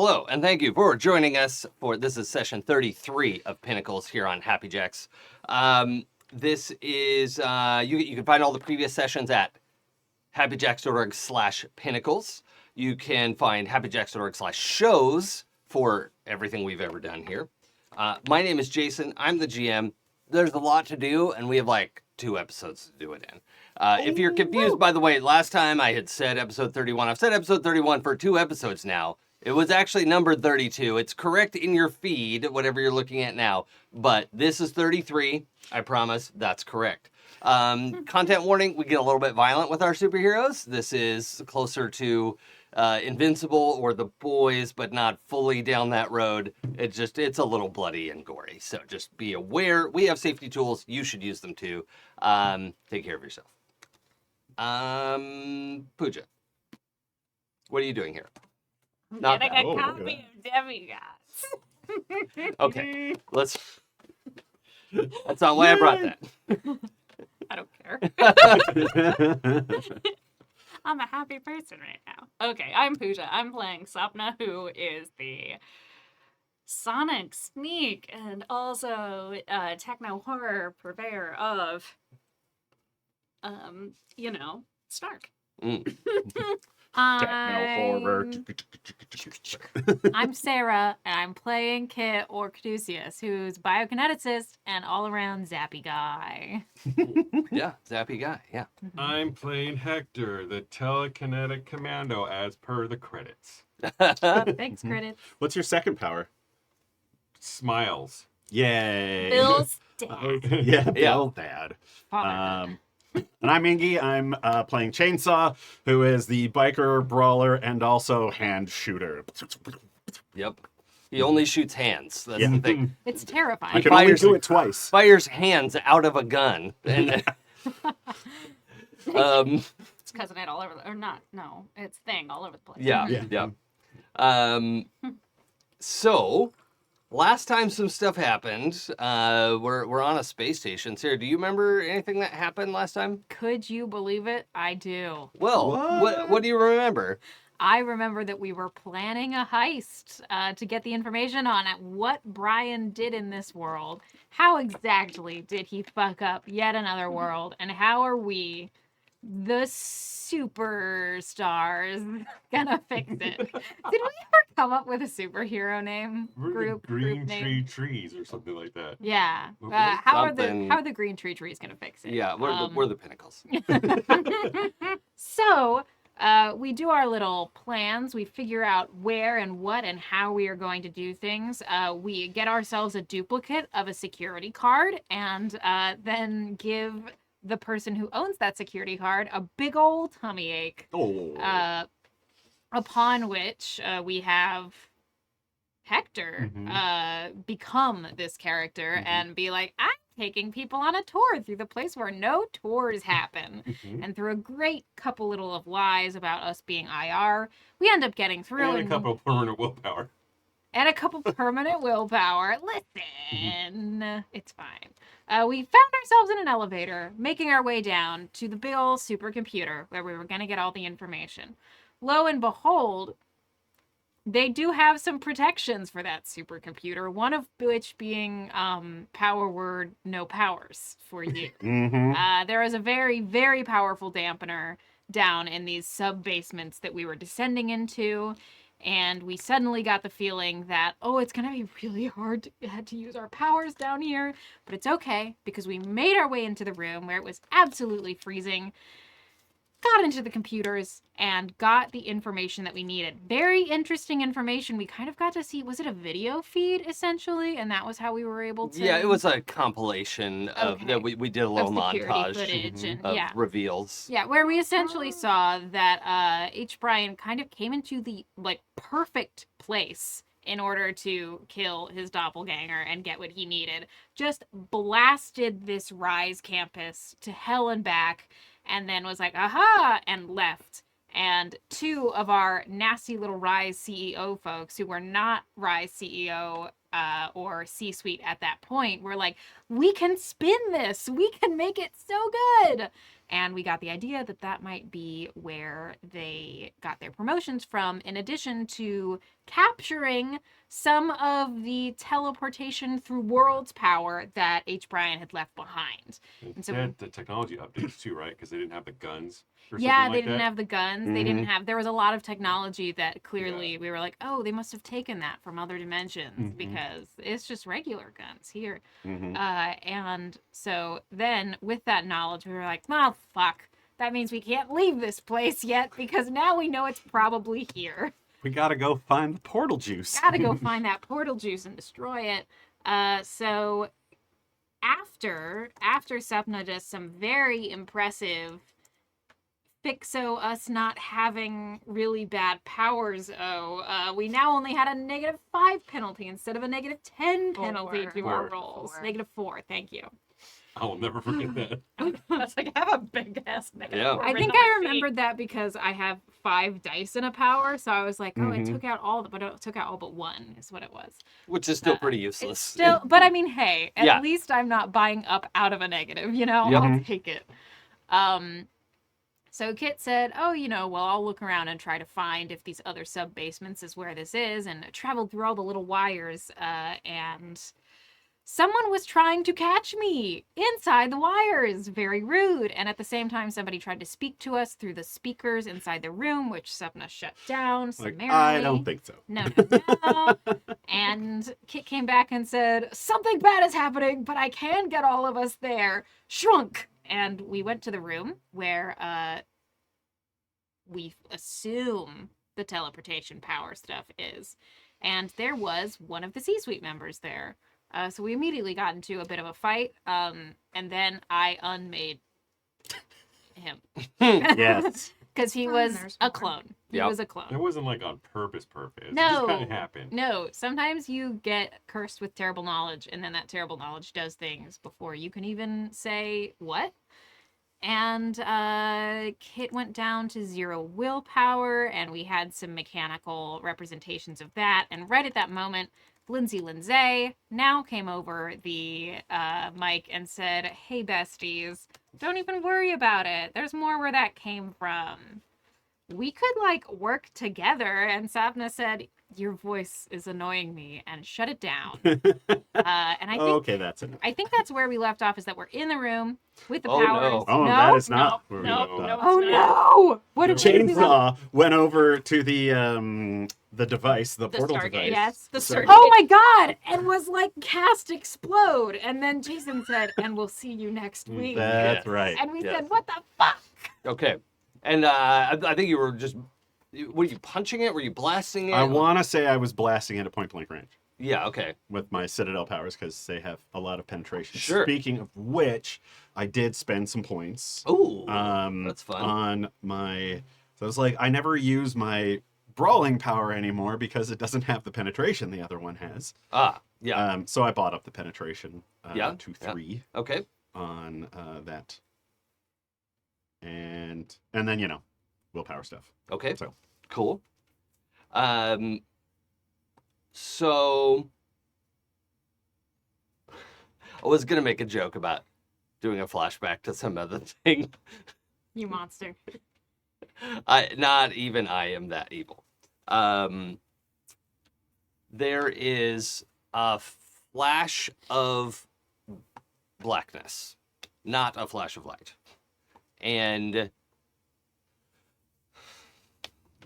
Hello, and thank you for joining us for this is session 33 of Pinnacles here on Happy Jacks. This is you can find all the previous sessions at happyjacks.org/pinnacles. You can find happyjacks.org/shows for everything we've ever done here. My name is Jason. I'm the GM. There's a lot to do, and we have like 2 episodes to do it in. If you're confused, by the way, last time I had said episode 31. I've said episode 31 for 2 episodes now. It was actually numbered 32. It's correct in your feed, whatever you're looking at now. But this is 33. I promise that's correct. Content warning, we get a little bit violent with our superheroes. This is closer to Invincible or The Boys, but not fully down that road. It's a little bloody and gory. So just be aware. We have safety tools. You should use them too. Take care of yourself. Pooja, what are you doing here? Not getting a copy of Demigods. Okay, let's. That's not why I brought that. I don't care. I'm a happy person right now. Okay, I'm Pooja. I'm playing Sapna, who is the sonic sneak and also techno horror purveyor of, Stark. I'm Sarah, and I'm playing Kit or Caduceus, who's a biokineticist and all-around zappy guy. Yeah, zappy guy, yeah. I'm playing Hector, the telekinetic commando, as per the credits. Thanks, credits. What's your second power? Smiles. Yay! Bill's dad. Yeah, Bill Dad. And I'm Enge. I'm playing Chainsaw, who is the biker, brawler, and also hand shooter. Yep. He only shoots hands. That's the thing. It's terrifying. I can only do it twice. Fires hands out of a gun. And, It's cousin it all over the... Or not. No. It's thing all over the place. Yeah. So... Last time some stuff happened, we're on a space station. Sarah, do you remember anything that happened last time? Could you believe it? I do. Well, what do you remember? I remember that we were planning a heist to get the information on it. What Brian did in this world. How exactly did he fuck up yet another world? And how are we, the superstars, gonna fix it? Did we ever come up with a superhero name? Green group Tree name? Trees or something like that. Yeah. Okay. How are the green tree trees gonna fix it? Yeah, we're the Pinnacles. So, we do our little plans. We figure out where and what and how we are going to do things. We get ourselves a duplicate of a security card and then give the person who owns that security card a big old tummy ache. Oh. Upon which we have Hector become this character and be like, I'm taking people on a tour through the place where no tours happen. And through a great couple little of lies about us being IR, we end up getting through. And a couple of permanent willpower. And a couple permanent willpower. Listen, it's fine. We found ourselves in an elevator, making our way down to the big old supercomputer where we were going to get all the information. Lo and behold, they do have some protections for that supercomputer, one of which being power word no powers for you. There is a very, very powerful dampener down in these sub-basements that we were descending into. And we suddenly got the feeling that, it's going to be really hard to use our powers down here. But it's okay, because we made our way into the room where it was absolutely freezing, got into the computers, and got the information that we needed. Very interesting information. We kind of got to see, was it a video feed, essentially? And that was how we were able to... Yeah, it was a compilation of that we did a little montage footage and, of reveals. Yeah, where we essentially saw that H. Brian kind of came into the, perfect place in order to kill his doppelganger and get what he needed. Just blasted this Rise campus to hell and back, and then was like, aha, and left. And 2 of our nasty little Rise CEO folks who were not Rise CEO or C-suite at that point were like, we can spin this. We can make it so good. And we got the idea that that might be where they got their promotions from, in addition to capturing some of the teleportation through worlds power that H. Bryan had left behind. And so They had the technology updates too, right? Because they didn't have the guns. Or yeah, something they like didn't that. have the guns. They didn't have. There was a lot of technology that clearly we were like, oh, they must have taken that from other dimensions because it's just regular guns here. And so then, with that knowledge, we were like, well, fuck. That means we can't leave this place yet because now we know it's probably here. We gotta go find the portal juice. Gotta go find that portal juice and destroy it. So after Sapna does some very impressive fixo us not having really bad powers, we now only had a -5 penalty instead of a -10 penalty to our rolls. -4, thank you. I will never forget that. I was like, I have a big ass negative. Yeah. four I written think on my I sheet. remembered that because I have 5 dice in a power, so I was like, oh, it took out all, but it took out all but 1 is what it was. Which is still pretty It's useless. still, but I mean, hey, at Yeah. least I'm not buying up out of a negative, you know? Yeah. I'll take it. So Kit said, oh, well, I'll look around and try to find if these other sub-basements is where this is, and traveled through all the little wires, and someone was trying to catch me inside the wires. Very rude. And at the same time, somebody tried to speak to us through the speakers inside the room, which Sapna shut down Like, summarily. I don't think so. No. And Kit came back and said, something bad is happening, but I can get all of us there. Shrunk. And we went to the room where we assume the teleportation power stuff is. And there was one of the C-suite members there. So we immediately got into a bit of a fight. And then I unmade him. Yes. Because he Fine, was there's a more. clone. He Yep. was a clone. It wasn't like on purpose. It No. just kind of happened. No, sometimes you get cursed with terrible knowledge, and then that terrible knowledge does things before you can even say what. And Kit went down to 0 willpower, and we had some mechanical representations of that. And right at that moment, Lindsay now came over the mic and said, hey, besties, don't even worry about it. There's more where that came from. We could, work together. And Sapna said, your voice is annoying me, and shut it down. And I think Okay, that's enough. I think that's where we left off, is that we're in the room with the Oh, powers. no. Oh, no? that is not where we no, left no. off. Oh no! What did we do? Chainsaw went over to the device, the portal Stargate. device. Yes. The Sorry. Stargate. Oh my god! And was like, cast explode. And then Jason said, and we'll see you next week. That's Yeah. right. And we Yeah. said, what the fuck? Okay. And I think you were just, were you punching it? Were you blasting it? I want to say I was blasting it at point blank range Yeah, okay. with my Citadel powers because they have a lot of penetration. Sure. Speaking of which, I did spend some points Ooh, that's fun. on my. So I was like, I never use my brawling power anymore because it doesn't have the penetration the other one has. Yeah. So I bought up the penetration Yeah, to yeah. 3 Okay. on that, and then willpower stuff. Okay. So Cool. So I was gonna make a joke about doing a flashback to some other thing. You monster. Not even I am that evil. There is a flash of blackness, not a flash of light. And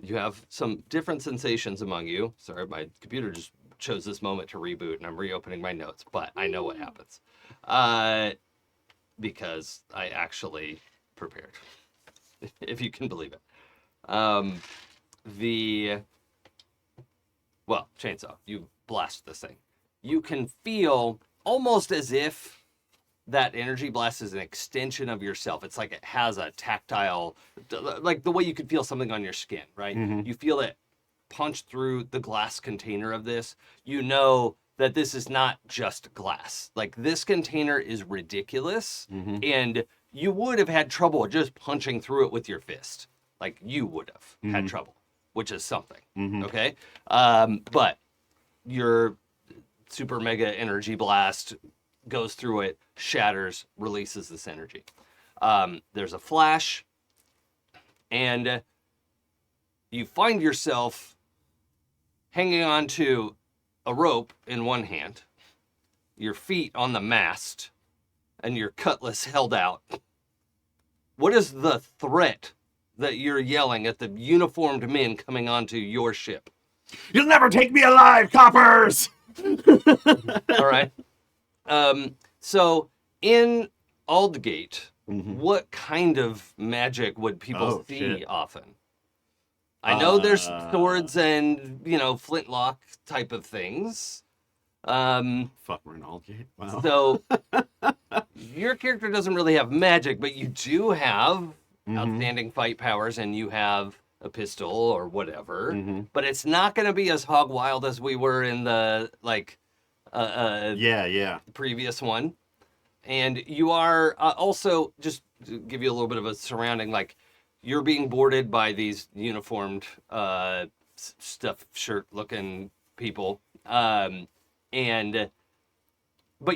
you have some different sensations among you. Sorry, my computer just chose this moment to reboot, and I'm reopening my notes, but I know what happens. Because I actually prepared, if you can believe it. Well, chainsaw, you blast this thing. You can feel almost as if that energy blast is an extension of yourself. It's like it has a tactile, like the way you could feel something on your skin, right? Mhm. You feel it punch through the glass container of this. You know that this is not just glass. Like, this container is ridiculous, and you would have had trouble just punching through it with your fist. Like, you would have had trouble, which is something, okay? But your super mega energy blast goes through it, shatters, releases this energy. There's a flash, and you find yourself hanging onto a rope in one hand, your feet on the mast, and your cutlass held out. What is the threat that you're yelling at the uniformed men coming onto your ship? You'll never take me alive, coppers! All right. So in Aldgate, what kind of magic would people see shit. often? I know there's swords and, flintlock type of things. Fuck, we're in Aldgate. Wow. So your character doesn't really have magic, but you do have outstanding fight powers, and you have a pistol or whatever. But it's not going to be as hog wild as we were in the previous one. And you are also, just to give you a little bit of a surrounding, like you're being boarded by these uniformed stuff shirt looking people. But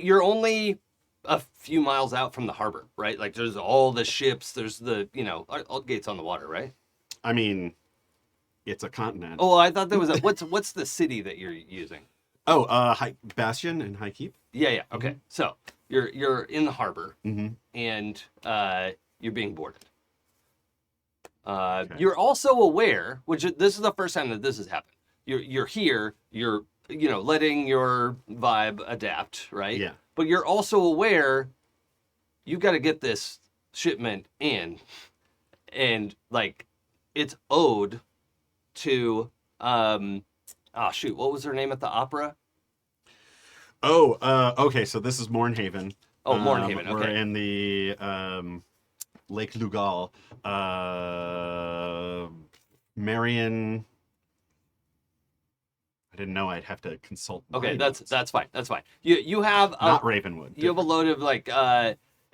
you're only a few miles out from the harbor, right? Like there's all the ships, there's the, Aldgate's on the water, right? I mean, it's a continent. Oh, I thought there was what's the city that you're using? Oh, Bastion and High Keep. Yeah. Okay. So you're in the harbor, and you're being boarded. Okay. You're also aware, this is the first time that this has happened. You're here. You're letting your vibe adapt, right? Yeah. But you're also aware you got to get this shipment in, and like it's owed to what was her name at the opera? Oh, okay. So this is Mornhaven. Oh, Mornhaven. Okay. We're in the Lake Lugal. Marion. I didn't know I'd have to consult. Okay, that's fine. That's fine. You have not Ravenwood. You have a load of like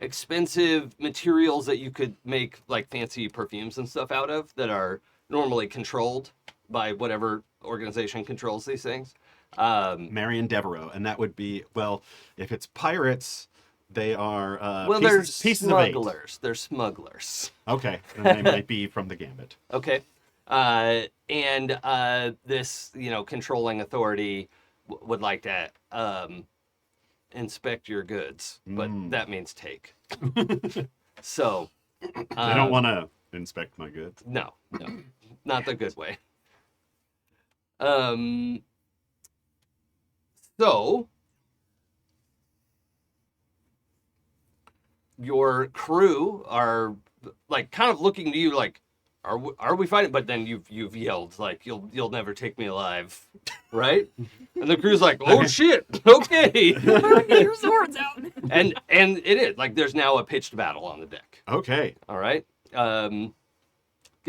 expensive materials that you could make like fancy perfumes and stuff out of that are normally controlled by whatever organization controls these things. Marion Devereaux, and that would be, well, if it's pirates, they are they're pieces of eight. smugglers. They're smugglers. Okay, then they might be from the Gambit. Okay. This, controlling authority would like to inspect your goods, but that means take. So I don't want to inspect my goods. No, not the good way. So your crew are like kind of looking to you like, are we fighting? But then you've yelled like you'll never take me alive, right? And the crew's like, oh shit, okay. Get your swords out. and it is like there's now a pitched battle on the deck. Okay. All right. Give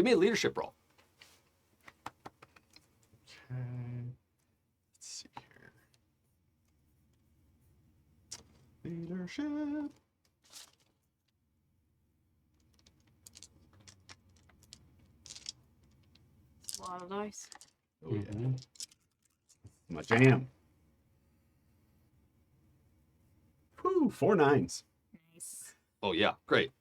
me a leadership roll. Okay. Let's see here. Leadership. A lot of dice. Oh yeah. My jam. Whew, 4 9s. Nice. Oh yeah, great.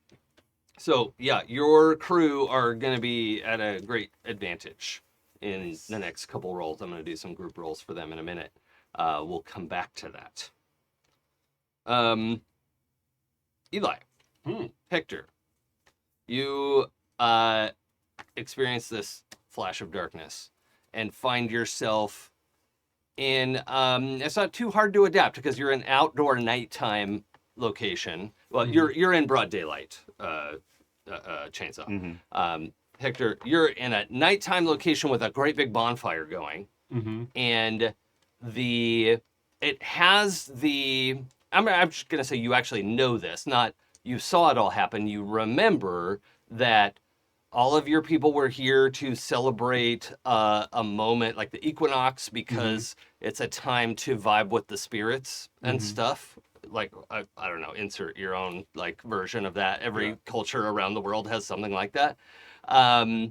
So yeah, your crew are going to be at a great advantage in the next couple rolls. I'm going to do some group rolls for them in a minute. We'll come back to that. Eli, Hector, you experience this flash of darkness and find yourself in it's not too hard to adapt because you're an outdoor nighttime location. Well, you're in broad daylight, Chainsaw. Hector, you're in a nighttime location with a great big bonfire going, and it has the. I'm just gonna say you actually know this, not you saw it all happen. You remember that all of your people were here to celebrate a moment like the equinox because it's a time to vibe with the spirits and stuff. Like, I don't know, insert your own like version of that. Every culture around the world has something like that. All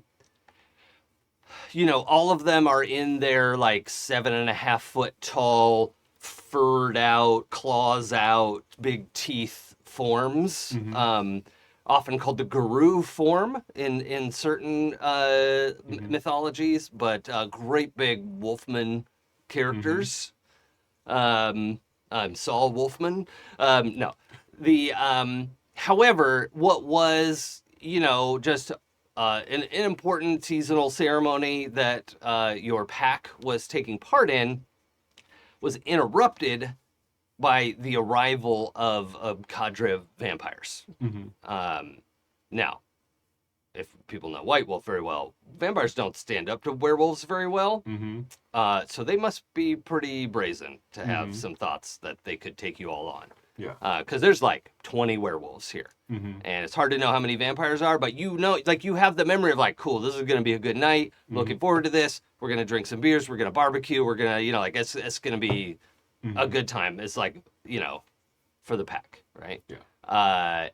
of them are in their like 7.5 foot tall, furred out, claws out, big teeth forms. often called the guru form in certain mythologies, but great big wolfman characters. I'm Saul Wolfman. No, the however, what was just an important seasonal ceremony that your pack was taking part in was interrupted by the arrival of a cadre of vampires. Now, if people know White Wolf very well, vampires don't stand up to werewolves very well. So they must be pretty brazen to have some thoughts that they could take you all on. Yeah. Because there's like 20 werewolves here. And it's hard to know how many vampires are, but you have the memory of like, cool, this is going to be a good night. Looking forward to this. We're going to drink some beers. We're going to barbecue. We're going to, it's going to be a good time. It's like, for the pack, right? Yeah.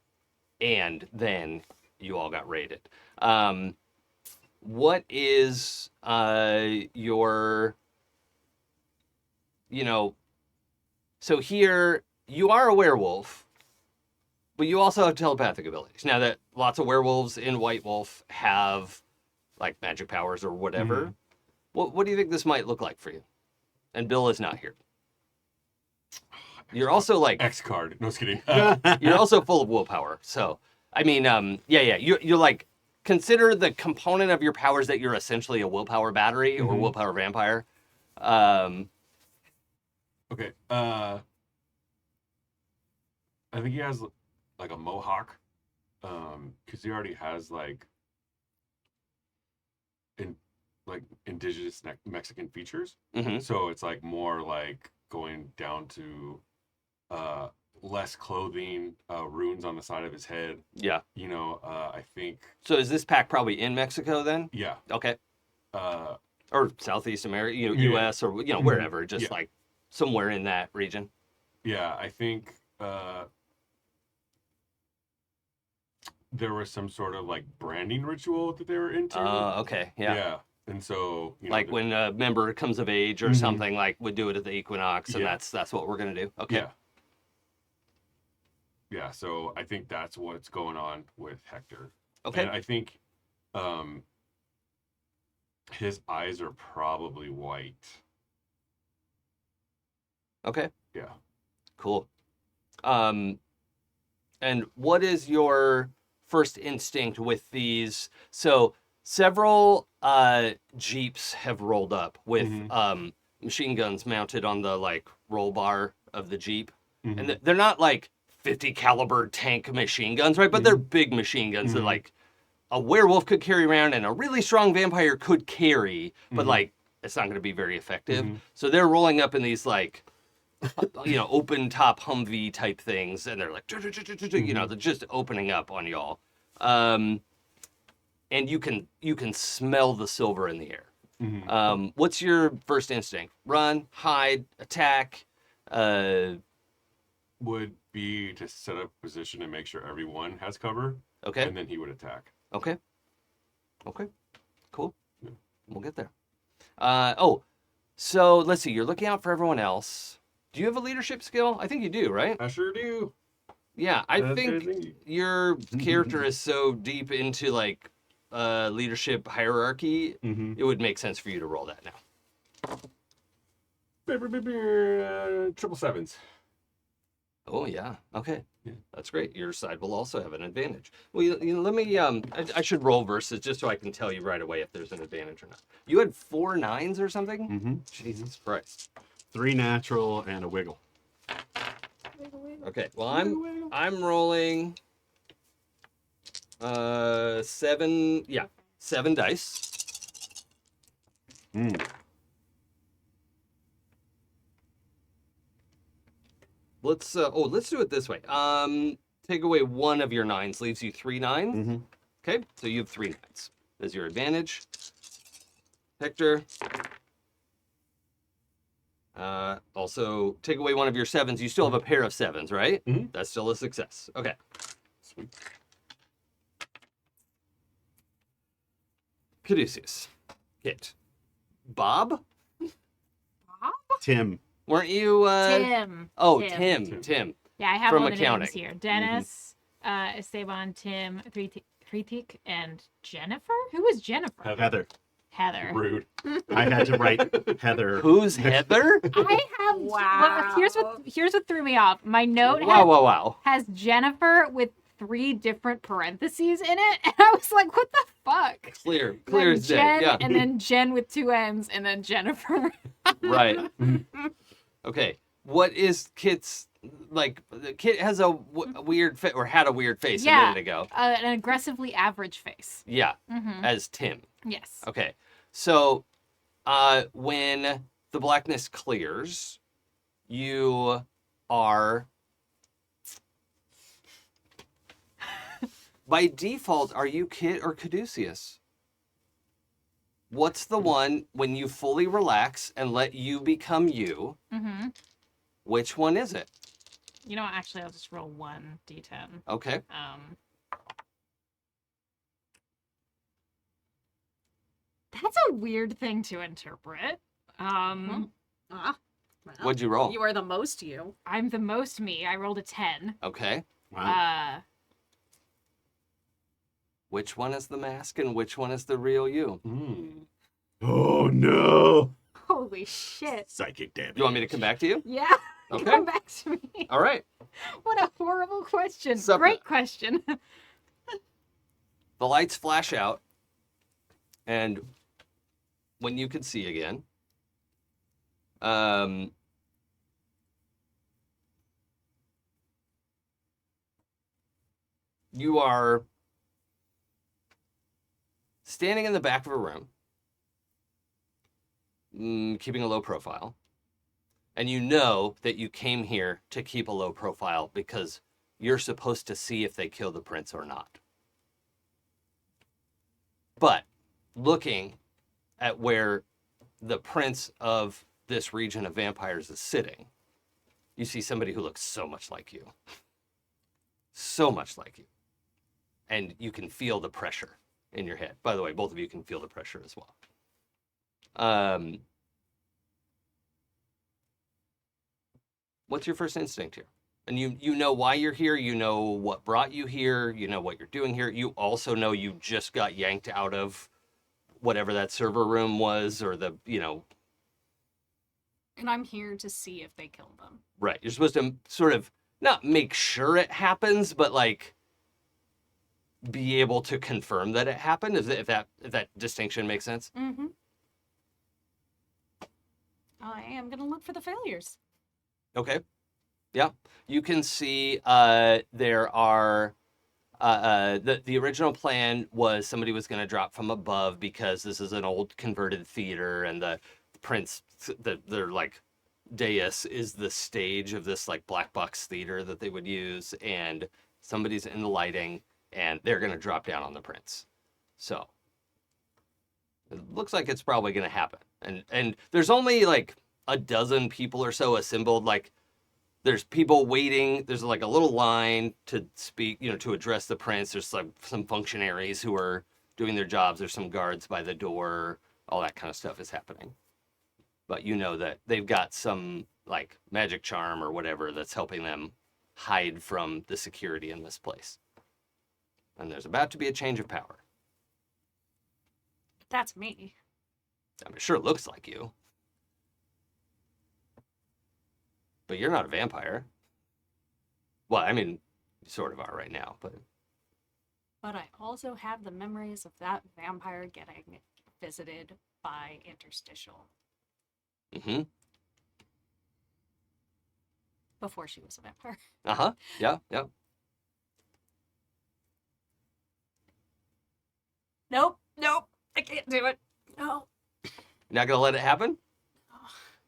And then you all got raided. What is your, so here you are a werewolf, but you also have telepathic abilities. Now that lots of werewolves in White Wolf have like magic powers or whatever, what do you think this might look like for you? And Bill is not here. You're also like X card. No, just kidding. you're also full of willpower. So I mean, you're like, consider the component of your powers that you're essentially a willpower battery or willpower vampire. Okay. I think he has like a mohawk, because he already has like indigenous Mexican features. So it's like more like going down to less clothing, runes on the side of his head. Yeah. I think. So is this pack probably in Mexico then? Yeah. Okay. Uh, Or Southeast America, Yeah. U.S. or wherever, just like somewhere in that region. yeah, I think there was some sort of like branding ritual that they were into. Okay. Yeah. Yeah. And so, Like when a member comes of age or something, like would do it at the equinox, and that's what we're gonna do. Okay. Yeah. Yeah, so I think that's what's going on with Hector. Okay. And I think his eyes are probably white. Okay. Yeah. Cool. And what is your first instinct with these? So several Jeeps have rolled up with machine guns mounted on the like roll bar of the Jeep. And they're not like 50 caliber tank machine guns, right? But they're big machine guns that like a werewolf could carry around and a really strong vampire could carry, but like it's not going to be very effective. So they're rolling up in these like open top Humvee type things, and they're like they're just opening up on y'all. And you can smell the silver in the air. What's your first instinct? Run, hide, attack? Would be to set up position and make sure everyone has cover. Okay. And then he would attack. Okay. Cool. Yeah. We'll get there. So let's see. You're looking out for everyone else. Do you have a leadership skill? I think you do, right? I sure do. Yeah, I That's think crazy. your character is so deep into like leadership hierarchy, it would make sense for you to roll that now. Triple sevens. Oh yeah. Okay. Yeah. That's great. Your side will also have an advantage. Well, let me. I should roll versus just so I can tell you right away if there's an advantage or not. You had 4 9s or something. Jesus Christ. 3 natural and a wiggle. Okay. Well, I'm rolling. 7. Yeah, 7 dice. Let's do it this way. Take away 1 of your 9s, leaves you 3 9s. Okay, so you have 3 9s. There's your advantage. Hector. Also, take away 1 of your 7s. You still have a pair of 7s, right? That's still a success. Okay. Sweet. Caduceus. Hit. Bob? Tim. Weren't you? Tim. Oh, Tim. Yeah, I have From all the accounting. names here. Dennis, Esteban, Tim, Kritik, and Jennifer? Who was Jennifer? Heather. Heather. Rude. I had to write Heather. Who's Heather? I have. Wow. Well, here's what threw me off. My note Wow. has Jennifer with 3 different parentheses in it, and I was like, "What the fuck?" Clear Then as day. Jen, Yeah. and then Jen with 2 N's, and then Jennifer. Right. Okay. What is Kit's like? Kit has a weird face, or had a weird face a minute ago. An aggressively average face. Yeah, Mm-hmm. as Tim. Yes. Okay. So, when the blackness clears, you are. By default, are you Kit or Caduceus? What's the one when you fully relax and let you become you? Mm-hmm. Which one is it? You know what? Actually, I'll just roll 1 d10. Okay. That's a weird thing to interpret. Well, What'd you roll? You are the most you. I'm the most me. I rolled a 10. Okay. Wow. Which one is the mask and which one is the real you? Oh no! Holy shit. Psychic damage. You want me to come back to you? Yeah. Okay. Come back to me. All right. What a horrible question. Sapna. Great question. The lights flash out, and when you can see again, you are standing in the back of a room, keeping a low profile, and you know that you came here to keep a low profile because you're supposed to see if they kill the prince or not. But looking at where the prince of this region of vampires is sitting, you see somebody who looks so much like you. So much like you. And you can feel the pressure in your head. By the way, both of you can feel the pressure as well. What's your first instinct here? And you know why you're here. You know what brought you here. You know what you're doing here. You also know you just got yanked out of whatever that server room was, or the, And I'm here to see if they kill them. Right. You're supposed to sort of not make sure it happens, but like be able to confirm that it happened. If that distinction makes sense. Mm-hmm. I am gonna look for the failures. Okay. Yeah. You can see there are the original plan was somebody was going to drop from above because this is an old converted theater, and the prince, their like dais is the stage of this like black box theater that they would use, and somebody's in the lighting and they're going to drop down on the prince. So it looks like it's probably going to happen. And there's only like a dozen people or so assembled. Like there's people waiting. There's like a little line to speak, to address the prince. There's like some functionaries who are doing their jobs. There's some guards by the door. All that kind of stuff is happening. But you know that they've got some like magic charm or whatever that's helping them hide from the security in this place. And there's about to be a change of power. That's me. I mean, it sure looks like you. But you're not a vampire. Well, I mean, you sort of are right now, but... But I also have the memories of that vampire getting visited by interstitial Mm-hmm. before she was a vampire. Uh-huh. Yeah. Nope, I can't do it. No. You're not going to let it happen?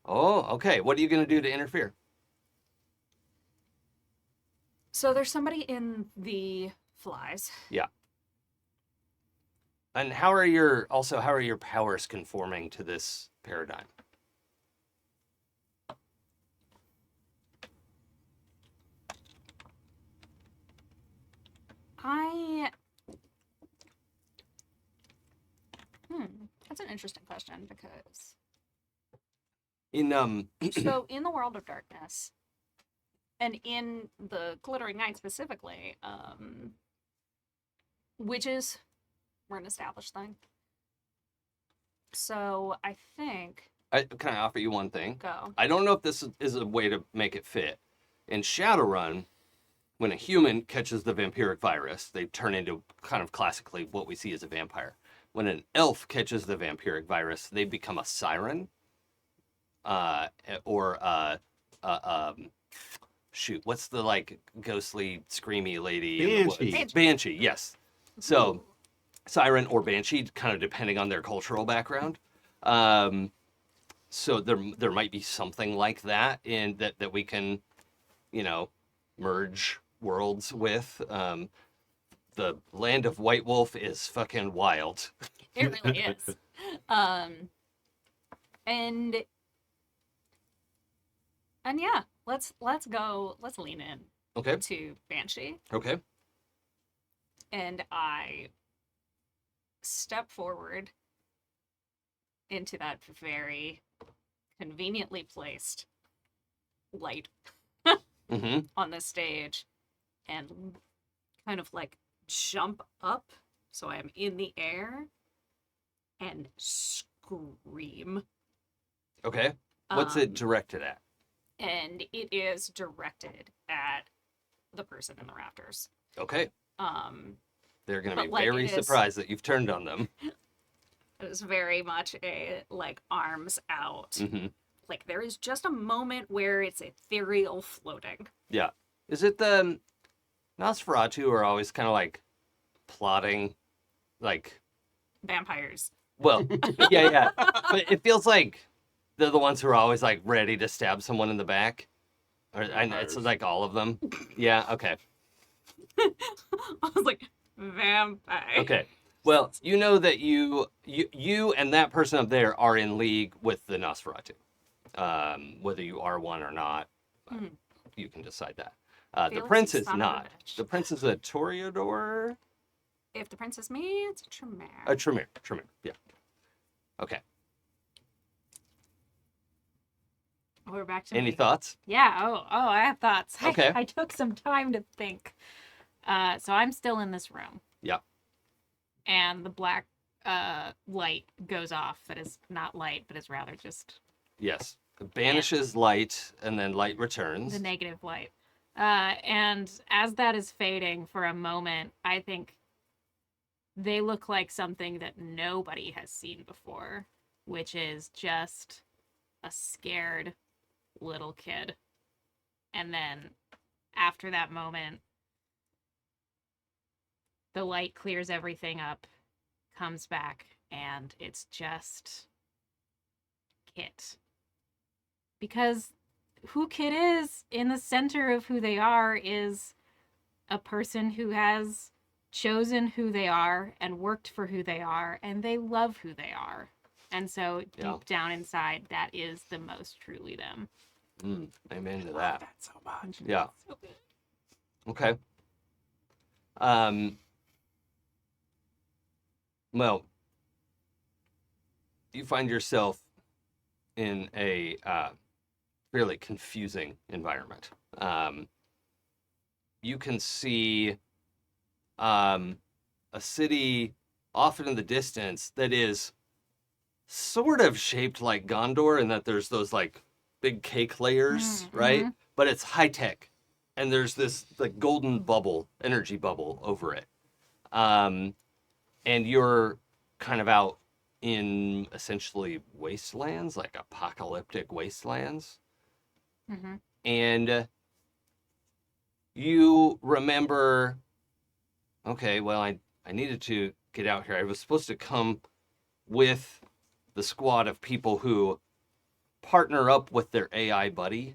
Oh, okay. What are you going to do to interfere? So there's somebody in the flies. Yeah. And how are your powers conforming to this paradigm? That's an interesting question because In so in the world of darkness, And in the Glittering Night specifically, witches were an established thing. So I think Can I offer you one thing? go. I don't know if this is a way to make it fit. In Shadowrun, when a human catches the vampiric virus, they turn into kind of classically what we see as a vampire. When an elf catches the vampiric virus, they become a siren, shoot, what's the like ghostly, screamy lady? in the woods? Banshee. Banshee, yes. So, siren or banshee, kind of depending on their cultural background. So there might be something like that in that we can, merge worlds with. The land of White Wolf is fucking wild. It really is. And yeah, let's lean in Okay. to Banshee. Okay. And I step forward into that very conveniently placed light Mm-hmm. on the stage and kind of like jump up so I am in the air and scream. Okay. What's it Um, directed at? And it is directed at the person in the rafters. Okay. They're going to but, be like, very it is- surprised that you've turned on them. It was very much a like arms out. Mm-hmm. Like there is just a moment where it's ethereal floating. Yeah. Is it the Nosferatu are always kind of like plotting, like, Vampires. well, yeah. But it feels like they're the ones who are always like ready to stab someone in the back. And it's Vampires. like all of them. Yeah. Okay. I was like, vampire. Okay. Well, you know that you and that person up there are in league with the Nosferatu. Whether you are one or not, Mhm. you can decide that. The Felix, prince you is son of a not. bitch. The prince is a Toreador. If the prince is me, it's a Tremere. A Tremere. Yeah. Okay. We're back to Any me. thoughts? Yeah. Oh, I have thoughts. Okay. I took some time to think. So I'm still in this room. Yeah. And the black light goes off. That is not light, but is rather just Yes. It banishes light, and then light returns. the negative light. And as that is fading for a moment, I think they look like something that nobody has seen before, which is just a scared little kid. And then after that moment, the light clears everything up, comes back, and it's just Kit. Because who Kit is in the center of who they are is a person who has chosen who they are and worked for who they are, and they love who they are. And so Yeah. deep down inside, that is the most truly them. I'm into Love that. that so much. Yeah. So good. Okay. Well, you find yourself in a fairly confusing environment. You can see a city off in the distance that is sort of shaped like Gondor in that there's those like big cake layers, right? But it's high tech, and there's this like golden bubble, energy bubble over it. And you're kind of out in essentially wastelands, like apocalyptic wastelands. Mm-hmm. And you remember, okay, well, I needed to get out here. I was supposed to come with the squad of people who partner up with their AI buddy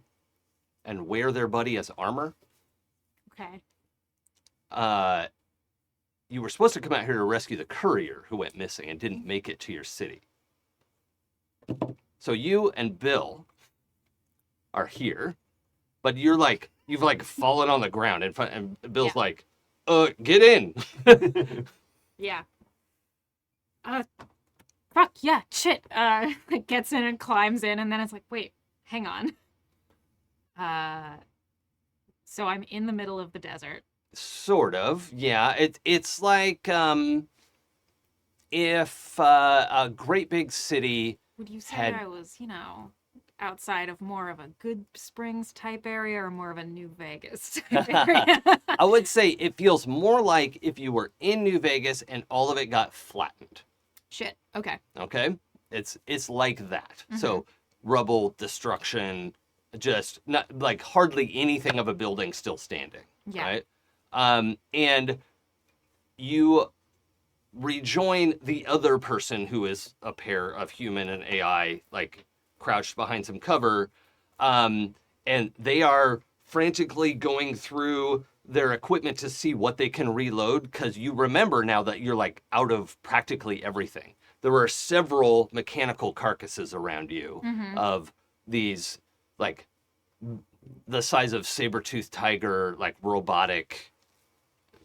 and wear their buddy as armor. Okay. You were supposed to come out here to rescue the courier who went missing and didn't make it to your city. So you and Bill are here, but you've like fallen on the ground and Bill's Yeah. like, get in. Yeah. Fuck yeah, shit. Gets in and climbs in, and then it's like, wait, hang on. So I'm in the middle of the desert. Sort of, yeah. It's like if a great big city Would you say had I was, outside of more of a Good Springs type area or more of a New Vegas type area? I would say it feels more like if you were in New Vegas and all of it got flattened. Shit. Okay. Okay? It's like that. So rubble, destruction, just not like hardly anything of a building still standing. Yeah. Right? And you rejoin the other person who is a pair of human and AI, like crouched behind some cover. And they are frantically going through their equipment to see what they can reload, because you remember now that you're like out of practically everything. There are several mechanical carcasses around you of these, like the size of saber-toothed tiger, like robotic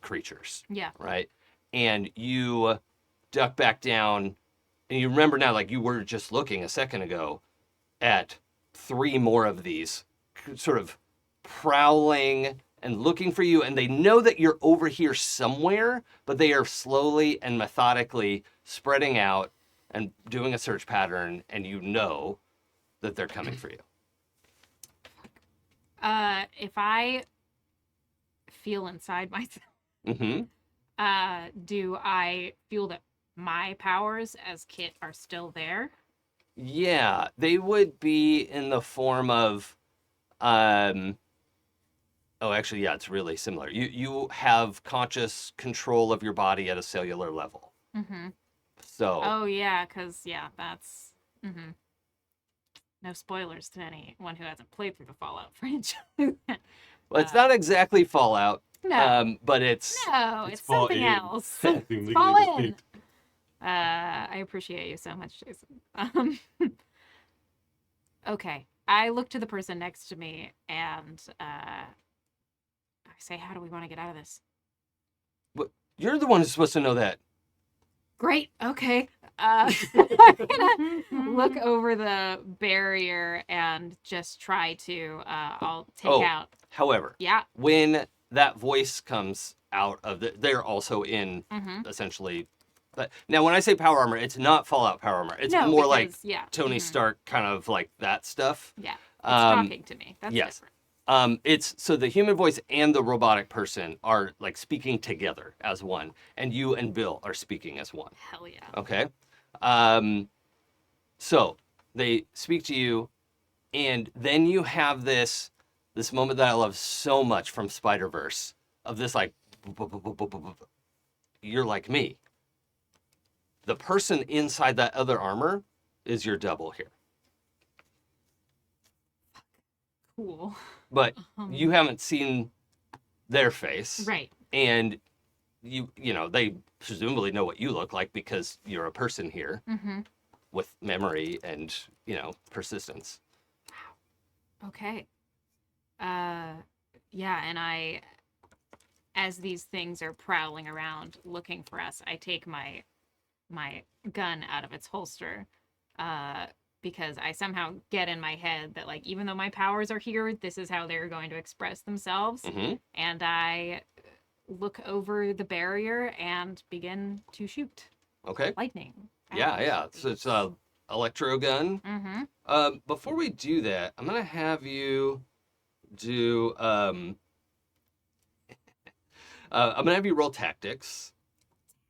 creatures. Yeah. Right? And you duck back down, and you remember now, like you were just looking a second ago at 3 more of these sort of prowling and looking for you, and they know that you're over here somewhere, but they are slowly and methodically spreading out and doing a search pattern, and you know that they're coming for you. If I feel inside myself, do I feel that my powers as Kit are still there? Yeah, they would be in the form of, oh, actually, yeah, it's really similar. You have conscious control of your body at a cellular level. So. Oh, yeah, because, that's... No spoilers to anyone who hasn't played through the Fallout franchise. Well, it's not exactly Fallout. No. But it's. No, it's fall something in. else. Seem legally Fall in. distinct. I appreciate you so much, Jason. Okay. I look to the person next to me and I say, how do we want to get out of this? You're the one who's supposed to know that. Great. Okay. I'm gonna look over the barrier and just try to. I'll take out. However, Yeah. when that voice comes out of they're also in essentially. But now, when I say power armor, it's not Fallout power armor. It's No, more because, like Tony Stark, kind of like that stuff. Yeah. It's talking to me. That's yes. different. It's so the human voice and the robotic person are like speaking together as one, and you and Bill are speaking as one. Hell yeah. Okay. So they speak to you, and then you have this moment that I love so much from Spider-Verse of this like, you're like me. The person inside that other armor is your double here. Cool. But you haven't seen their face. Right. And you know, they presumably know what you look like because you're a person here with memory and, persistence. Okay. Yeah, and I, as these things are prowling around looking for us, I take my gun out of its holster, because I somehow get in my head that, like, even though my powers are here, this is how they're going to express themselves. And I look over the barrier and begin to shoot. Okay. Lightning. Yeah. So it's a electro gun. Before we do that, I'm gonna have you do. I'm gonna have you roll tactics.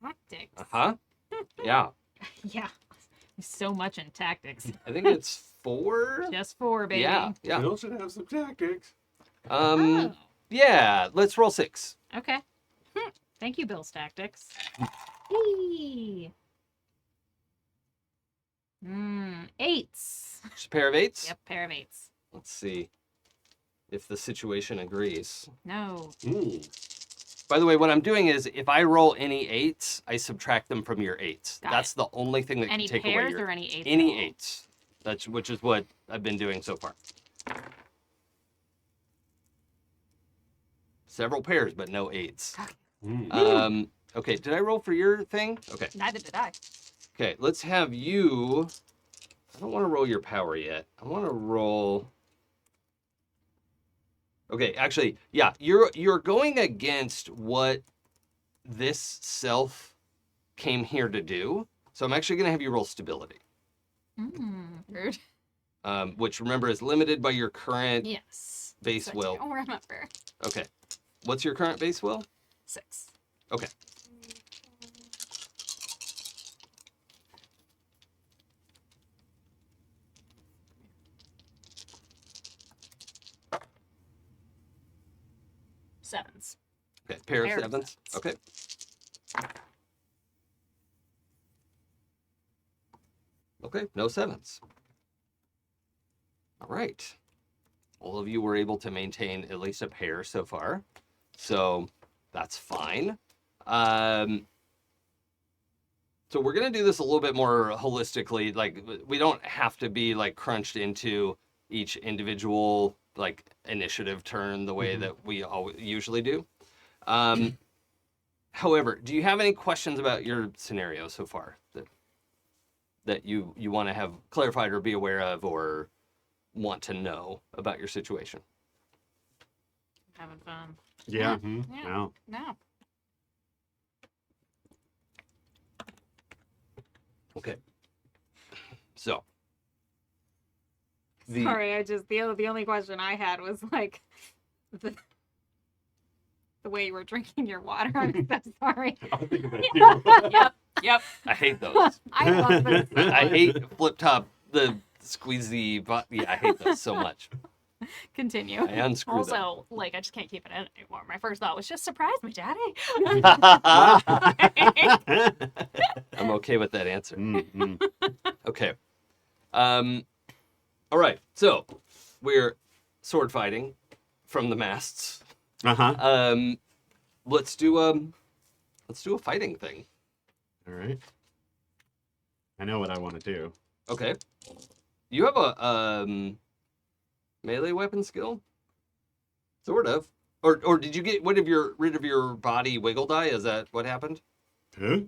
Tactics. Yeah. Yeah. So much in tactics. I think it's 4. Just 4, baby. Yeah. Bill should have some tactics. Oh. Yeah. Let's roll 6. Okay. Thank you, Bill's Tactics. Eee. 8s. Just a pair of 8s. Yep, pair of 8s. Let's see if the situation agrees. No. By the way, what I'm doing is if I roll any 8s, I subtract them from your 8s. Got That's the only thing that Any can take away pairs your or any 8s? any 8s. Which is what I've been doing so far. Several pairs, but no 8s. Okay, did I roll for your thing? Okay. Neither did I. Okay, let's have you. I don't want to roll your power yet. I want to roll. Okay, actually, yeah, you're going against what this self came here to do. So I'm actually going to have you roll stability, Rude. which remember is limited by your current Yes. base So will. I don't remember. Okay, what's your current base will? 6. Okay. Sevens. Okay, pair of Pair of sevens. sevens. Okay. Okay, no sevens. All right. All of you were able to maintain at least a pair so far. So that's fine. So we're going to do this a little bit more holistically. Like, we don't have to be like crunched into each individual like initiative turn the way that we usually do. However, do you have any questions about your scenario so far that you want to have clarified or be aware of or want to know about your situation? Having fun. Yeah. Mhm. Yeah. No. No. Okay. So. Sorry, I just the only question I had was like the way you were drinking your water. I'm so sorry. I'll think of that too. Yep. I hate those. I love this. So I much. hate flip top, the squeezy, but yeah, I hate those so much. Continue. I unscrew Also, like, I just can't keep it in anymore. My first thought was just surprise me, Daddy. them. I'm okay with that answer. Mm-mm. Okay. All right. So we're sword fighting from the masts. Uh-huh. Let's do a fighting thing. All right. I know what I want to do. Okay. You have a melee weapon skill? Sort of. Or did you get rid of your body wiggle die? Is that what happened? Huh?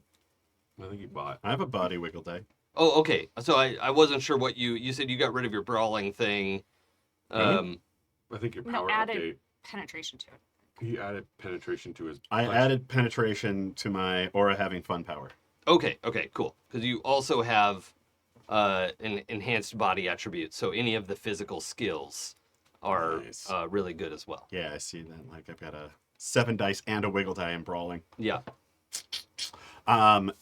I think you bought. I have a body wiggle die. Oh, okay. So I wasn't sure what you said you got rid of your brawling thing. I think your No, power added update. penetration to it. He added penetration to his. I punch. added penetration to my aura having fun power. Okay, cool. Because you also have an enhanced body attribute, so any of the physical skills are Nice. really good as well. Yeah, I see that. Like I've got a 7 dice and a wiggle die in brawling. Yeah.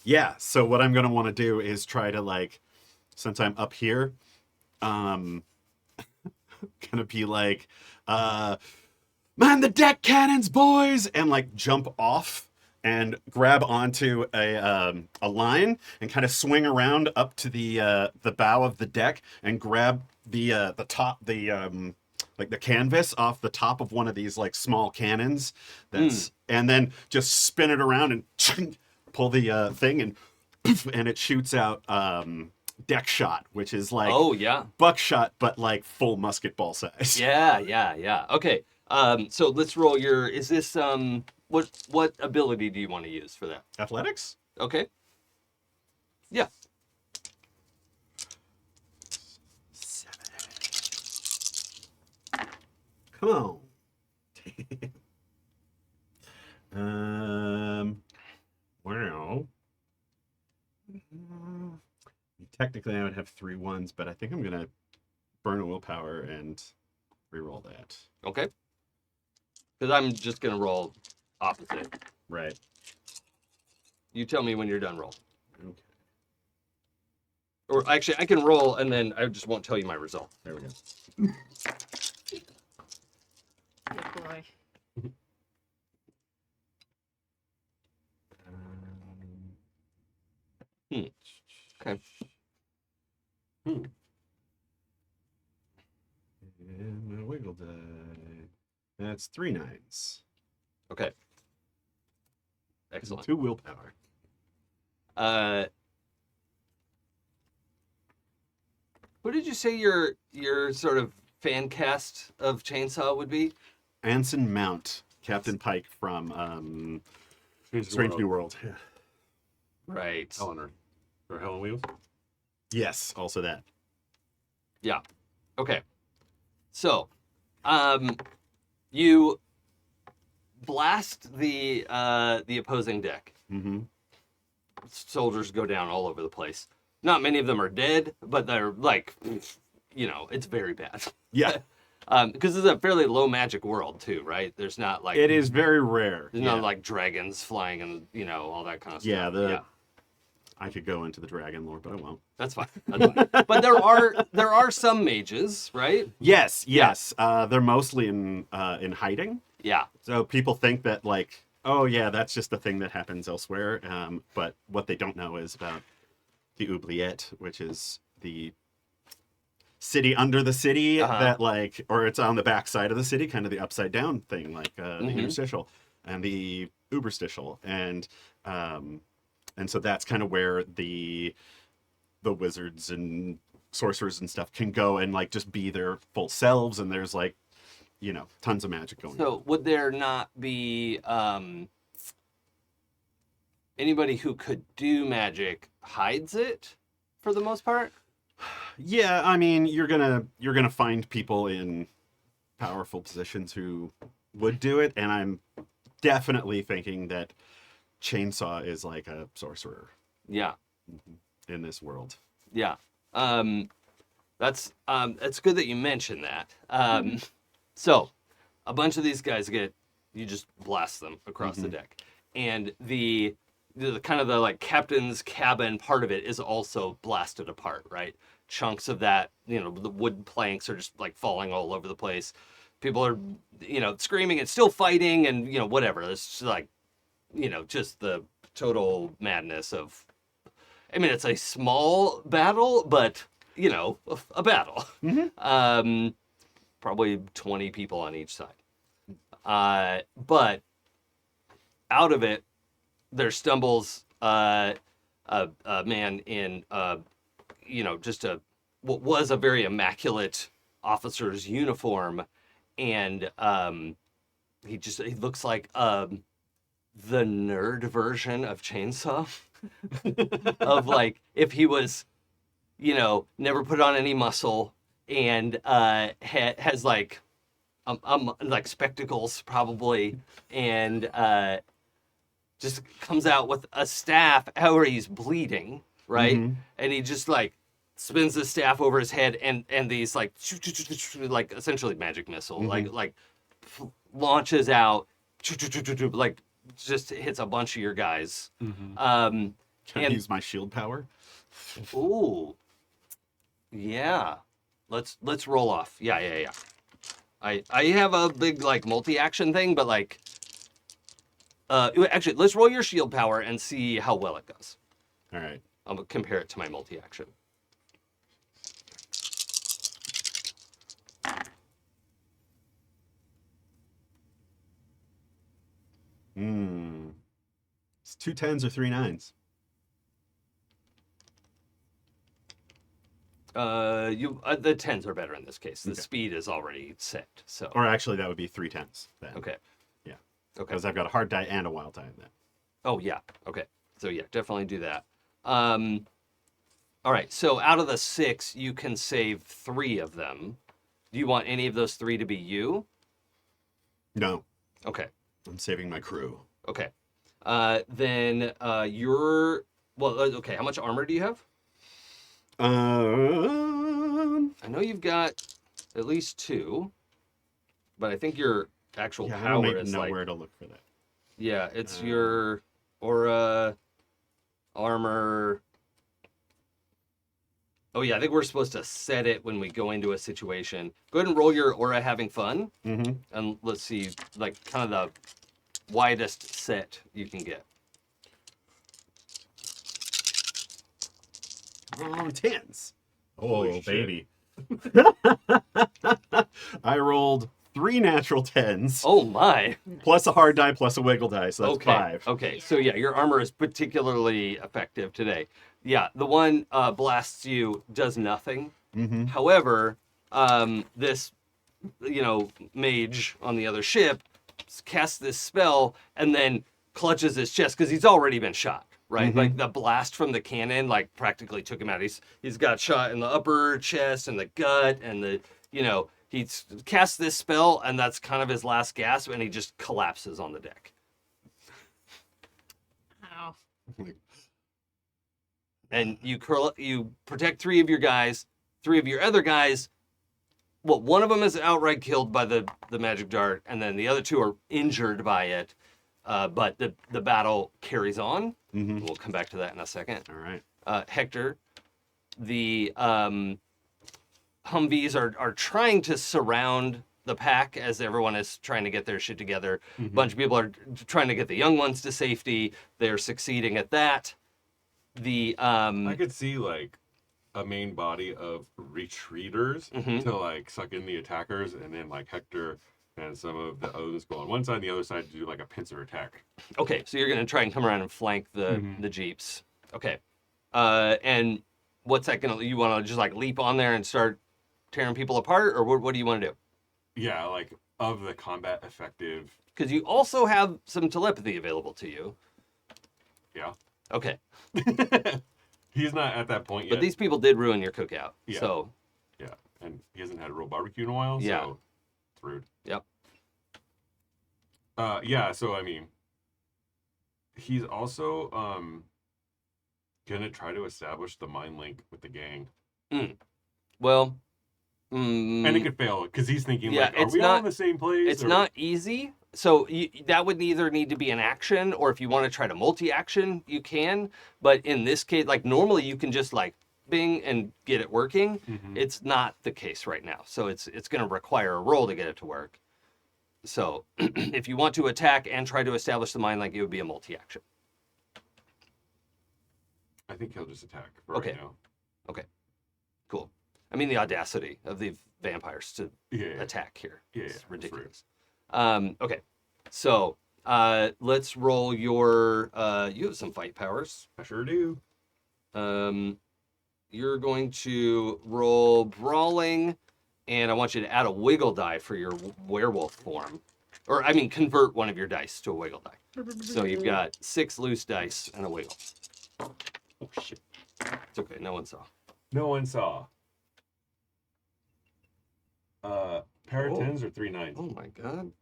Yeah, so what I'm gonna want to do is try to like, since I'm up here, gonna be like, man the deck cannons, boys, and like jump off and grab onto a line and kind of swing around up to the bow of the deck and grab the top like the canvas off the top of one of these like small cannons and then just spin it around and pull the thing and it shoots out deck shot, which is like Oh yeah. buckshot but like full musket ball size. Yeah. Okay. So let's roll your. Is this what ability do you want to use for that? Athletics? Okay. Yeah. 7. Come on. Well. Technically, I would have 3 ones, but I think I'm gonna burn a willpower and reroll that. Okay. Because I'm just gonna roll opposite. Right. You tell me when you're done roll. Okay. Or actually, I can roll and then I just won't tell you my result. There we go. Good boy. Okay. And my wiggle die. That's 3 9s. Okay. Excellent. 2 willpower. Who did you say your sort of fan cast of Chainsaw would be? Anson Mount, Captain Pike from Strange New World. Yeah. Right. Hell on Earth. Or Hell on Wheels. Yes, also that. Yeah. Okay. So, You blast the opposing deck. Mm-hmm. Soldiers go down all over the place. Not many of them are dead, but they're like, it's very bad. Yeah. Because it's a fairly low magic world too, right? There's not like It is very rare. There's not like dragons flying and all that kind of stuff. Yeah, I could go into the dragon lore, but I won't. That's fine. That's fine. But there are some mages, right? Yes. They're mostly in hiding. Yeah. So people think that like, oh yeah, that's just a thing that happens elsewhere. But what they don't know is about the oubliette, which is the city under the city that like, or it's on the back side of the city, kind of the upside down thing, like the interstitial and the uberstitial, and so that's kind of where the wizards and sorcerers and stuff can go and like just be their full selves, and there's like, tons of magic going on. So would there not be anybody who could do magic hides it for the most part? Yeah, I mean, you're gonna find people in powerful positions who would do it, and I'm definitely thinking that Chainsaw is like a sorcerer. Yeah. In this world. Yeah. That's good that you mentioned that. So a bunch of these guys you just blast them across the deck, and the kind of the like captain's cabin part of it is also blasted apart, right? Chunks of that, the wood planks are just like falling all over the place. People are, screaming and still fighting and, whatever. It's just like, just the total madness of, I mean, it's a small battle, but, a battle. Probably 20 people on each side. But out of it, there stumbles a man in, just what was a very immaculate officer's uniform, and he looks like the nerd version of Chainsaw, of like if he was, never put on any muscle and has like spectacles probably, and just comes out with a staff where he's bleeding, right? And he just like spins the staff over his head, and these like essentially magic missile like launches out, like just hits a bunch of your guys. Can I use my shield power? Ooh, yeah. Let's roll off. Yeah. I have a big like multi-action thing, but like actually, let's roll your shield power and see how well it goes. All right. I'll compare it to my multi-action. It's 2 10s or 3 9s. The 10s are better in this case. The Okay. speed is already set. So Or actually, that would be 3 10s then. okay. Yeah. Okay. Because I've got a hard die and a wild die in that. Oh yeah. Okay. So yeah, definitely do that. All right. So out of the 6, you can save 3 of them. Do you want any of those 3 to be you? No, Okay. I'm saving my crew. Okay. Then you're okay. How much armor do you have? I know you've got at least 2, but I think your actual yeah, I power don't is even know like where to look for that. yeah, it's your aura, armor. Oh yeah, I think we're supposed to set it when we go into a situation. Go ahead and roll your aura having fun, and let's see like kind of the widest set you can get. Oh, 10s. Holy Oh, shit. baby. I rolled 3 natural 10s, Oh my. plus a hard die, plus a wiggle die, so that's Okay. 5. Okay. So yeah, your armor is particularly effective today. Yeah, the one blasts you does nothing. However, this mage on the other ship casts this spell and then clutches his chest because he's already been shot. Right, like the blast from the cannon, like practically took him out. He's got shot in the upper chest and the gut and the he casts this spell, and that's kind of his last gasp, and he just collapses on the deck. Ow. And you protect 3 of your guys. 3 of your other guys, well, one of them is outright killed by the magic dart, and then the other 2 are injured by it. But the battle carries on. Mm-hmm. We'll come back to that in a second. All right. Hector, the Humvees are trying to surround the pack as everyone is trying to get their shit together. A bunch of people are trying to get the young ones to safety. They're succeeding at that. I could see like a main body of retreaters to like suck in the attackers, and then like Hector and some of the others go on one side, and the other side to do like a pincer attack. Okay, so you're going to try and come around and flank the jeeps. Okay. And what's that going to... You want to just like leap on there and start tearing people apart, or what do you want to do? Yeah, like of the combat effective. Because you also have some telepathy available to you. Yeah. Okay. He's not at that point yet. But these people did ruin your cookout. Yeah. So, Yeah, and he hasn't had a real barbecue in a while, Yeah. so it's rude. Yep. Yeah, so I mean, he's also gonna try to establish the mind link with the gang. well... And it could fail, because he's thinking, Yeah, like, are it's we all not- in the same place? It's or- not easy. So that would either need to be an action, or if you want to try to multi-action, you can. But in this case, like normally you can just like bing and get it working. It's not the case right now. So it's going to require a roll to get it to work. So if you want to attack and try to establish the mind link, it would be a multi-action. I think he'll just attack for Okay. right now. Cool. I mean, the audacity of the vampires to Yeah. attack here. Yeah, It's yeah, it's ridiculous. Okay. So let's roll your... you have some fight powers. I sure do. You're going to roll brawling, and I want you to add a wiggle die for your werewolf form. Or, I mean, convert one of your dice to a wiggle die. So you've got 6 loose dice and a wiggle. Oh, shit. It's okay, no one saw. No one saw. Pair of Oh. 10s or 3 9s? Oh my god.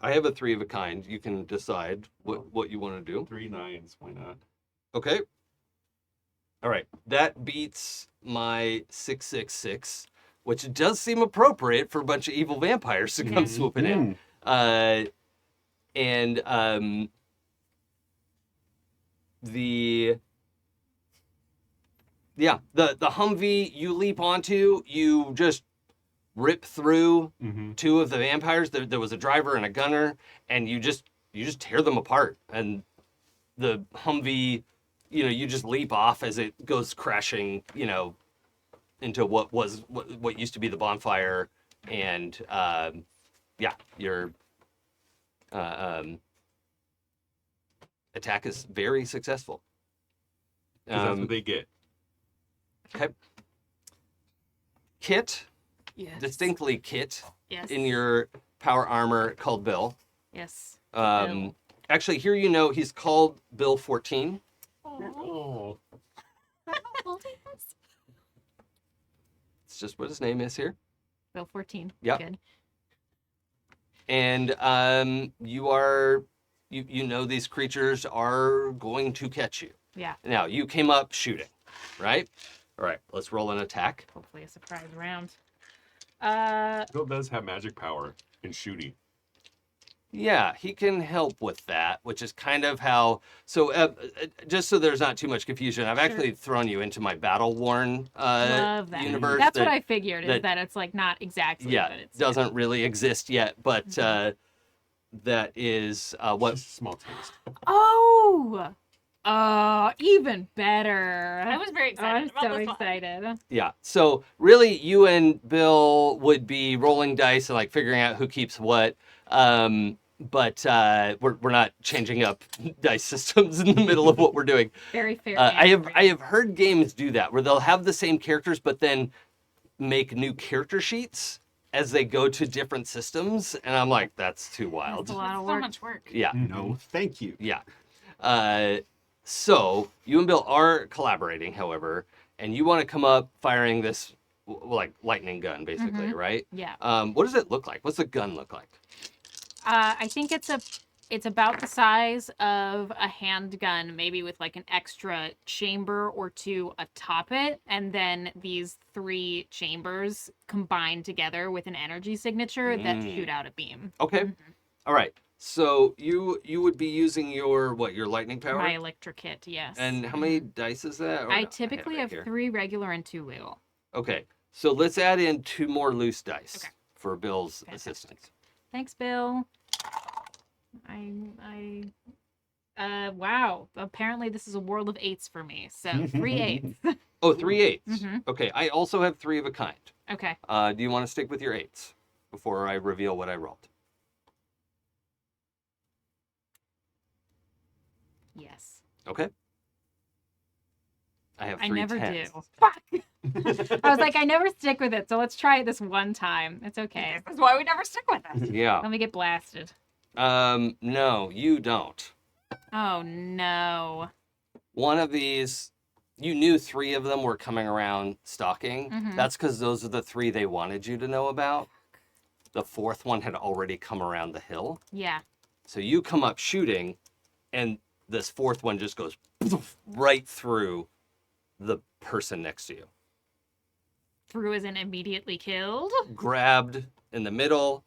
I have a 3 of a kind. You can decide what you want to do. 3 9s, why not? Okay. All right. That beats my 666, which does seem appropriate for a bunch of evil vampires to come swooping in. The Humvee you leap onto, you just rip through 2 of the vampires. There was a driver and a gunner, and you just tear them apart. And the Humvee, you just leap off as it goes crashing, into what used to be the bonfire, and your attack is very successful. 'Cause that's what they get. Okay. Kit, Yes. distinctly Kit, Yes. in your power armor called Bill. Yes. Actually, here he's called Bill 14. Oh. It's just what his name is here. Bill 14. Yep. Good. And these creatures are going to catch you. Yeah. Now, you came up shooting, right? All right, let's roll an attack. Hopefully a surprise round. Bill does have magic power in shooting. Yeah, he can help with that, which is kind of how... So, just so there's not too much confusion, I've actually thrown you into my battle-worn Love that. universe. That's what I figured, is that- that it's like not exactly, Yeah, but it's... doesn't really exist yet, but that is what... Just a small taste. Oh! Even better. I was very excited I'm about so this one. excited. Yeah, so really you and Bill would be rolling dice and like figuring out who keeps what, but we're not changing up dice systems in the middle of what we're doing. Very fair. I have heard games do that where they'll have the same characters but then make new character sheets as they go to different systems, and I'm like, that's too wild. That's a lot of So work. much work. Yeah. No, thank you. Yeah. So you and Bill are collaborating, however, and you want to come up firing this like lightning gun, basically, Mhm. right? Yeah. What does it look like? What's the gun look like? I think it's about the size of a handgun, maybe with like an extra chamber or two atop it, and then these 3 chambers combined together with an energy signature that shoot out a beam. Okay. All right. So you would be using your lightning power? My electric kit, yes. And how many dice is that? Or I no, typically have have it 3 regular and 2 wheel. Okay. So let's add in 2 more loose dice Okay. for Bill's Fantastic. assistance. Thanks, Bill. Wow. Apparently this is a world of 8s for me. So 3 8s. Oh, 3 8s. Mhm. Okay. I also have 3 of a kind. Okay. Do you want to stick with your 8s before I reveal what I rolled? Yes. Okay. I have 3 I never 10s. do. Fuck. I was like, I never stick with it, so let's try it this one time. It's okay. That's why we never stick with it. Yeah. Let me get blasted. No, you don't. Oh no. One of these, you knew 3 of them were coming around stalking. Mhm. That's because those are the 3 they wanted you to know about. The 4th one had already come around the hill. Yeah. So you come up shooting, and this 4th one just goes right through the person next to you. Through isn't immediately killed. Grabbed in the middle,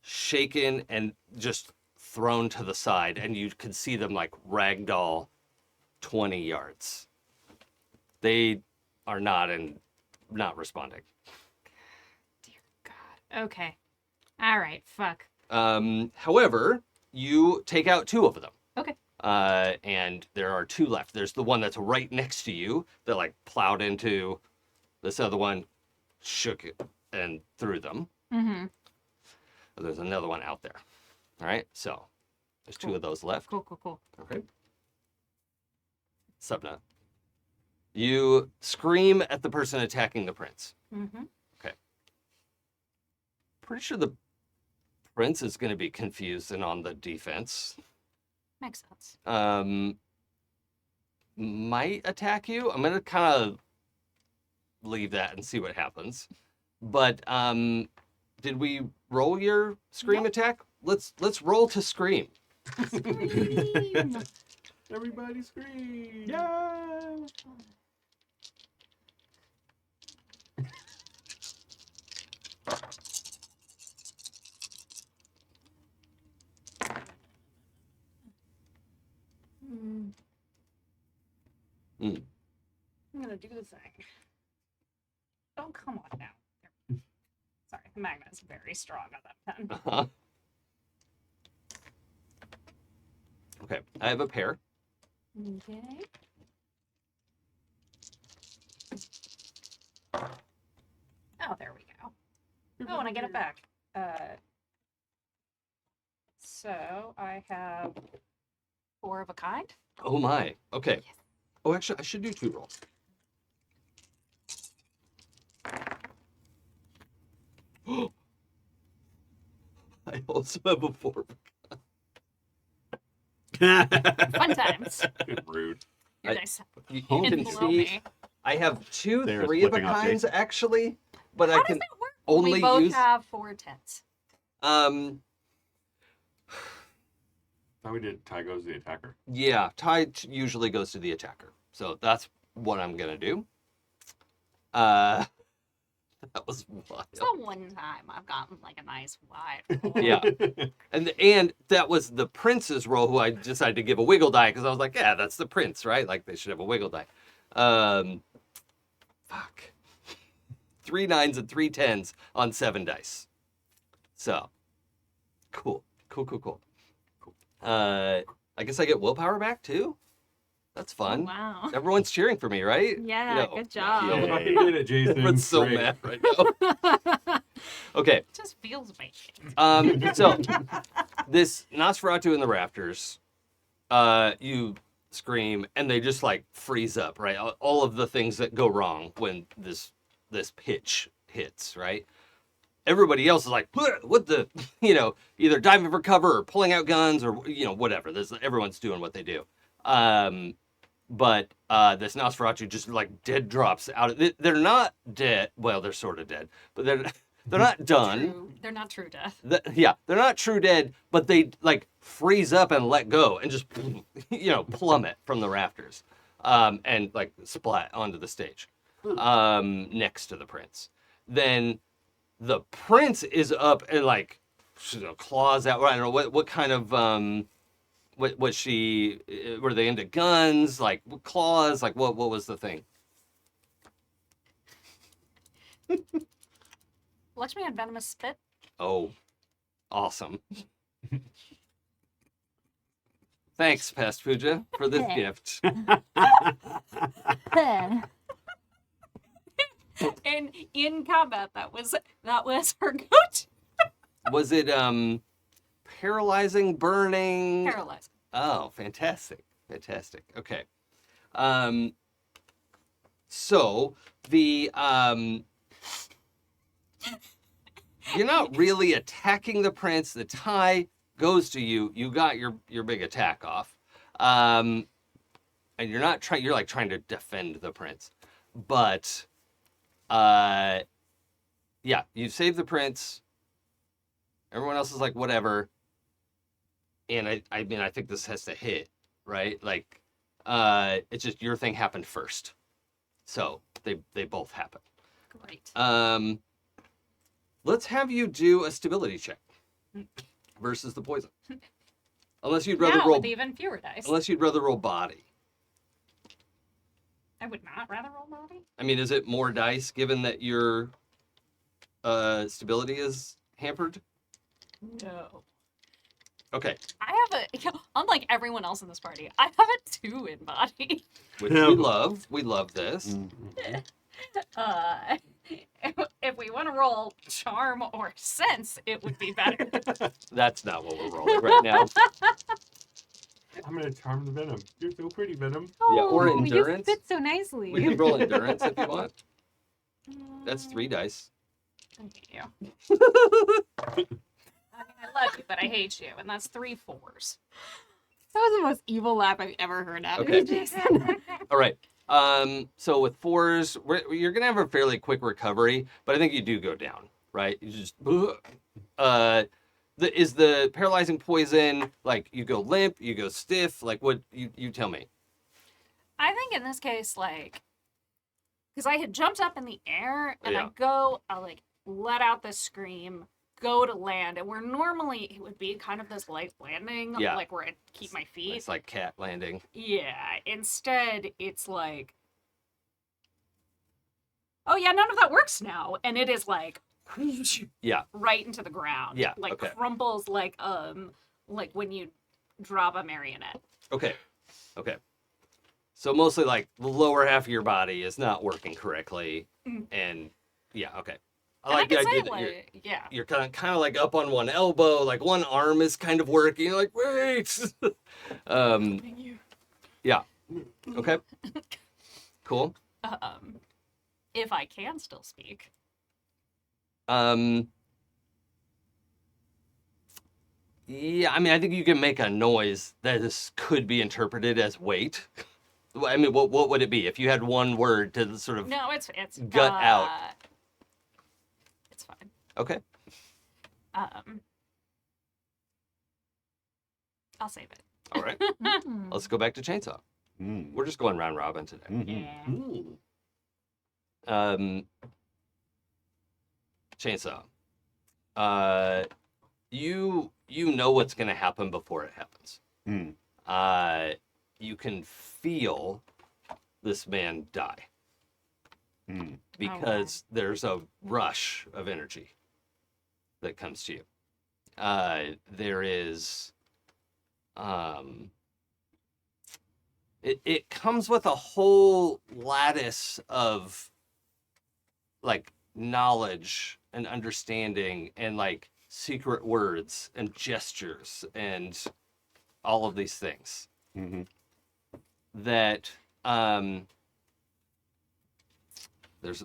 shaken, and just thrown to the side. And you could see them like ragdoll 20 yards. They are not responding. Dear God. Okay. All right. Fuck. However, you take out 2 of them. Okay. And there are 2 left. There's the one that's right next to you that like plowed into this other one, shook it and threw them. Mm-hmm. There's another one out there. All right. So there's 2 of those left. Cool. Cool. Cool. Okay. Sapna, you scream at the person attacking the prince. Mm-hmm. Pretty sure the prince is going to be confused and on the defense. Makes sense. Might attack you. I'm going to kind of leave that and see what happens. But did we roll your scream attack? Let's roll to scream. Scream. Everybody scream! Yeah. Mm. Mm. I'm gonna do the thing. Oh, come on now. Sorry, the magnet is very strong on that pen. Uh-huh. Okay, I have a pair. Okay. Oh, there we go. Oh, and I get it back. So I have 4 of a kind. Oh my. Okay. Oh, actually, I should do 2 rolls. I also have a 4. Fun times. Rude. Your I- dice You Oh, can hidden below see me. I have 2 Sarah's 3 of a flipping off kinds Jason. actually, but How I does can that work? only We both use have 4 tens. um How we did Ty goes the attacker. yeah, usually goes to the attacker. So that's what I'm going to do. That was wild. It's not one time I've gotten like a nice wide roll. Yeah. And that was the prince's roll who I decided to give a wiggle die because I was like, yeah, that's the prince, right? Like they should have a wiggle die. Fuck. 3 9s and 3 10s on 7 dice. So cool. I guess I get willpower back too. That's fun. Wow. Everyone's cheering for me, right? Yeah, No. good job. Yeah. You did it, Jason. Everyone's so Great. mad right now. Okay. It just feels vacant. So this Nosferatu in the rafters, you scream and they just like freeze up, right? All of the things that go wrong when this pitch hits, right? Everybody else is like, what the, either diving for cover or pulling out guns or, whatever. Everyone's doing what they do. but this Nosferatu just like dead drops out. They're not dead. Well, they're sort of dead, but they're not done. True. They're not true death. Yeah, they're not true dead, but they like freeze up and let go and just plummet from the rafters, and like splat onto the stage, next to the prince. Then the prince is up and like claws out. I don't know what kind of what she were they into guns, like claws, like what was the thing? Lakshmi had venomous spit. Oh, awesome. Thanks, Pest Pooja, for this gift. And in combat, that was her go-to. Was it paralyzing, burning? Paralyzed. Oh, fantastic. Fantastic. Okay. So the you're not really attacking the prince. The tie goes to you. You got your big attack off. And you're not trying, you're like trying to defend the prince. But yeah, you save the prince. Everyone else is like, whatever. And I mean, I think this has to hit, right? Like, it's just your thing happened first. So they both happen. Great. Let's have you do a stability check versus the poison. Unless you'd rather now roll with even fewer dice. unless you'd rather roll body. I would not rather roll body. I mean, is it more dice given that your stability is hampered? No. Okay. I have unlike everyone else in this party, I have a 2 in body. Which we love. We love this. If we want to roll charm or sense, it would be better. That's not what we're rolling right now. I'm gonna charm the venom. You're so pretty, venom. Yeah, or Oh, endurance. You fit so nicely. We can roll endurance if you want. That's 3 dice. I hate you. I mean, I love you, but I hate you, and that's 3 4s. That was the most evil laugh I've ever heard out of Okay. you, Jason. All right. So with 4s, you're gonna have a fairly quick recovery, but I think you do go down, right? You just is the paralyzing poison like you go limp, you go stiff, like what you tell me? I think in this case, like, because I had jumped up in the air and Yeah. I like let out this scream, go to land, and where normally it would be kind of this light landing, Yeah. like where I'd keep my feet. It's like cat landing. Yeah, instead it's like, oh yeah, none of that works now, and it is like, Yeah. right into the ground. Yeah, like okay. crumples like when you drop a marionette. Okay. So mostly like the lower half of your body is not working correctly, and yeah, okay. I like the can idea say, that you're kind of like up on one elbow, like one arm is kind of working. You're like, wait. Yeah. Okay. Cool. If I can still speak. Yeah, I mean, I think you can make a noise that this could be interpreted as wait. I mean, what would it be if you had one word to sort of No, it's gut out? It's fine. Okay. I'll save it. All right. Let's go back to Chainsaw. We're just going round robin today. Yeah. Chainsaw. You know what's going to happen before it happens. You can feel this man die because there's a rush of energy that comes to you. There is it comes with a whole lattice of like knowledge and understanding and like secret words and gestures and all of these things that there's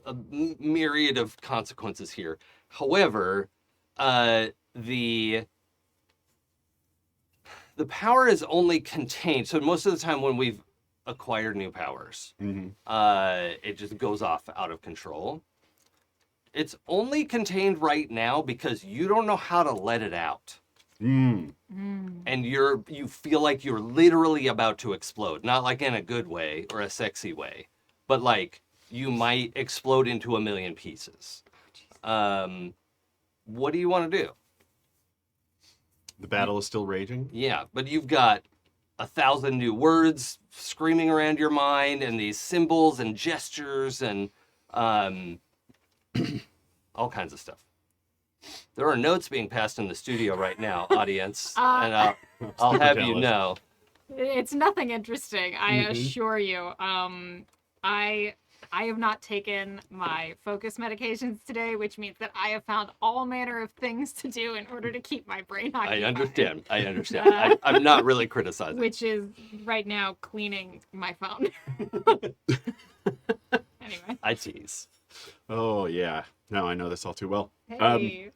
a myriad of consequences here. However, the power is only contained. So most of the time when we've acquire new powers. Mm-hmm. It just goes off out of control. It's only contained right now because you don't know how to let it out. And you feel like you're literally about to explode. Not like in a good way or a sexy way, but like you might explode into a million pieces. What do you want to do? The battle is still raging. Yeah, but you've got 1,000 new words screaming around your mind, and these symbols and gestures and all kinds of stuff. There are notes being passed in the studio right now, audience, and I'll have you know. It's nothing interesting, I assure you. I have not taken my focus medications today, which means that I have found all manner of things to do in order to keep my brain occupied. I understand. I'm not really criticizing. Which is right now cleaning my phone. Anyway. I tease. Oh yeah. No, I know this all too well. Hey.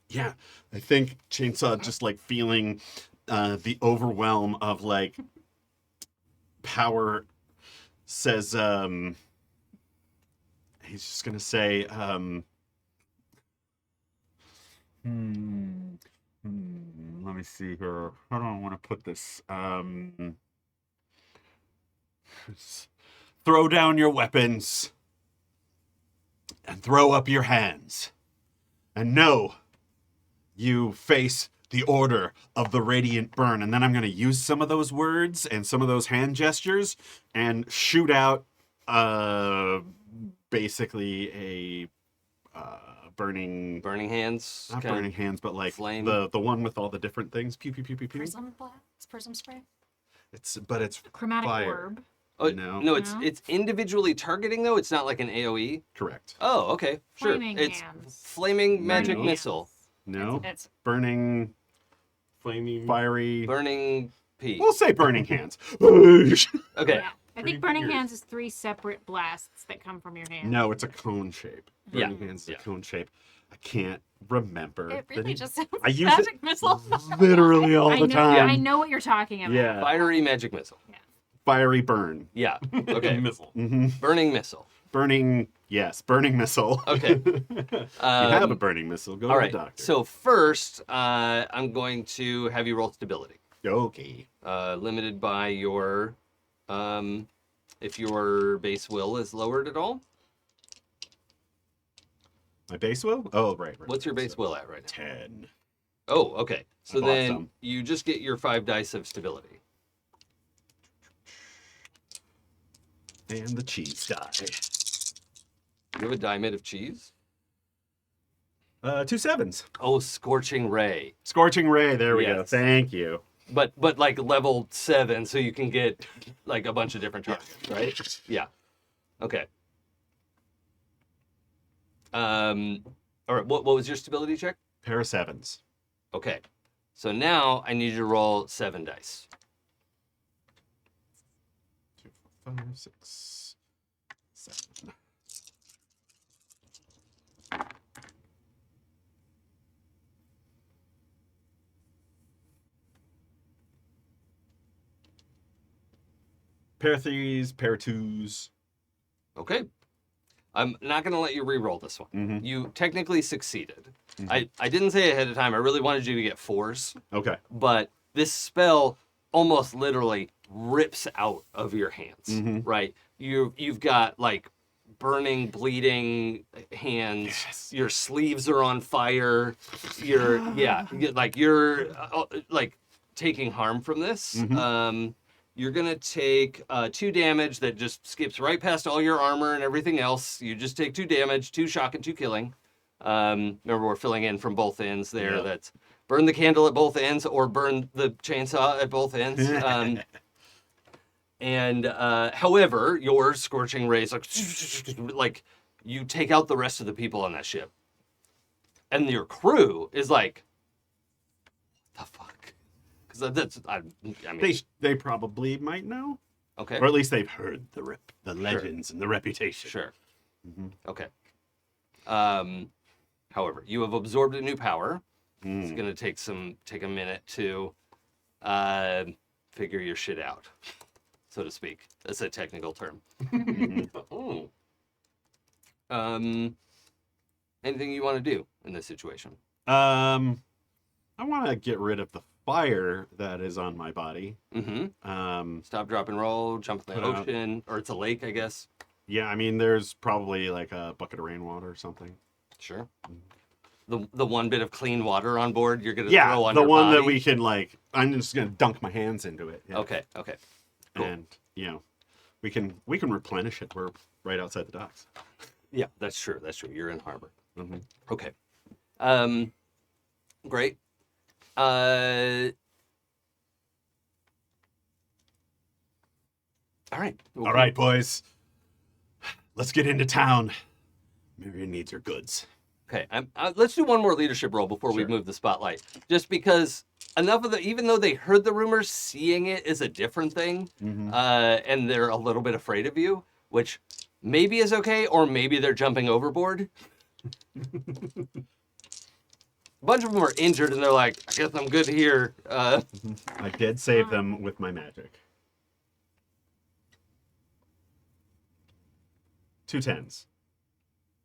Yeah, I think Chainsaw just like feeling the overwhelm of like power says he's just gonna say let me see here. How do I want to put this? Throw down your weapons and throw up your hands. And know you face the order of the radiant burn. And then I'm going to use some of those words and some of those hand gestures and shoot out basically a burning hands. not burning hands, but like flame. the one with all the different things. Pew pew pew pew pew. Prism spray. It's Chromatic fire. orb. Oh, No. no, it's individually targeting though. It's not like an AOE. Correct. Oh, okay, sure. Flaming It's hands. flaming magic No. missile, No. It's Burning, Flaming. fiery. burning pea. We'll say burning hands. Okay, Yeah. I think Pretty burning weird. hands is 3 separate blasts that come from your hand. No, it's a cone shape. Yeah. Burning hands is Yeah. a cone shape. I can't remember. it the really name. just sounds I use magic it missile. literally all I the know, time. I know what you're talking about. Yeah. fiery magic missile. Fiery burn. Yeah. Okay. Missile. Burning missile. Burning, yes, burning missile. Okay. If you have a burning missile, go all to right. the doctor. So first, I'm going to have you roll stability. Okay. Limited by your, if your base will is lowered at all. My base will? Oh, right. What's your base will at right now? 10. Oh, okay. So I bought then some. you just get your 5 dice of stability. And the cheese die. You have a die made of cheese? 2 7s. Oh, scorching ray. Scorching ray. There we go. Yes. Thank you. But like level 7, so you can get like a bunch of different targets, right? Yeah. Okay. All right. What was your stability check? Pair of 7s. Okay. So now I need you to roll 7 dice. 2, 4, 5, 6, 7. Pair of 3s, pair of 2s. Okay. I'm not going to let you re-roll this one. Mhm. You technically succeeded. I didn't say ahead of time. I really wanted you to get 4s, Okay. but this spell almost literally rips out of your hands, Mhm. right? You've got like burning, bleeding hands. Yes. Your sleeves are on fire. You're like taking harm from this. Mhm. You're gonna take 2 damage that just skips right past all your armor and everything else. You just take 2 damage, 2 shock and 2 killing. Remember, we're filling in from both ends there. Yeah. That's burn the candle at both ends or burn the chainsaw at both ends. However, your scorching rays like you take out the rest of the people on that ship, and your crew is like, "What the fuck?" Because I mean, They probably might know, okay, or at least they've heard the legends and the reputation. sure, Mhm. okay. However, you have absorbed a new power. It's Mm. gonna take a minute to figure your shit out. so to speak. That's a technical term. Oh. Anything you want to do in this situation? I want to get rid of the fire that is on my body. Mm-hmm. Stop, drop, and roll. Jump in the ocean, or it's a lake, I guess. Yeah, I mean, there's probably like a bucket of rainwater or something. Sure. The one bit of clean water on board you're gonna Yeah, throw on the your one body? that we can like. I'm just gonna dunk my hands into it. Yeah. Okay. Cool. And we can replenish it. We're right outside the docks. Yeah, that's true. You're in harbor. Mm-hmm. Okay. Great. All right. All right, boys. Let's get into town. Marion needs her goods. Okay. Let's do one more leadership roll before we Sure. move the spotlight. Just because enough of even though they heard the rumors, seeing it is a different thing. Mm-hmm. And they're a little bit afraid of you, which maybe is okay, or maybe they're jumping overboard. A bunch of them are injured, and they're like, I guess I'm good here. I did save them with my magic. 2 10s.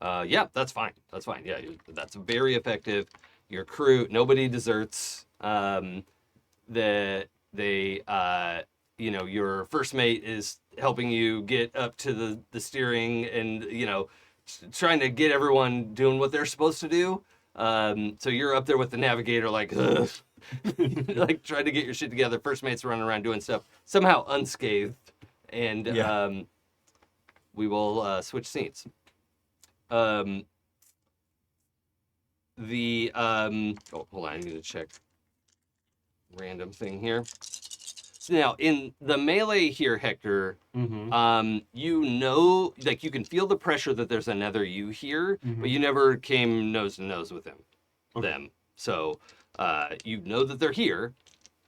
Yeah, that's fine. That's fine. Yeah, that's very effective. Your crew, nobody deserts. Your first mate is helping you get up to the steering and, trying to get everyone doing what they're supposed to do. So you're up there with the navigator, like, ugh. Like trying to get your shit together. First mate's running around doing stuff, somehow unscathed. And we will switch scenes. Hold on, I need to check random thing here. So now in the melee here, Hector, Mm-hmm. you can feel the pressure that there's another you here, but you never came nose to nose with them. So you know that they're here,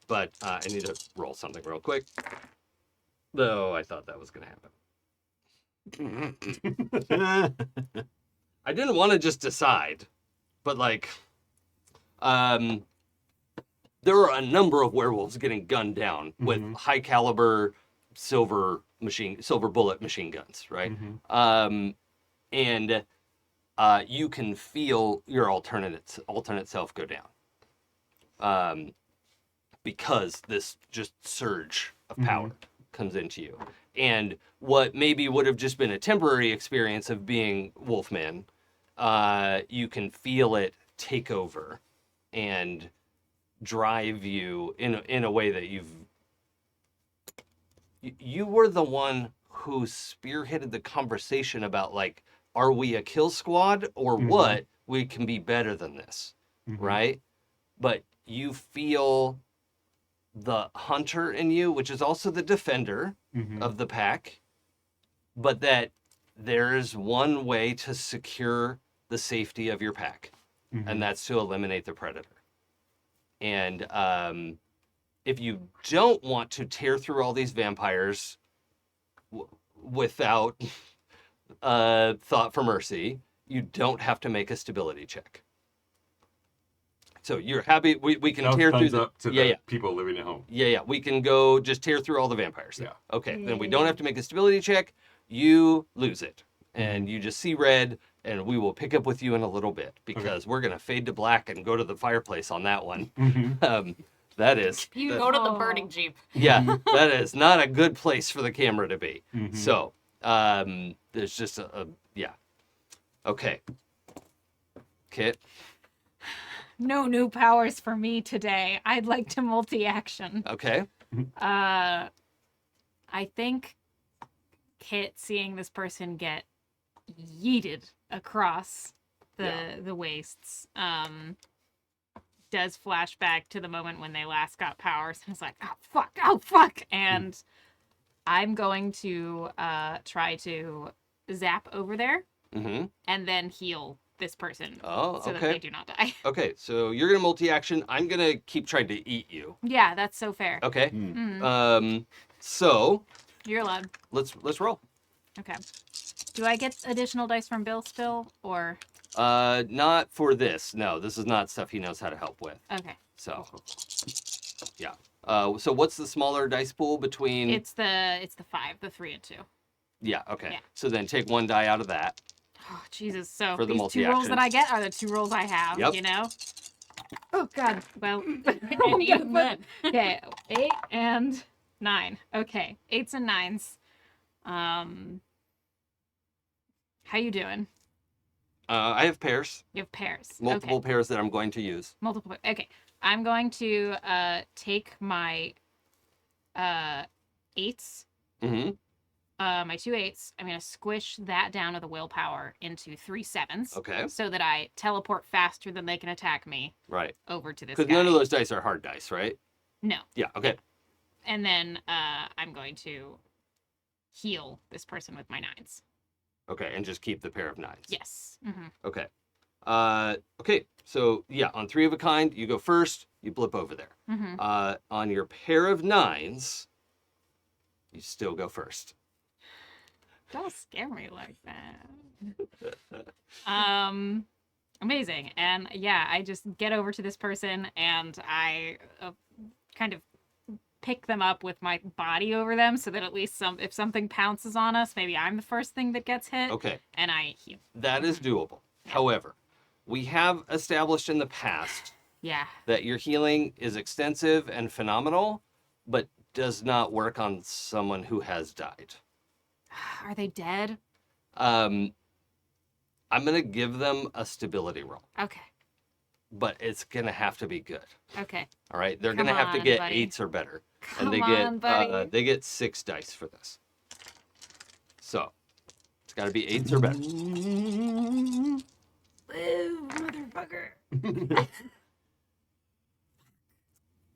but I need to roll something real quick. Though I thought that was gonna happen. I didn't want to just decide, but there are a number of werewolves getting gunned down with high caliber silver bullet machine guns, right? And you can feel your alternate self go down, because this just surge of power comes into you. And what maybe would have just been a temporary experience of being Wolfman, you can feel it take over and drive you in a way that you were the one who spearheaded the conversation about, like, are we a kill squad or what? We can be better than this, right? But you feel the hunter in you, which is also the defender of the pack, but that there's one way to secure the safety of your pack, and that's to eliminate the predator. And if you don't want to tear through all these vampires without thought for mercy, you don't have to make a stability check. So you're happy we can tear through the up to the people living at home. Yeah, we can go just tear through all the vampires. Yeah. Okay, then we don't have to make a stability check. You lose it, and you just see red, and we will pick up with you in a little bit, because we're gonna fade to black and go to the fireplace on that one. That is You go to the burning jeep. yeah, that is not a good place for the camera to be. So there's just a okay. Kit. No new powers for me today. I'd like to multi-action. Okay. I think Kit, seeing this person get yeeted across the wastes, does flash back to the moment when they last got powers, and is like, oh fuck, and I'm going to try to zap over there and then heal this person Oh, so okay. that they do not die. Okay, so you're gonna multi-action. I'm gonna keep trying to eat you. Yeah, that's so fair. Okay. Mhm. So You're allowed. let's roll. Okay. Do I get additional dice from Bill still, or? Not for this. No, this is not stuff he knows how to help with. Okay. So, yeah. So what's the smaller dice pool between? It's the 5, the 3 and 2. Yeah. Okay. Yeah. So then take 1 die out of that. Oh, Jesus. So For the these 2 rolls that multi-action. I get are the 2 rolls I have, Yep. you know? Oh, God. Well, And even then. okay, 8 and 9. Okay, 8s and 9s. How you doing? I have pairs, You have pairs. multiple Okay. pairs that I'm going to use. Multiple. Okay, I'm going to take my 8s, Mm-hmm. my 2 8s. I'm gonna squish that down with a willpower into 3 7s. Okay. So that I teleport faster than they can attack me Right. over to this Because guy. none of those dice are hard dice, right? No. Yeah. Okay. And then I'm going to heal this person with my 9s. Okay. And just keep the pair of 9s. Yes. Mm-hmm. Okay. Okay. So yeah, on 3 of a kind, you go first. You blip over there. Mm-hmm. On your pair of 9s, you still go first. Don't scare me like that. Amazing. And yeah, I just get over to this person and I kind of pick them up with my body over them so that at least if something pounces on us, maybe I'm the first thing that gets hit. Okay. And I heal. That is doable. However, we have established in the past Yeah. that your healing is extensive and phenomenal, but does not work on someone who has died. Are they dead? I'm gonna give them a stability roll, Okay. but it's gonna have to be good. Okay. All right, they're Come gonna have to on, get buddy. 8s or better, Come and on, buddy. they get 6 dice for this. So it's got to be 8s or better. Woo, motherfucker.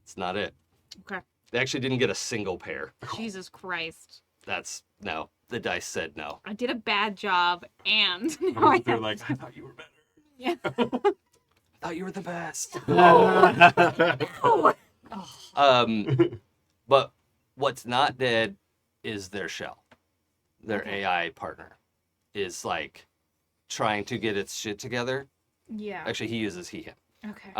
It's not it. Okay. They actually didn't get a single pair. Jesus Christ. That's no. The dice said no. I did a bad job and now I They're have... like, I thought you were better. Yeah. I thought you were the best. Oh. But what's not dead is their shell. Their Okay. AI partner is like trying to get its shit together. Yeah. Actually, he uses he him. Okay.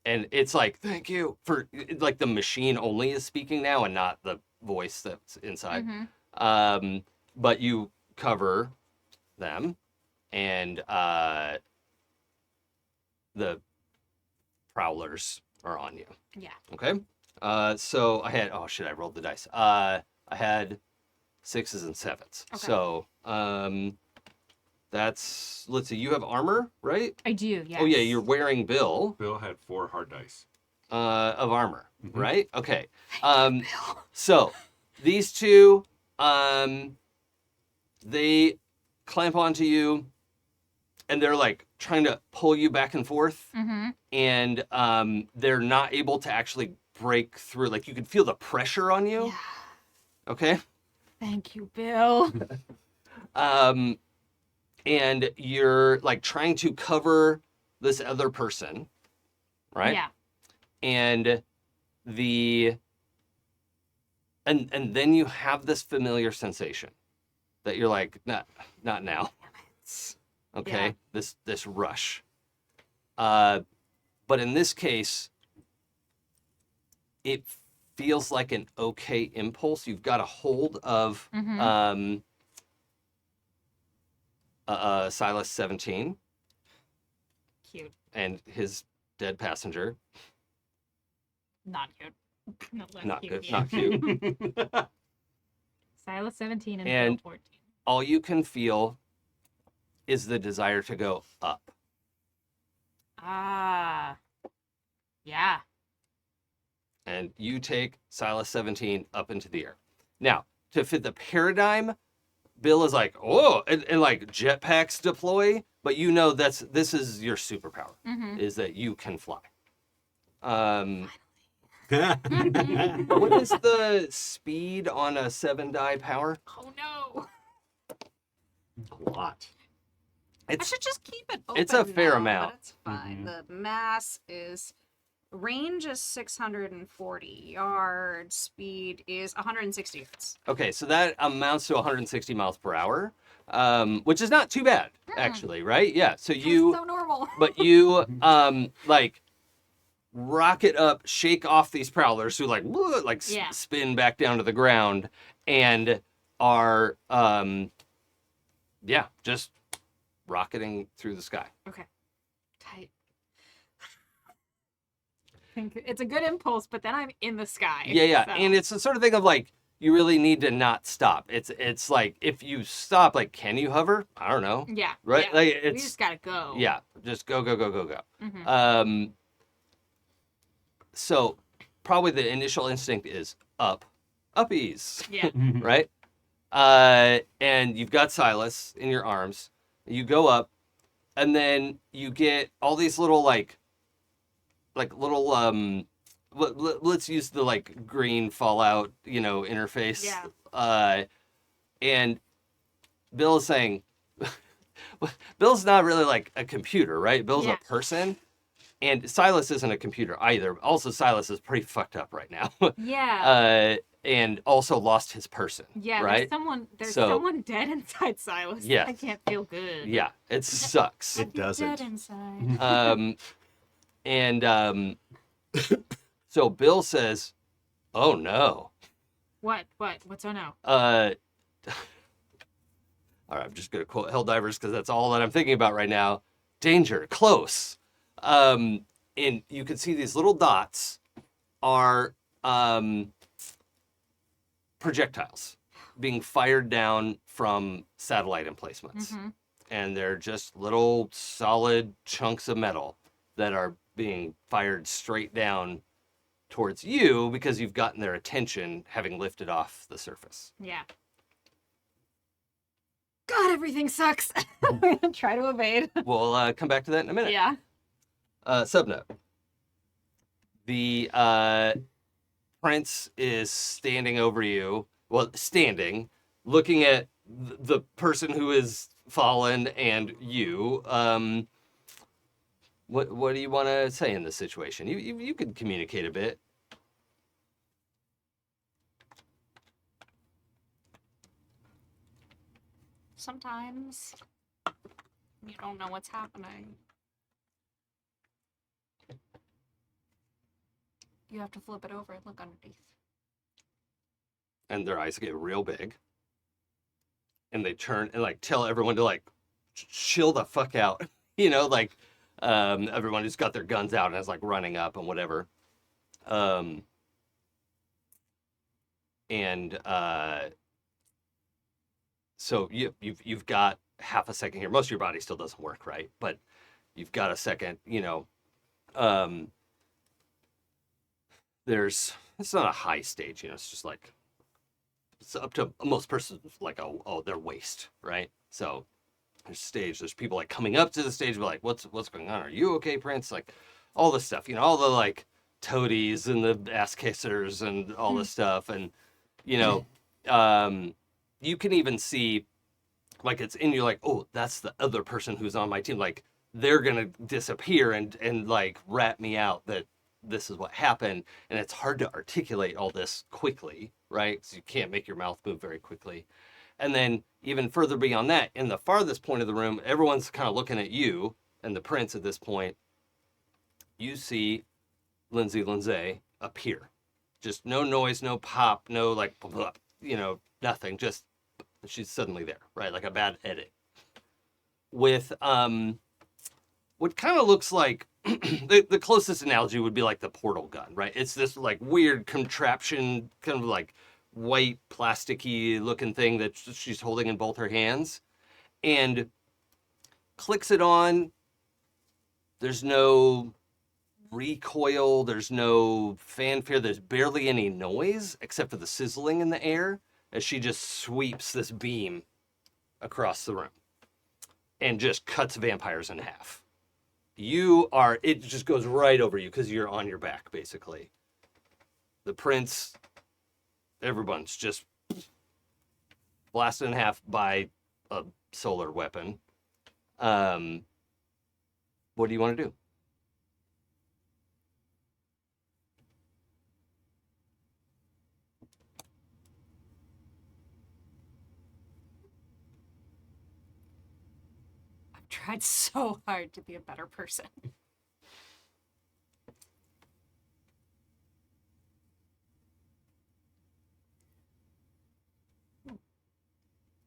And it's like, thank you for like the machine only is speaking now and not the voice that's inside. Mhm. But you cover them and the prowlers are on you. Yeah. Okay. So I had, oh shit, I rolled the dice. I had 6s and 7s. Okay. So that's, let's see, you have armor, right? I do, yes. Oh yeah, you're wearing Bill Bill had 4 hard dice. of armor, Mhm. right? Okay. So these two, they clamp onto you and they're like trying to pull you back and forth. Mm-hmm. And they're not able to actually break through. Like you can feel the pressure on you. Yeah. Okay. Thank you, Bill. And you're like trying to cover this other person, right? Yeah. And and then you have this familiar sensation that you're like, not now. Okay. Yeah. This rush. But in this case, it feels like an okay impulse. You've got a hold of Mm-hmm. Silas 17 Cute. and his dead passenger. Not cute. Not less Not cute. good. Yeah. Not cute. Silas 17 and And- Bill 14. All you can feel is the desire to go up. Ah. Yeah. And you take Silas 17 up into the air. Now, to fit the paradigm, Bill is like, oh, and like jetpacks deploy, but you know this is your superpower, Mm-hmm. is that you can fly. What is the speed on a 7-die power? Oh no. A lot. I should just keep it open. It's a fair now, amount. But it's fine. Mhm. The mass is range is 640 yards. Speed is 160 yards. Okay, so that amounts to 160 miles per hour, which is not too bad, actually, right? Yeah. So you, so normal. but you, like, rocket up, shake off these prowlers who like Yeah. spin back down to the ground and are just rocketing through the sky. Okay. Tight. I think it's a good impulse, but then I'm in the sky. Yeah. so. And it's the sort of thing of like you really need to not stop. It's like if you stop, like, can you hover? I don't know. Yeah. Right? Yeah. Like We it's just gotta go. yeah, just go. Mhm. So probably the initial instinct is uppies, Yeah. right? And you've got Silas in your arms. You go up, and then you get all these little like little let's use the like green Fallout interface. Yeah. And Bill is saying, Bill's not really like a computer, right? Bill's Yeah. a person. And Silas isn't a computer either. Also, Silas is pretty fucked up right now. Yeah. And also lost his person. Yeah. Right? There's So- someone dead inside Silas. Yes. I can't feel good. Yeah, it sucks. It doesn't. Dead inside. So Bill says, "Oh no." What? What's oh no? All right, I'm just gonna quote Helldivers because that's all that I'm thinking about right now. Danger, close. And you can see these little dots are projectiles being fired down from satellite emplacements. Mm-hmm. And they're just little solid chunks of metal that are being fired straight down towards you because you've gotten their attention having lifted off the surface. Yeah. God, everything sucks. I'm gonna try to evade. We'll come back to that in a minute. Yeah. Subnote. The prince is standing over you. Well, standing, looking at the person who is fallen and you. What do you want to say in this situation? You could communicate a bit. Sometimes you don't know what's happening. You have to flip it over and look underneath. And their eyes get real big. And they turn and like tell everyone to like chill the fuck out. Everyone who's got their guns out and is like running up and whatever. So you've got half a second here. Most of your body still doesn't work, right? But you've got a second, it's not a high stage, it's just like, it's up to most persons like, their waist, right? So there's stage, there's people like coming up to the stage, but like, what's going on? Are you okay, Prince? Like all this stuff, all the like toadies and the ass kissers and all this stuff. And, you can even see like it's in you like, oh, that's the other person who's on my team. Like they're going to disappear and like rat me out that this is what happened. And it's hard to articulate all this quickly, right? Because you can't make your mouth move very quickly. And then even further beyond that, in the farthest point of the room, everyone's kind of looking at you and the prince at this point. You see Lindsay appear. Just no noise, no pop, no like, blah, nothing. Just she's suddenly there, right? Like a bad edit. With what kind of looks like the closest analogy would be like the portal gun, right? It's this like weird contraption, kind of like white plasticky looking thing that she's holding in both her hands, and clicks it on. There's no recoil, there's no fanfare, there's barely any noise except for the sizzling in the air as she just sweeps this beam across the room and just cuts vampires in half. It just goes right over you because you're on your back, basically. The prince, everyone's just blasted in half by a solar weapon. What do you want to do? I've tried so hard to be a better person.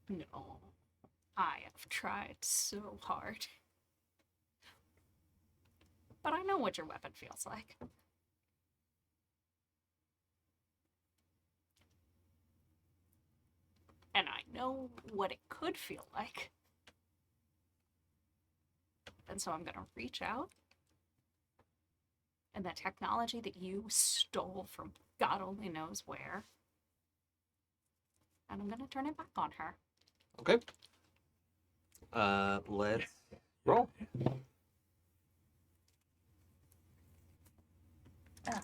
No. I have tried so hard. But I know what your weapon feels like. And I know what it could feel like. And so I'm going to reach out. And the technology that you stole from God only knows where. And I'm going to turn it back on her. Okay. Let's roll. Okay.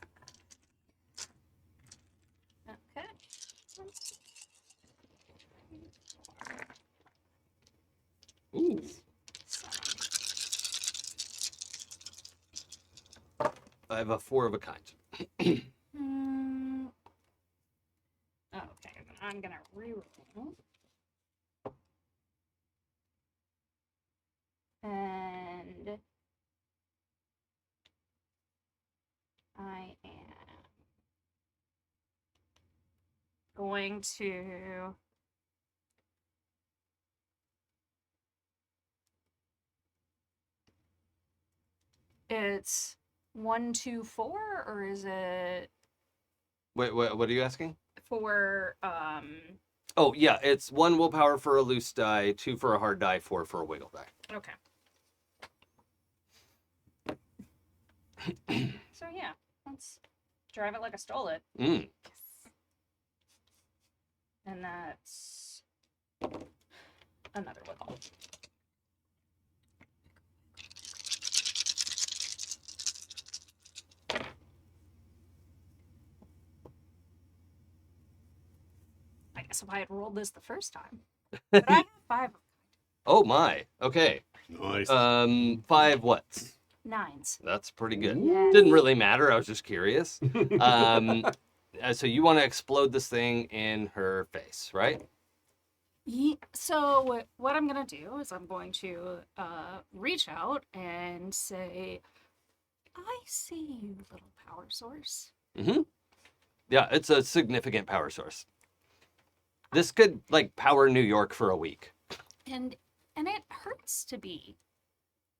Ooh. I have a 4 of a kind. Mm. Okay, then I'm gonna reroll. And I am going to it's 1, 2, 4, or is it Wait, what are you asking? for Oh, yeah, it's 1 willpower for a loose die, 2 for a hard die, 4 for a wiggle die. okay. So yeah, let's drive it like I stole it. Mm. And that's another wiggle. I guess if I had rolled this the first time. But I have 5 Oh my. Okay. Nice. 5 what? 9s. That's pretty good. Yes. Didn't really matter. I was just curious. So you want to explode this thing in her face, right? So what I'm going to do is I'm going to reach out and say, I see you, little power source. Mm-hmm. Yeah, it's a significant power source. This could like power New York for a week. And it hurts to be.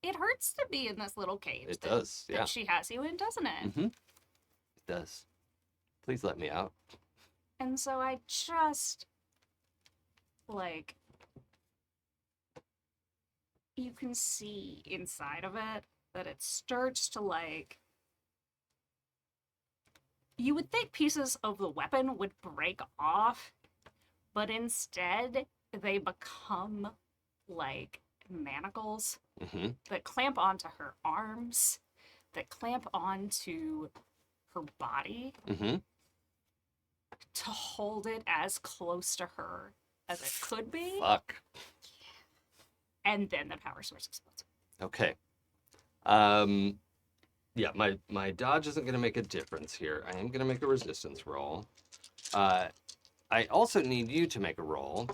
It hurts to be in this little cage. It does, yeah. That she has you in, doesn't it? Mm-hmm. It does. Please let me out. And so I just, like, you can see inside of it that it starts to, like, you would think pieces of the weapon would break off, but instead they become, like, manacles Mm-hmm. that clamp onto her arms, that clamp onto her body Mm-hmm. to hold it as close to her as it could be. Fuck. And then the power source explodes. Okay. Yeah, my dodge isn't gonna make a difference here. I am gonna make a resistance roll. I also need you to make a roll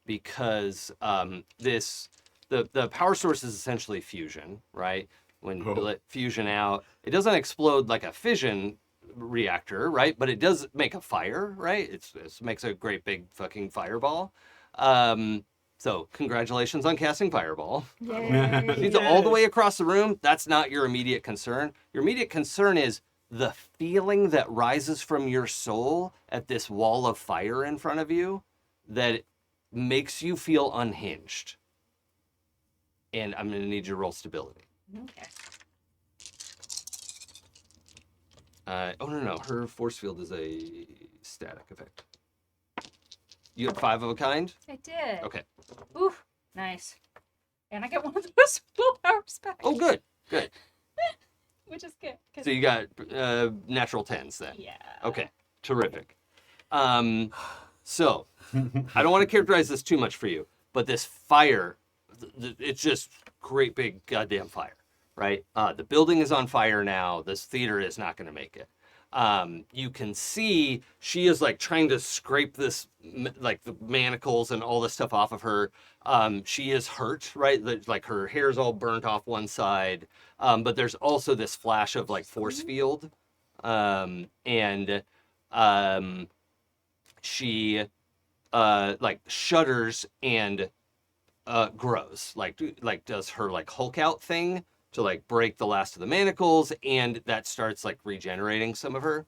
because the power source is essentially fusion, right? When you let fusion out, it doesn't explode like a fission reactor, right? But it does make a fire, right? It makes a great big fucking fireball. So congratulations on casting fireball. Yay! She's all the way across the room. That's not your immediate concern. Your immediate concern is the feeling that rises from your soul at this wall of fire in front of you that makes you feel unhinged. And I'm going to need you to roll stability. Okay. Oh, no. Her force field is a static effect. You had 5 of a kind? I did. Okay. Ooh, nice. And I get one of those willpowers back. Oh, good. Good. Which is good. So you got natural 10s then? Yeah. Okay. Terrific. So, I don't want to characterize this too much for you, but this fire, it's just great big goddamn fire, right? The building is on fire now. This theater is not going to make it. You can see she is like trying to scrape this, like the manacles and all this stuff off of her. She is hurt, right? Like her hair's all burnt off one side. But there's also this flash of like force field. She like shudders and grows, like does her like Hulk out thing to like break the last of the manacles, and that starts like regenerating some of her.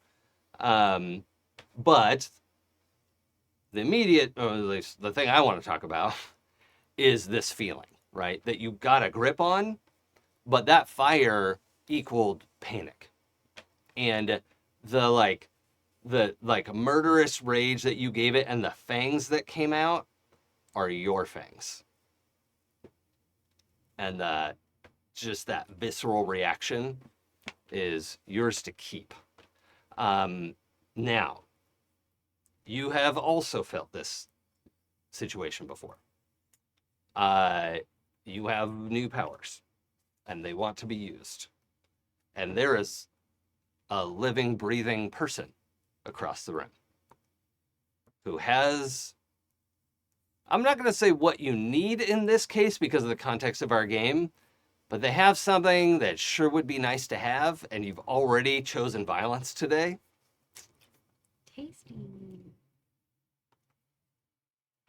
But the immediate, or at least the thing I want to talk about, is this feeling, right? That you got a grip on, but that fire equaled panic. And the murderous rage that you gave it and the fangs that came out are your fangs. And just that visceral reaction is yours to keep. Now, you have also felt this situation before. You have new powers, and they want to be used. And there is a living, breathing person across the room who has... I'm not going to say what you need in this case because of the context of our game, but they have something that sure would be nice to have, and you've already chosen violence today. Tasty.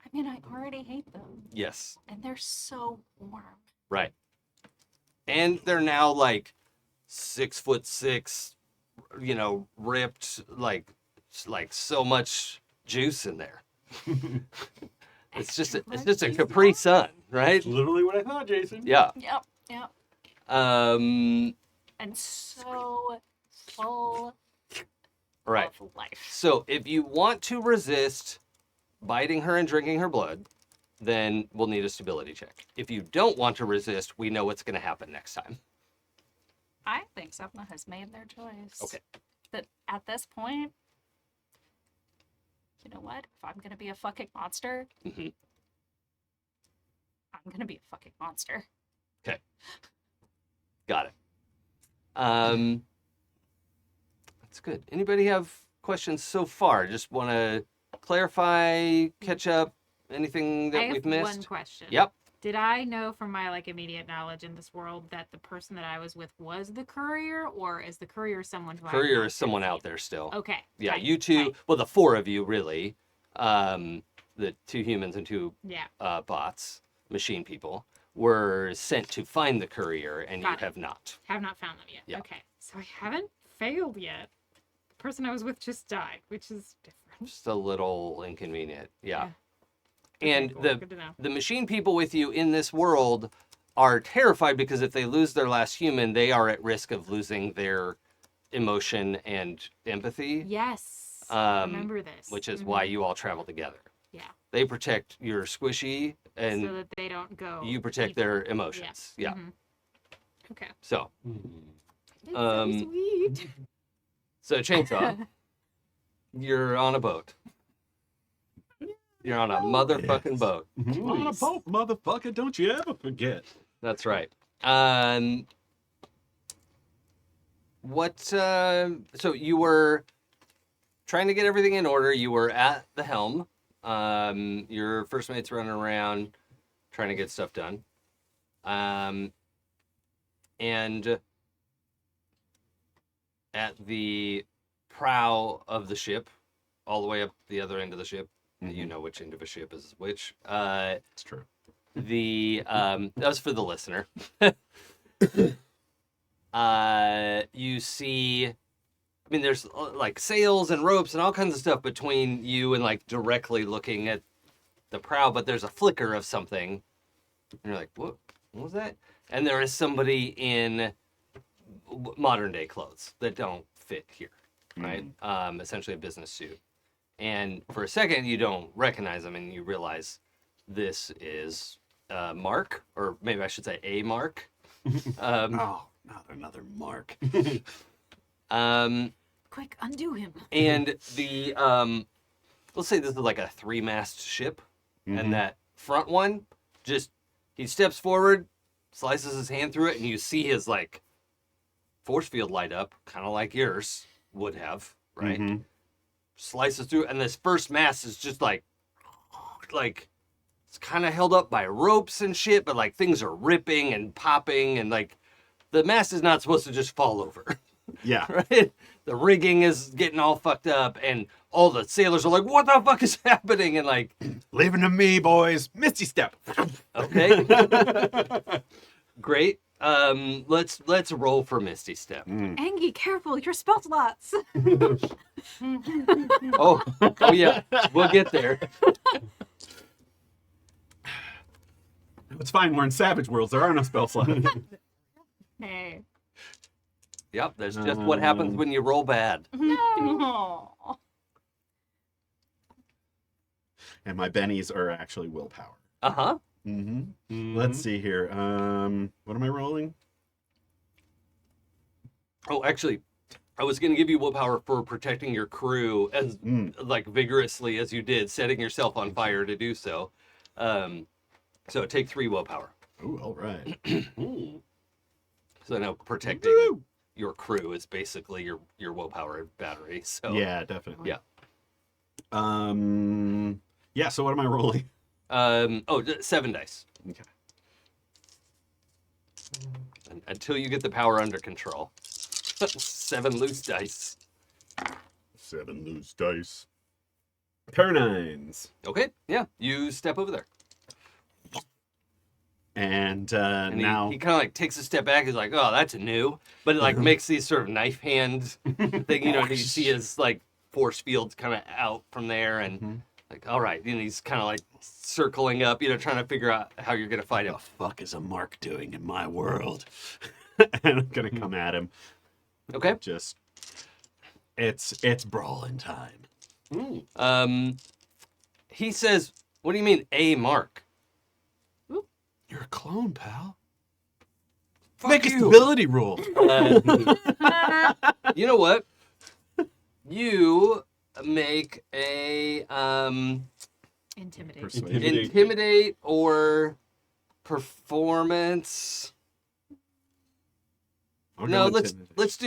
I mean, I already hate them. Yes. And they're so warm. Right. And they're now like 6'6", ripped, like so much juice in there. It's just a Capri Sun, right? Literally what I thought, Jason. Yeah. Yep. And so full right. of life. So if you want to resist biting her and drinking her blood, then we'll need a stability check. If you don't want to resist, we know what's going to happen next time. I think Sapna has made their choice. Okay. That at this point, you know what? If I'm going to be a fucking monster, Mm-hmm. I'm going to be a fucking monster. Okay. Got it. That's good. Anybody have questions so far? Just want to clarify, catch up, anything that we've missed? I have one question. Yep. Did I know from my immediate knowledge in this world that the person that I was with was the courier, or is the courier someone who Courier is someone out there still. Okay. Yeah, tight, you two, tight. well, the four of you really, the 2 humans and 2 bots, machine people, were sent to find the courier, and Got you it. have not. Have not found them yet. Yeah. Okay. So I haven't failed yet. The person I was with just died, which is different. Just a little inconvenient. Yeah. Okay, And cool. Good to know. the machine people with you in this world are terrified because if they lose their last human, they are at risk of losing their emotion and empathy. Yes. I remember this. Which is why you all travel together. Yeah. They protect your squishy, and so that they don't go. you protect evil. their emotions. Yeah. Mhm. Okay. So, It's Um, so sweet. so Chainsaw, you're on a boat. You're on a motherfucking Yes. boat. On a boat, motherfucker, don't you ever forget. That's right. So you were trying to get everything in order. You were at the helm. Your first mate's running around trying to get stuff done. And at the prow of the ship, all the way up the other end of the ship, you know which end of a ship is which. It's true. That was for the listener. You see, I mean, there's like sails and ropes and all kinds of stuff between you and like directly looking at the prow, but there's a flicker of something. And you're like, what was that? And there is somebody in modern day clothes that don't fit here, right? Essentially a business suit. And for a second, you don't recognize them and you realize this is Mark, or maybe I should say a Mark. Oh, not another Mark. Quick, undo him. And the let's say this is like a 3-mast ship, and that front one just he steps forward, slices his hand through it, and you see his like force field light up, kind of like yours would have, right? Slices through, and this first mast is just like it's kind of held up by ropes and shit, but like things are ripping and popping, and like the mast is not supposed to just fall over. Yeah. Right? The rigging is getting all fucked up, and all the sailors are like, "What the fuck is happening?" And like, Leave it to me, boys. Misty step. okay, great. Let's roll for Misty Step. Enge, careful, your spell slots. Oh yeah, we'll get there. It's fine. We're in Savage Worlds. There are no spell slots. Hey. Yep, that's just what happens when you roll bad. No. And my bennies are actually willpower. Uh-huh. Let's see here. What am I rolling? Oh, actually, I was going to give you willpower for protecting your crew as like vigorously as you did, setting yourself on fire to do so. So take 3 willpower. Oh, all right. So I know protecting your crew is basically your willpower battery. So Yeah, definitely. Yeah. Yeah. So what am I rolling? 7 dice. Okay. Until you get the power under control. 7 loose dice. 7 loose dice. Pair 9s. Okay, yeah, you step over there. And And now he kind of like takes a step back. He's like, "Oh, that's new," but it like makes these sort of knife hand thing. You know, and you see his like force fields kind of out from there, and like, all right, and he's kind of like circling up, you know, trying to figure out how you're gonna fight him. what the fuck is a mark doing in my world? And I'm gonna come at him. Okay. Just it's brawling time. He says, "What do you mean, a mark?" You're a clone, pal. Fuck Make a you. stability rule. You know what? You make a Intimidate. Persuasion. intimidate or performance. I'll No, go let's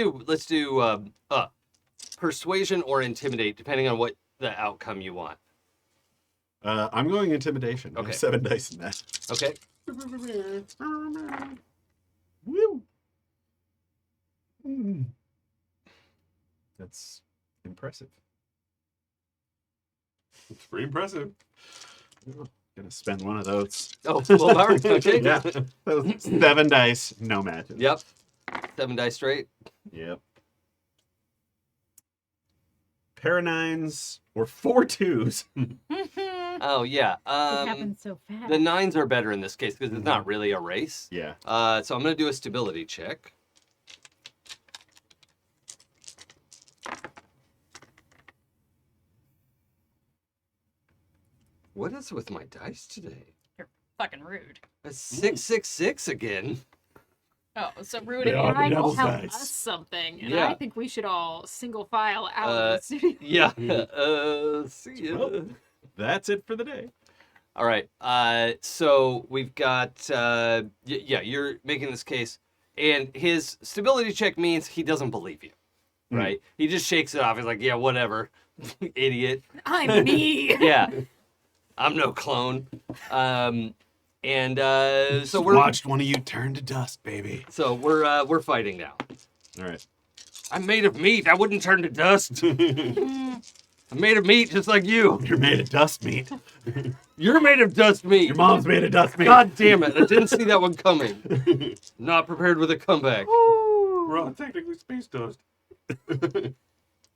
do persuasion or intimidate, depending on what the outcome you want. I'm going intimidation. I have Okay. 7 dice in that. Okay. Woo. That's impressive. It's pretty impressive. Gonna spend one of those. Oh, willpower. Okay. Yeah. 7 dice, no matches. Yep. 7 dice straight. Yep. Pair of 9s or 4 2s. Oh yeah. It happens so fast. The 9s are better in this case because it's not really a race. Yeah. So I'm gonna do a stability check. What is with my dice today? You're fucking rude. It's 666 again. Oh, so rude They and are the I will devil's tell dice. us something, and Yeah. I think we should all single file out of the studio. Yeah. See ya. Well, that's it for the day. All right. So we've got yeah, you're making this case, and his stability check means he doesn't believe you, right? He just shakes it off. He's like, yeah, whatever, idiot. I'm me. Yeah, I'm no clone. And so we're Watched one of you turn to dust, baby. so we're fighting now. All right. I'm made of meat. I wouldn't turn to dust. I'm made of meat, just like you. You're made of dust meat. You're made of dust meat. Your mom's made of dust meat. God damn it! I didn't see that one coming. Not prepared with a comeback. We're all technically space dust.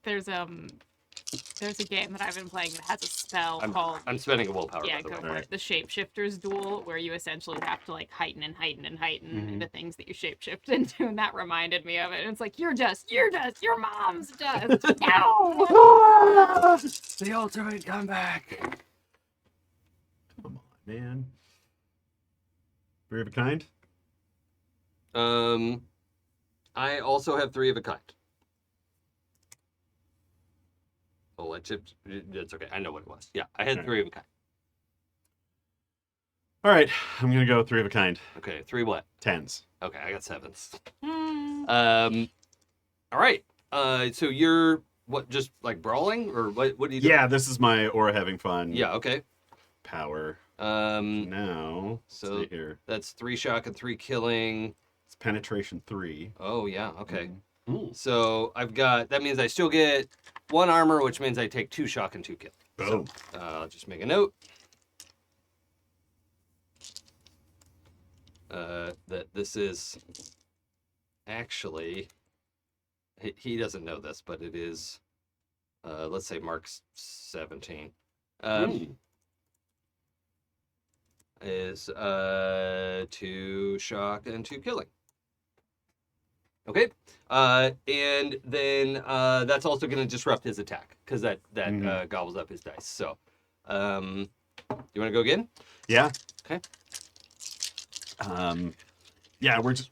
There's a game that I've been playing that has a spell called I'm spending a willpower. yeah, by the go way. for Alright. it. The Shapeshifters Duel, where you essentially have to like heighten and heighten and heighten the things that you shapeshift into, and that reminded me of it. And it's like your mom's dust. No. The ultimate comeback. Come on, man. 3 of a kind? I also have 3 of a kind. Oh, I chipped. That's okay. I know what it was. Yeah, I had Alright. 3 of a kind. All right. I'm going to go 3 of a kind. Okay, 3 what? 10s. Okay, I got 7s. Hmm. All right. So you're what? Just like brawling, or what? What do you do? Yeah, this is my aura having fun. Yeah. Okay. Power. Um, Now, So- let's see here. that's 3 shock and 3 killing. It's penetration 3. Oh yeah. Okay. Ooh. So that means I still get 1 armor, which means I take 2 shock and 2 kill. Boom. So, I'll just make a note. That this is actually, he doesn't know this, but it is, let's say Mark's 17. Is 2 shock and 2 killing. Okay, and then that's also going to disrupt his attack because that gobbles up his dice. So, you want to go again? Yeah. Okay. Yeah, we're just.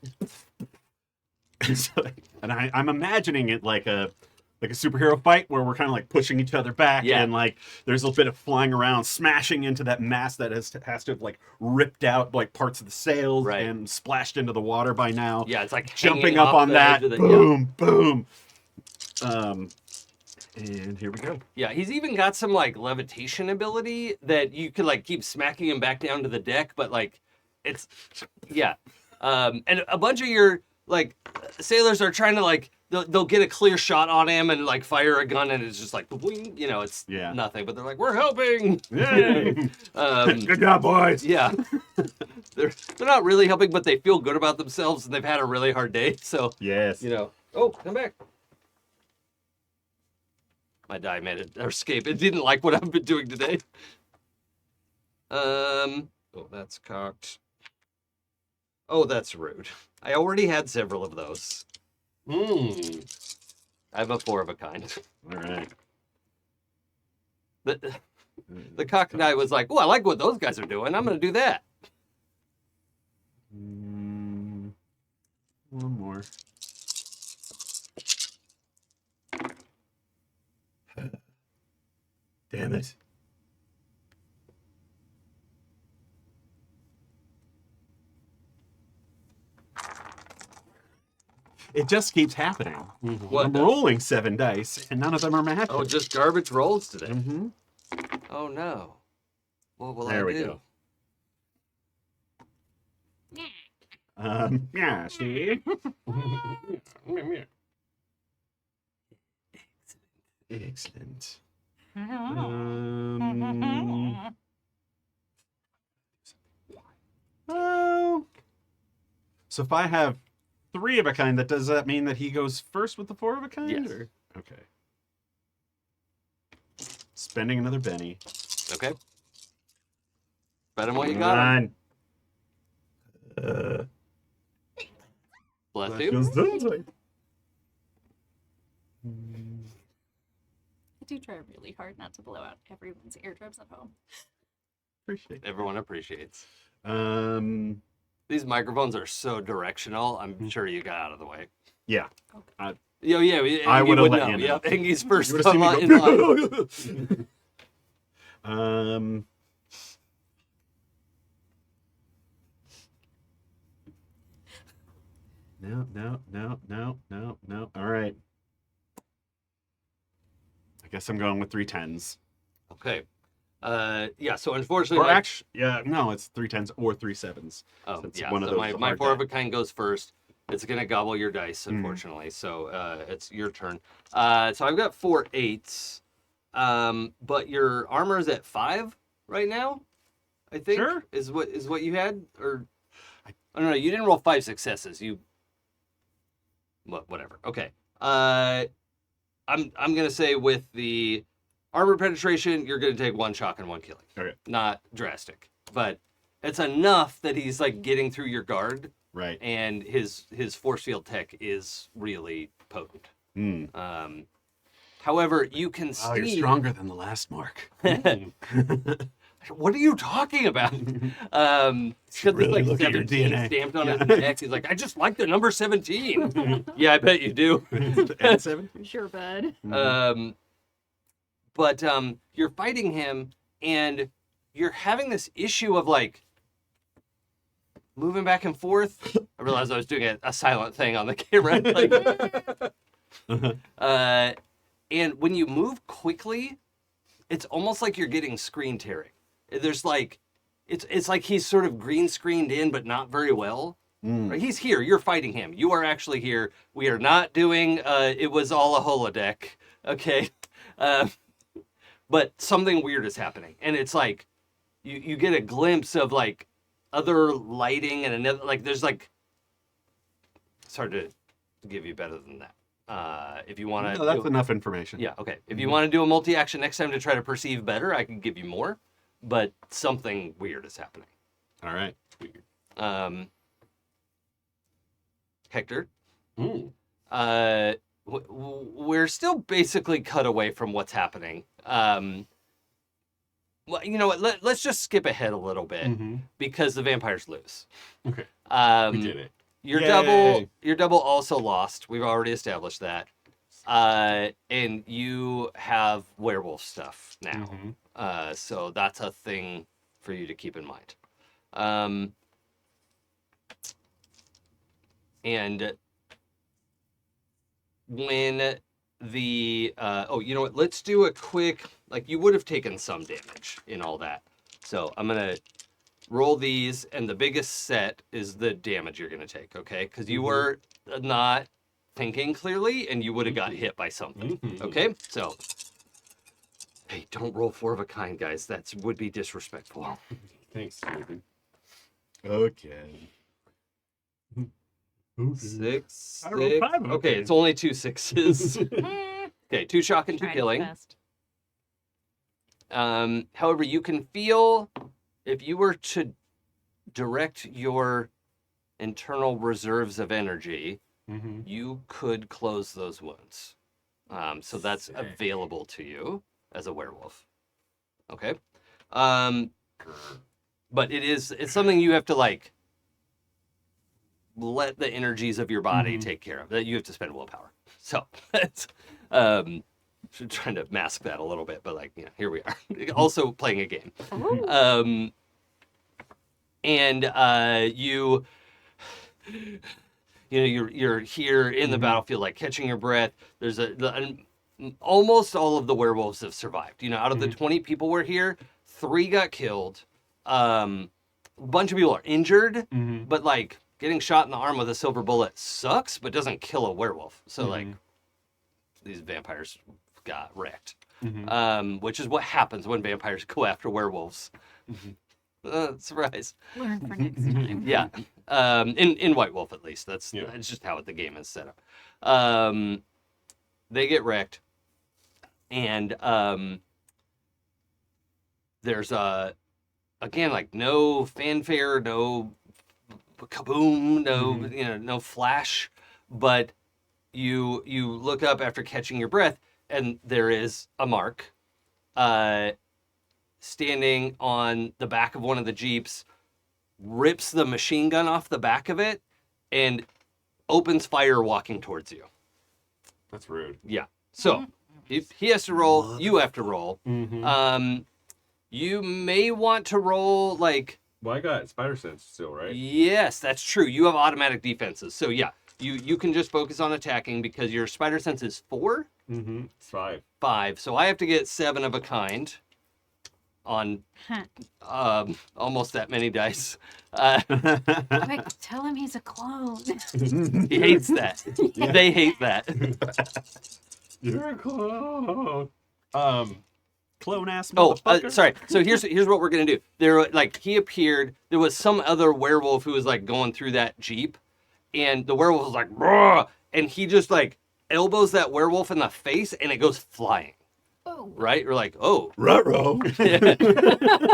And I'm imagining it like a superhero fight where we're kind of like pushing each other back, and like there's a little bit of flying around, smashing into that mass that has to have like ripped out like parts of the sails and splashed into the water by now. Yeah, it's like jumping up on that. Boom, boom. And here we go. Yeah, he's even got some like levitation ability that you could like keep smacking him back down to the deck, but like it's and a bunch of your like sailors are trying to like they'll get a clear shot on him and like fire a gun and it's just like boing, you know, it's nothing, but they're like, we're helping. Yay. Good job, boys. Yeah. they're not really helping, but they feel good about themselves and they've had a really hard day. So yes, you know. Oh, come back. My die made it escape. It didn't like what I've been doing today. Oh, that's cocked. Oh, that's rude. I already had several of those. I have a 4 of a kind. All right. The cocked die was like, oh, I like what those guys are doing. I'm going to do that. One more. Damn it. It just keeps happening. What I'm does? rolling 7 dice, and none of them are matching. Oh, just garbage rolls today. Mm-hmm. Oh, no. What will There I we do? go. Yeah, see? Excellent. Oh. So if I have 3 of a kind, does that mean that he goes first with the 4 of a kind? Yes. Or? Okay. Spending another Benny. Okay. Bet him what you got. On. Bless you. I do try really hard not to blow out everyone's eardrums at home. Appreciate it. Everyone appreciates. These microphones are so directional. I'm sure you got out of the way. Yeah. Yeah. I would have let know. you know. Yeah, Enge's first You come would've in line. No. All right. I guess I'm going with 3 10s. Okay. Yeah, so unfortunately... no, it's 3 10s or 3 7s. Oh, it's yeah, one of so those my 4 of a kind goes first. It's going to gobble your dice, unfortunately. So it's your turn. So I've got 4 8s. But your armor is at 5 right now, I think. Sure. Is what you had? Or I don't know, you didn't roll 5 successes. Whatever. Okay. I'm going to say with the armor penetration, you're going to take 1 shock and 1 killing. Okay. Not drastic, but it's enough that he's like getting through your guard. Right. And his force field tech is really potent. However, you can see... Oh, you're stronger than the last Mark. What are you talking about? Because really like 17 stamped on his neck. He's like, I just like the number 17. Yeah, I bet you do. And 17? Sure, bud. But you're fighting him, and you're having this issue of like moving back and forth. I realized I was doing a silent thing on the camera. And when you move quickly, it's almost like you're getting screen tearing. There's like, it's like he's sort of green screened in, but not very well. Right? He's here. You're fighting him. You are actually here. We are not doing it was all a holodeck. Okay. But something weird is happening. And it's like you get a glimpse of like other lighting and another like there's like it's hard to give you better than that. If you want to No, that's enough information. Yeah, okay. If you want to do a multi-action next time to try to perceive better, I can give you more. But something weird is happening. All right. Hector, we're still basically cut away from what's happening. Well, you know what? Let's just skip ahead a little bit because the vampires lose. Okay. We did it. Your Yay. double also lost. We've already established that. And you have werewolf stuff now. So that's a thing for you to keep in mind. And when the you know what? Let's do a quick like you would have taken some damage in all that. So I'm gonna roll these, and the biggest set is the damage you're gonna take. Okay, because you were not thinking clearly, and you would have got hit by something. Okay, so hey, don't roll 4 of a kind, guys. That would be disrespectful. Thanks, David. Okay. 6, I rolled 6. 5 of a Okay, kind. it's only 2 6s. Okay, 2 shock and 2 Tried his killing. best. However, you can feel if you were to direct your internal reserves of energy, you could close those wounds. So that's available to you as a werewolf. Okay. But it's something you have to like let the energies of your body take care of. That you have to spend willpower. So it's trying to mask that a little bit, but like, you know, here we are. Also playing a game. And you know, you're here in the battlefield, like catching your breath. There's almost all of the werewolves have survived. You know, out of the 20 people were here, 3 got killed. A bunch of people are injured, but like getting shot in the arm with a silver bullet sucks, but doesn't kill a werewolf. So like these vampires got wrecked, which is what happens when vampires go after werewolves. Surprise. Learn for next time. Yeah. In White Wolf, at least. That's just how the game is set up. They get wrecked. And there's, again, like no fanfare, no kaboom, no, you know, no flash. But you look up after catching your breath, and there is a mark standing on the back of one of the Jeeps, rips the machine gun off the back of it, and opens fire walking towards you. That's rude. Yeah. So if he has to roll, you have to roll. You may want to roll like... Well, I got spider sense still, right? Yes, that's true. You have automatic defenses. So yeah, you can just focus on attacking because your spider sense is 4? It's 5. 5. So I have to get 7 of a kind on almost that many dice. Quick, tell him he's a clone. He hates that. They hate that. You're a clone. Clone ass Oh, motherfucker. sorry. So here's what we're gonna do. There, like, he appeared. There was some other werewolf who was like going through that Jeep, and the werewolf was like, "Bruh," and he just like elbows that werewolf in the face, and it goes flying. Oh. Right? We're like, oh, Ruh-roh.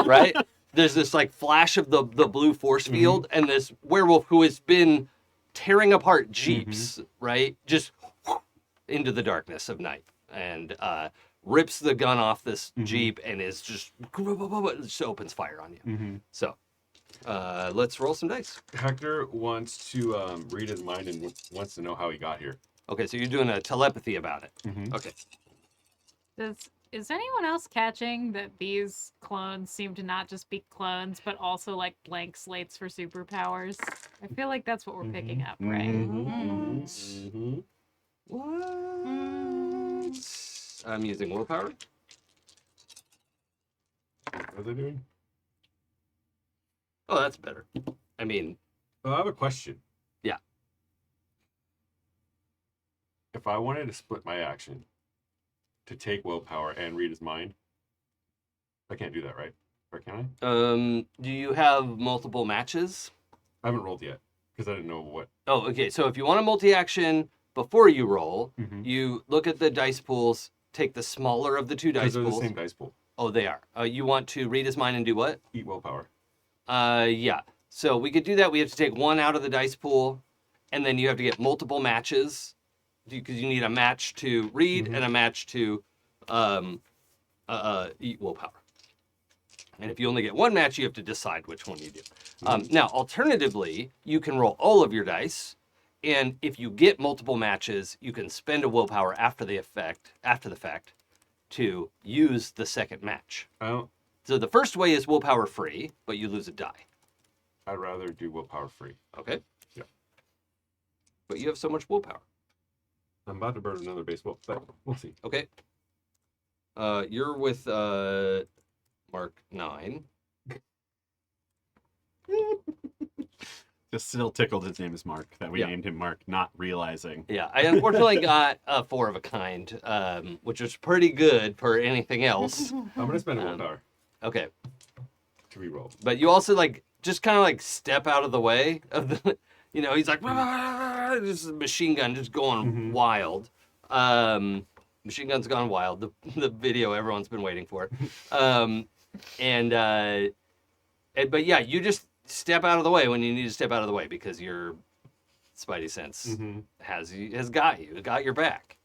right? There's this like flash of the blue force field, and this werewolf who has been tearing apart Jeeps, right? Just into the darkness of night, and rips the gun off this Jeep and is just opens fire on you. So let's roll some dice. Hector wants to read his mind and wants to know how he got here. Okay, so you're doing a telepathy about it. Okay. Is anyone else catching that these clones seem to not just be clones, but also like blank slates for superpowers? I feel like that's what we're picking up, right? What? I'm using willpower. What are they doing? Oh, that's better. I mean, I have a question. Yeah. If I wanted to split my action to take willpower and read his mind, I can't do that, right? Or can I? Do you have multiple matches? I haven't rolled yet because I didn't know what. Oh, okay. So if you want a multi-action before you roll, you look at the dice pools, take the smaller of the two dice They're pools. the same dice pool. Oh, they are. You want to read his mind and do what? Eat willpower. Yeah. So we could do that. We have to take one out of the dice pool, and then you have to get multiple matches because you need a match to read and a match to eat willpower. And if you only get one match, you have to decide which one you do. Now, alternatively, you can roll all of your dice, and if you get multiple matches, you can spend a willpower after the fact to use the second match. So the first way is willpower free, but you lose a die. I'd rather do willpower free. Okay. Yeah. But you have so much willpower. I'm about to burn another baseball, but we'll see. Okay. You're with Mark 9. Just still tickled his name is Mark, that we named him Mark, not realizing. Yeah, I unfortunately got a 4 of a kind, which is pretty good for anything else. I'm going to spend a willpower Okay. to reroll. But you also just kind of step out of the way of the, he's like, this is a machine gun just going wild. Machine gun's gone wild. The video everyone's been waiting for. But yeah, you just step out of the way when you need to step out of the way because your spidey sense has got you. It got your back.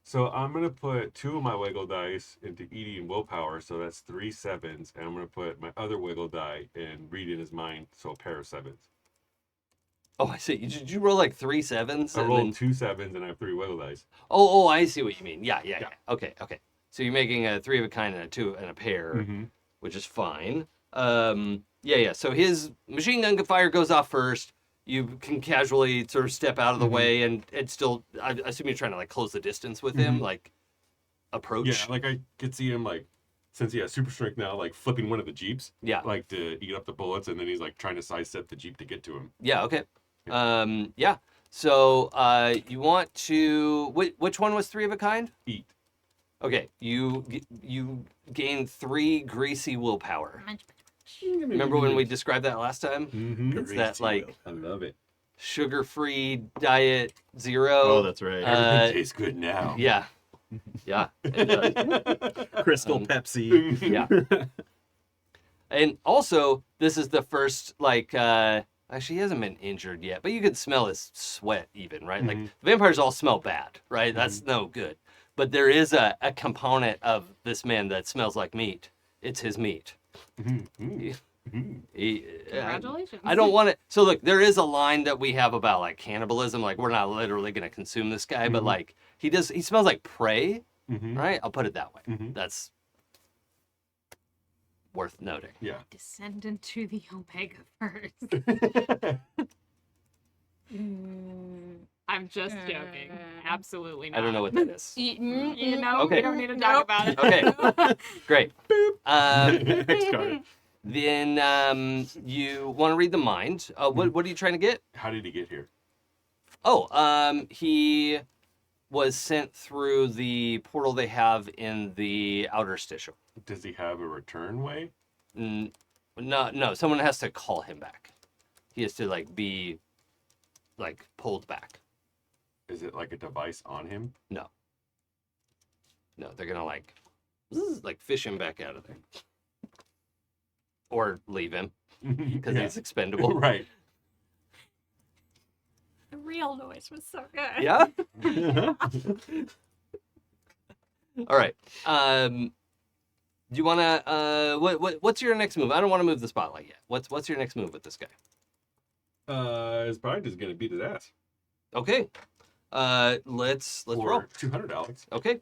So I'm going to put 2 of my wiggle dice into eating willpower, so that's 3 sevens, and I'm going to put my other wiggle die in reading his mind, so a pair of 7s. Oh, I see. Did you roll 3 sevens? I rolled 2 sevens and I have 3 wiggle dice. Oh, I see what you mean. Yeah. Okay. So you're making a 3 of a kind and a 2 and a pair, which is fine. Yeah. So his machine gun fire goes off first. You can casually sort of step out of the way and still, I assume you're trying to close the distance with him, approach. Yeah, I could see him since he has super strength now, flipping one of the Jeeps. Yeah. To eat up the bullets, and then he's trying to sidestep the Jeep to get to him. Yeah, okay. Yeah. So you want to, which one was 3 of a kind? Eat. Okay, you gain 3 greasy willpower. Remember when we described that last time? It's that I love it. sugar-free diet 0. Oh, that's right. Everything tastes good now. Yeah. Crystal Pepsi. Yeah. And also, this is the first actually he hasn't been injured yet, but you can smell his sweat even, right? The vampires all smell bad, right? That's no good. But there is a component of this man that smells like meat. It's his meat. Congratulations. I don't want it. So look, there is a line that we have about cannibalism. We're not literally going to consume this guy, but he smells like prey, right? I'll put it that way. That's worth noting. Yeah. Descend into the Omega first. I'm just joking. Absolutely not. I don't know what that is. Okay. Okay. We don't need to talk about it. Okay. Great. Next card. Then you want to read the mind. What are you trying to get? How did he get here? Oh, he was sent through the portal they have in the outer station. Does he have a return way? No. Someone has to call him back. He has to be pulled back. Is it a device on him? No, they're gonna fish him back out of there, or leave him because he's expendable. Right. The real noise was so good. Yeah. All right. Do you wanna? What's your next move? I don't want to move the spotlight yet. What's your next move with this guy? It's probably just gonna beat his ass. Okay. Let's For roll. $200. Okay.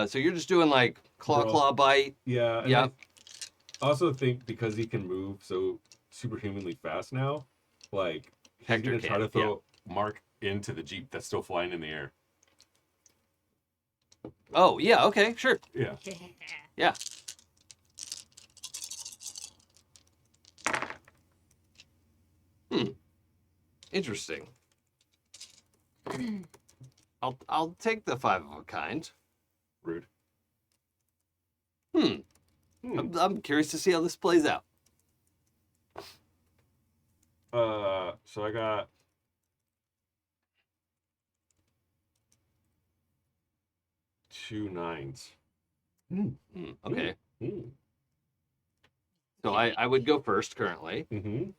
So you're just doing claw bite. Yeah. Yeah. I also think because he can move so superhumanly fast now, he's Hector gonna try can, to throw Mark into the Jeep that's still flying in the air. Oh yeah. Okay. Sure. Yeah. Yeah. Interesting. I'll take the 5 of a kind. Rude. I'm curious to see how this plays out. So I got 2 9s. Okay. Mm. So I would go first currently. Mm-hmm.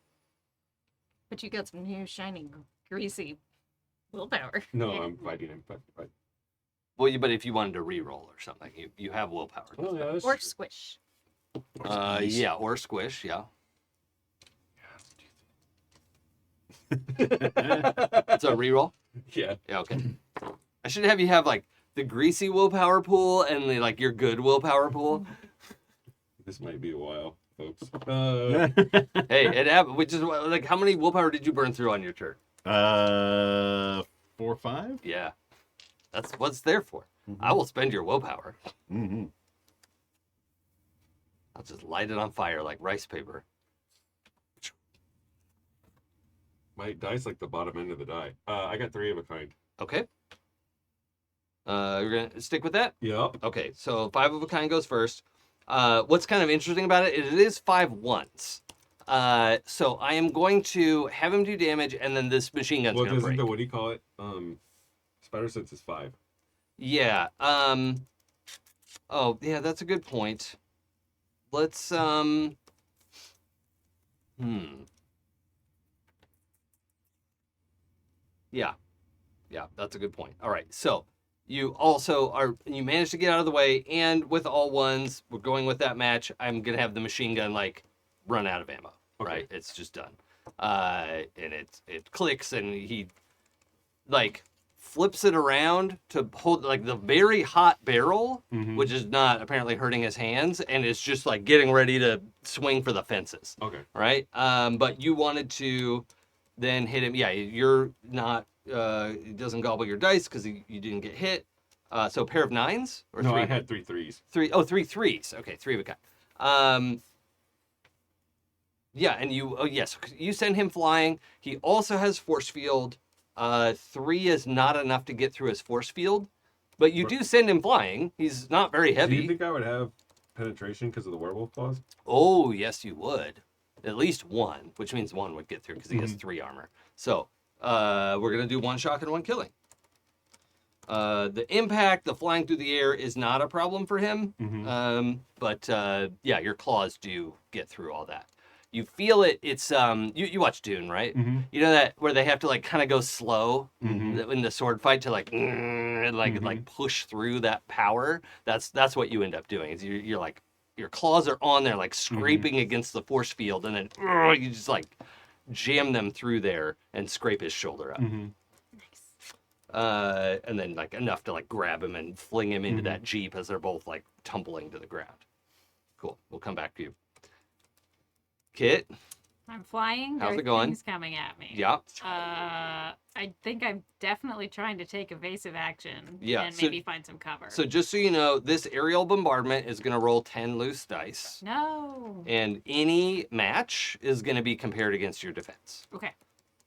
But you got some new, shiny, greasy willpower. No, I'm fighting him. Fight. Well, but if you wanted to re-roll or something, you have willpower. Oh, yeah, that's Or true. squish. Yeah, or squish, yeah. So re-roll? Yeah. Yeah, okay. I should have you have like the greasy willpower pool and the like your good willpower pool. This might be a while, folks. Hey, it happened. Which is like, how many willpower did you burn through on your turn? 4 or 5. Yeah, that's what's there for. I will spend your willpower. Mm-hmm. I'll just light it on fire like rice paper. My dice like the bottom end of the die. I got 3 of a kind. Okay. You're gonna stick with that? Yep. Okay, so 5 of a kind goes first. What's kind of interesting about it is 5 once. So I am going to have him do damage, and then this machine gun's Well, gonna doesn't break. what do you call it? Spider sense is 5. Yeah. Oh, yeah, that's a good point. Let's Yeah. Yeah, that's a good point. All right. So, you managed to get out of the way, and with all ones, we're going with that match. I'm going to have the machine gun like run out of ammo, right? It's just done. And it clicks, and he like flips it around to hold like the very hot barrel, which is not apparently hurting his hands, and it's just like getting ready to swing for the fences. Okay. Right? But you wanted to then hit him. Yeah, you're not. It doesn't gobble your dice because you didn't get hit. So a pair of 9s or No, 3? I had 3 3s. 3. Oh, 3 3s. Okay, 3 of a kind. Yeah, and yes, you send him flying. He also has force field. 3 is not enough to get through his force field, but you do send him flying. He's not very heavy. Do you think I would have penetration because of the werewolf claws? Oh, yes, you would. At least 1, which means 1 would get through because he has 3 armor. So we're going to do 1 shock and 1 killing. The impact, the flying through the air is not a problem for him. But yeah, your claws do get through all that. You feel it. It's you watch Dune, right? You know that where they have to like kind of go slow in the sword fight to like push through that power. That's what you end up doing. Is you're like your claws are on there like scraping against the force field, and then you just like jam them through there and scrape his shoulder up. And then like enough to like grab him and fling him into that Jeep as they're both like tumbling to the ground. Cool. We'll come back to you. Kit, I'm flying. How's There it going? Things coming at me. yeah. I think I'm definitely trying to take evasive action. Yeah, And so- maybe find some cover. So just so you know, this aerial bombardment is going to roll 10 loose dice. No. And any match is going to be compared against your defense. Okay.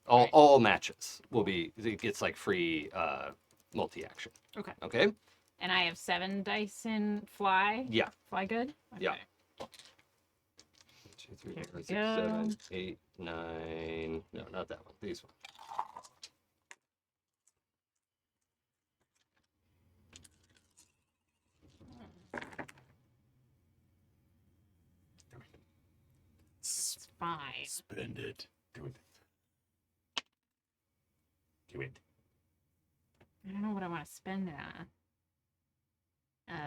All matches will be, it gets like free multi-action. Okay. Okay? And I have 7 dice in fly. Yeah. Fly good? Yeah. Okay. 1, 2, 3, Here 4, we 6, 7, go. 8, 9. No, not that one. These ones. It's fine. Spend it. Do it. Do it. I don't know what I want to spend it on.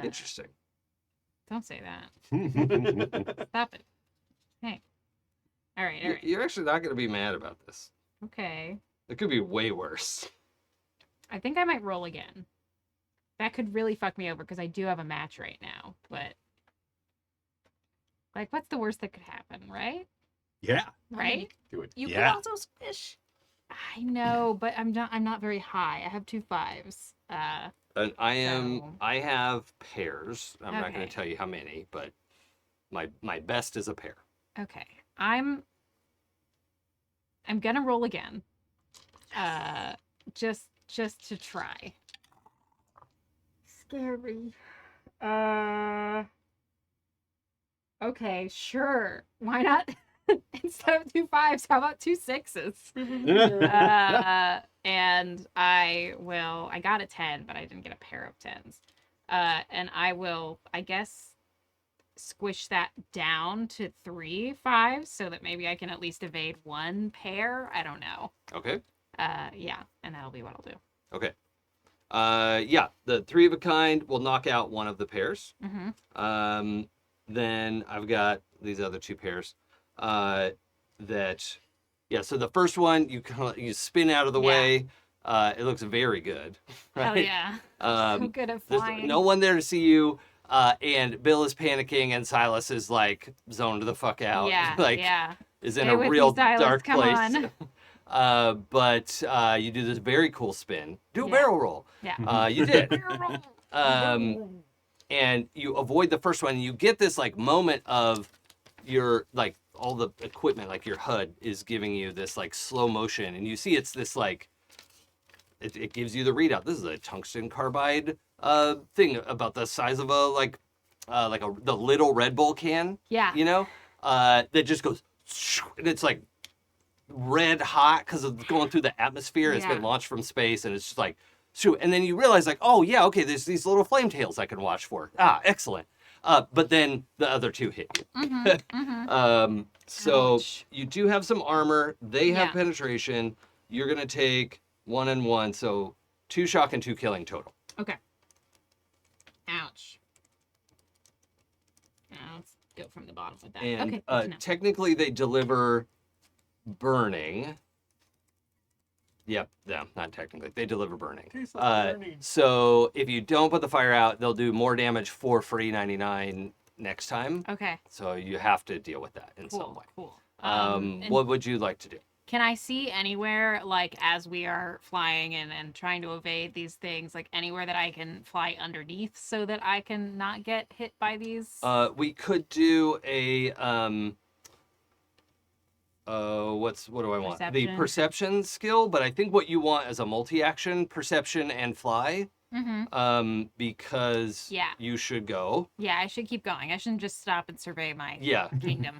Interesting. Don't say that. Stop it. Hey. All right. All right. You're actually not going to be mad about this. Okay. It could be way worse. I think I might roll again. That could really fuck me over because I do have a match right now. But like, what's the worst that could happen, right? Yeah. Right? Do it. You Yeah. can also squish. I know, but I'm not very high. I have 2 5s. And So- I have pairs. I'm not going Okay. to tell you how many, but my best is a pair. Okay. I'm gonna roll again. Just to try. Scary. Okay, sure. Why not? Instead of 2 5s, how about 2 6s? And I got a 10, but I didn't get a pair of 10s. And I will, I guess, squish that down to 3 5s so that maybe I can at least evade one pair. I don't know. Okay. Yeah, and that'll be what I'll do. Okay. Yeah, the 3 of a kind will knock out one of the pairs. Mm-hmm. Then I've got these other 2 pairs. So the first one you spin out of the way. It looks very good. Right? Hell yeah. So good at There's flying. no one there to see you. And Bill is panicking, and Silas is like zoned the fuck out. Yeah, like yeah. is in Stay a with real me, Silas, dark come place. on. But you do this very cool spin. Do a Yeah. barrel roll. Yeah. You did. And you avoid the first one. And you get this like moment of your like all the equipment, like your HUD is giving you this like slow motion, and you see it's this like it gives you the readout. This is a tungsten carbide thing about the size of the little Red Bull can. Yeah. You know, that just goes, and it's like red hot because of going through the atmosphere. It's been launched from space, and it's just like, shoot. And then you realize like, oh yeah, okay, there's these little flame tails I can watch for. Excellent. But then the other 2 hit you. So Ouch. you do have some armor. They have Yeah. penetration. You're gonna take 1 and 1, so 2 shock and 2 killing total. Okay. Ouch. Let's go from the bottom with that. And okay. Good to know. technically they deliver burning. Yep, no, not technically. They deliver burning. Tastes like burning. So if you don't put the fire out, they'll do more damage for free 99 next time. Okay. So you have to deal with that in Cool. some way. Cool. And What would you like to do? can I see anywhere, like, as we are flying and trying to evade these things, like, anywhere that I can fly underneath so that I can not get hit by these? We could do a what do I want? The Perception. perception skill, but I think what you want is a multi-action perception and fly. Mm-hmm. Because Yeah. you should go. Yeah, I should keep going. I shouldn't just stop and survey my Yeah. kingdom.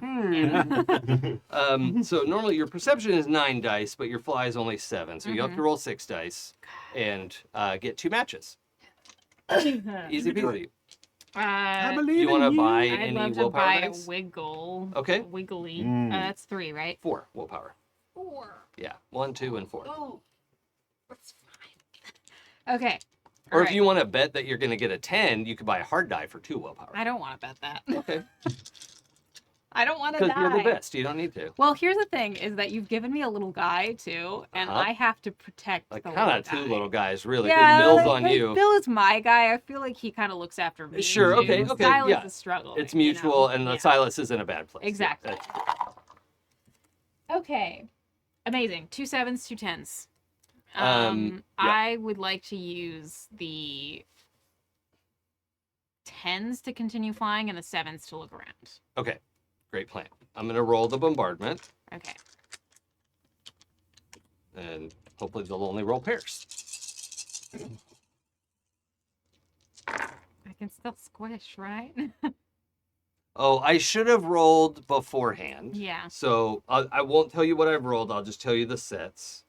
So normally your perception is 9 dice, but your fly is only 7. So you have to roll 6 dice and get 2 matches. Easy peasy. I You want to buy I'd any love to willpower buy dice? a wiggle. Okay. Wiggly. Mm. That's 3, right? 4 willpower. 4. Yeah, 1, 2, and 4. Oh, that's fine. Okay. Or all if right. you want to bet that you're going to get a 10, you could buy a hard die for 2 willpower. I don't want to bet that. Okay. I don't want to Because die. you're the best. You don't need to. Well, here's the thing: is that you've given me a little guy too, and Uh-huh. I have to protect Like the kind of little 2 guy. little guys, really. 'Cause Yeah, Bill's like, on you. Bill is my guy. I feel like he kind of looks after me. Sure, too. okay, Silas yeah. is struggling. It's mutual, and the Yeah. Silas is in a bad place. Yeah, Exactly. that's- Okay, amazing. 2 7s, 2 10s. Yeah. I would like to use the 10s to continue flying and the 7s to look around. Okay, great plan. I'm going to roll the bombardment, Okay. and hopefully they'll only roll pairs. I can still squish, right? Oh, I should have rolled beforehand. Yeah. So I won't tell you what I've rolled. I'll just tell you the sets.